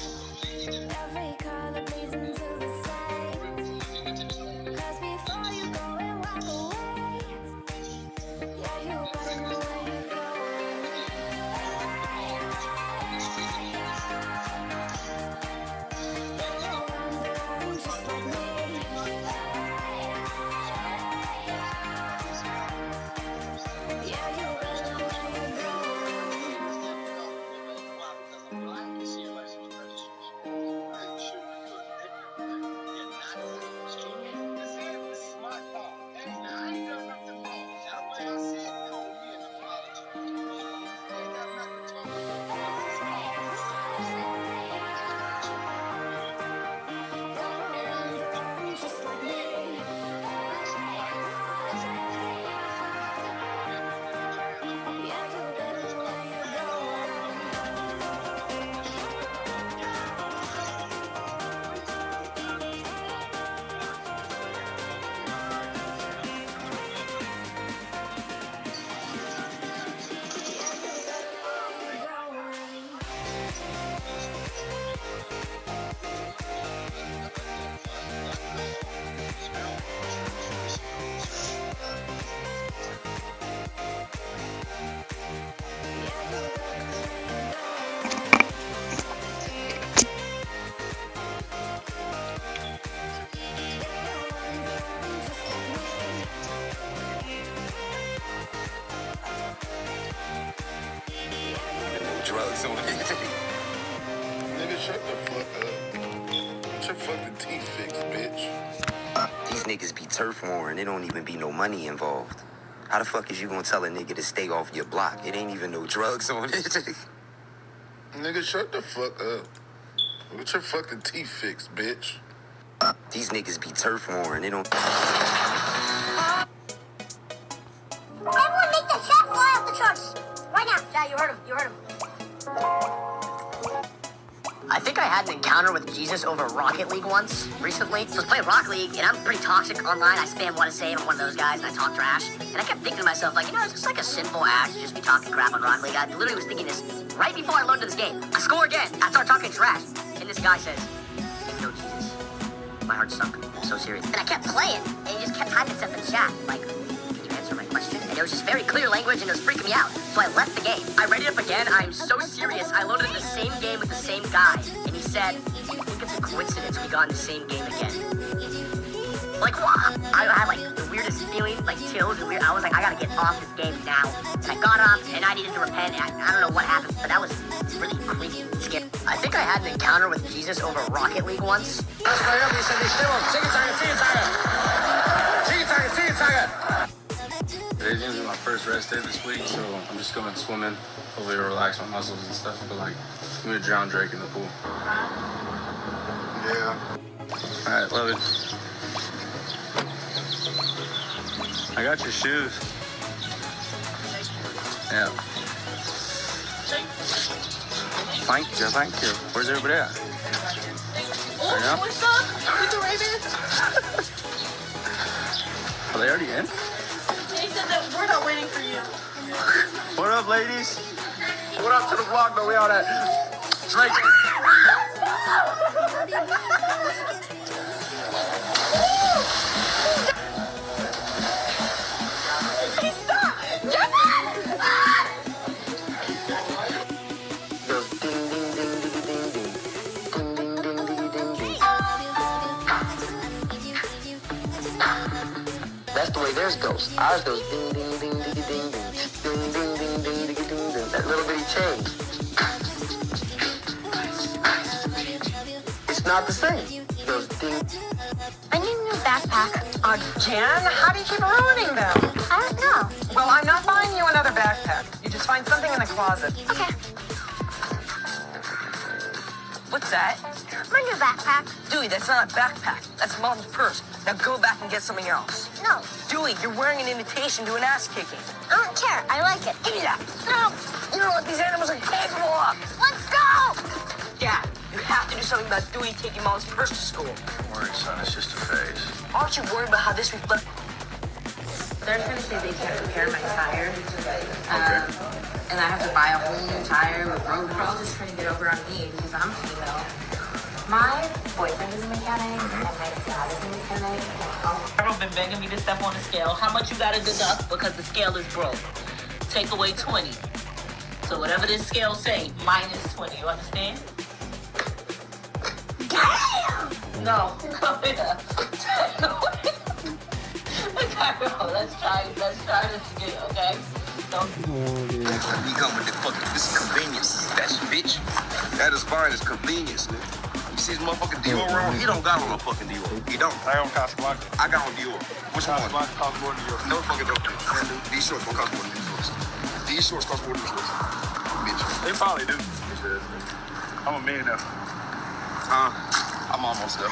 every color pleasing to the same. 'Cause before you go and walk away, yeah, you better know where you're going. You're a wanderer just like me. Yeah, you better know where you're going. Just like me. Yeah, you better know where you're going. Drugs on it. Nigga, shut the fuck up. Get your fucking teeth fixed, bitch. These niggas be turf warring. There don't even be no money involved. How the fuck is you gonna tell a nigga to stay off your block? It ain't even no drugs on it. Nigga, shut the fuck up. Get your fucking teeth fixed, bitch. These niggas be turf warring. They don't. Everyone make the shot fly off the trucks. Right now. Yeah, you heard him. You heard him. I think I had an encounter with Jesus over Rocket League once, recently. So I was playing Rocket League, and I'm pretty toxic online. I spam what to say, and I'm one of those guys, and I talk trash. And I kept thinking to myself, like, it's just like a simple act to just be talking crap on Rocket League. I literally was thinking this right before I loaded this game. I score again. I start talking trash. And this guy says, "No, Jesus. My heart sunk. I'm so serious." And I kept playing, and he just kept typing stuff in the chat. Like, "Can you answer my question?" And it was just very clear language, and it was freaking me out. So I left the game. I read it up again. I'm so serious. I loaded the same game with the same guy. And he said, "I think it's a coincidence we got in the same game again." Like, what? I had, like, the weirdest feeling, like, chills and weird. I was like, I gotta get off this game now. And I got off, and I needed to repent. And I don't know what happened, but that was really creepy. Skip. I think I had an encounter with Jesus over Rocket League once. Today's gonna be my first rest day this week, so I'm just going swimming. Hopefully it'll relax my muscles and stuff, but like, I'm gonna drown Drake in the pool. Yeah. Alright, love it. I got your shoes. Yeah. Thank you, thank you. Where's everybody at? There you go. What's up? With the Ravens? Are they already in? They said that we're not waiting for you. What up, ladies? What up to the vlog, though? We all that Drake. That's the way theirs goes. Ours goes ding, ding, ding, ding, ding, ding, ding, ding, ding, ding, ding, ding, ding, ding. That little bitty change. It's not the same. It goes ding. I need a new backpack. Jan, how do you keep ruining them? I don't know. Well, I'm not buying you another backpack. You just find something in the closet. Okay. What's that? My new backpack. Dewey, that's not a backpack. That's Mom's purse. Now go back and get something else. No. Dewey, you're wearing an invitation to an ass kicking. I don't care. I like it. Give me that. No. You know what these animals are capable of. Let's go. Dad, you have to do something about Dewey taking Mom's purse to school. Don't worry, son. It's just a phase. Aren't you worried about how this reflects? They're trying to say they can't repair my tire. And I have to buy a whole new tire with road. They're all just trying to get over on me because I'm female. My boyfriend is a mechanic and my dad is a mechanic. I've been begging me to step on the scale. How much you gotta deduct because the scale is broke? Take away 20. So whatever this scale say, minus 20. You understand? Damn! No. Yeah. Okay, let's try this again, okay? You come with this convenience. That's bitch. That is fine as convenience, nigga. You see this motherfucking Dior on? He don't got on no fucking Dior. He don't. I don't Casablanca. I got on Dior. Which one? Casablanca costs more than yours. No fucking don't. These shorts don't cost more than these shorts. These shorts cost more than these shorts. Bitch. They probably do. I'm a millionaire. I'm almost there.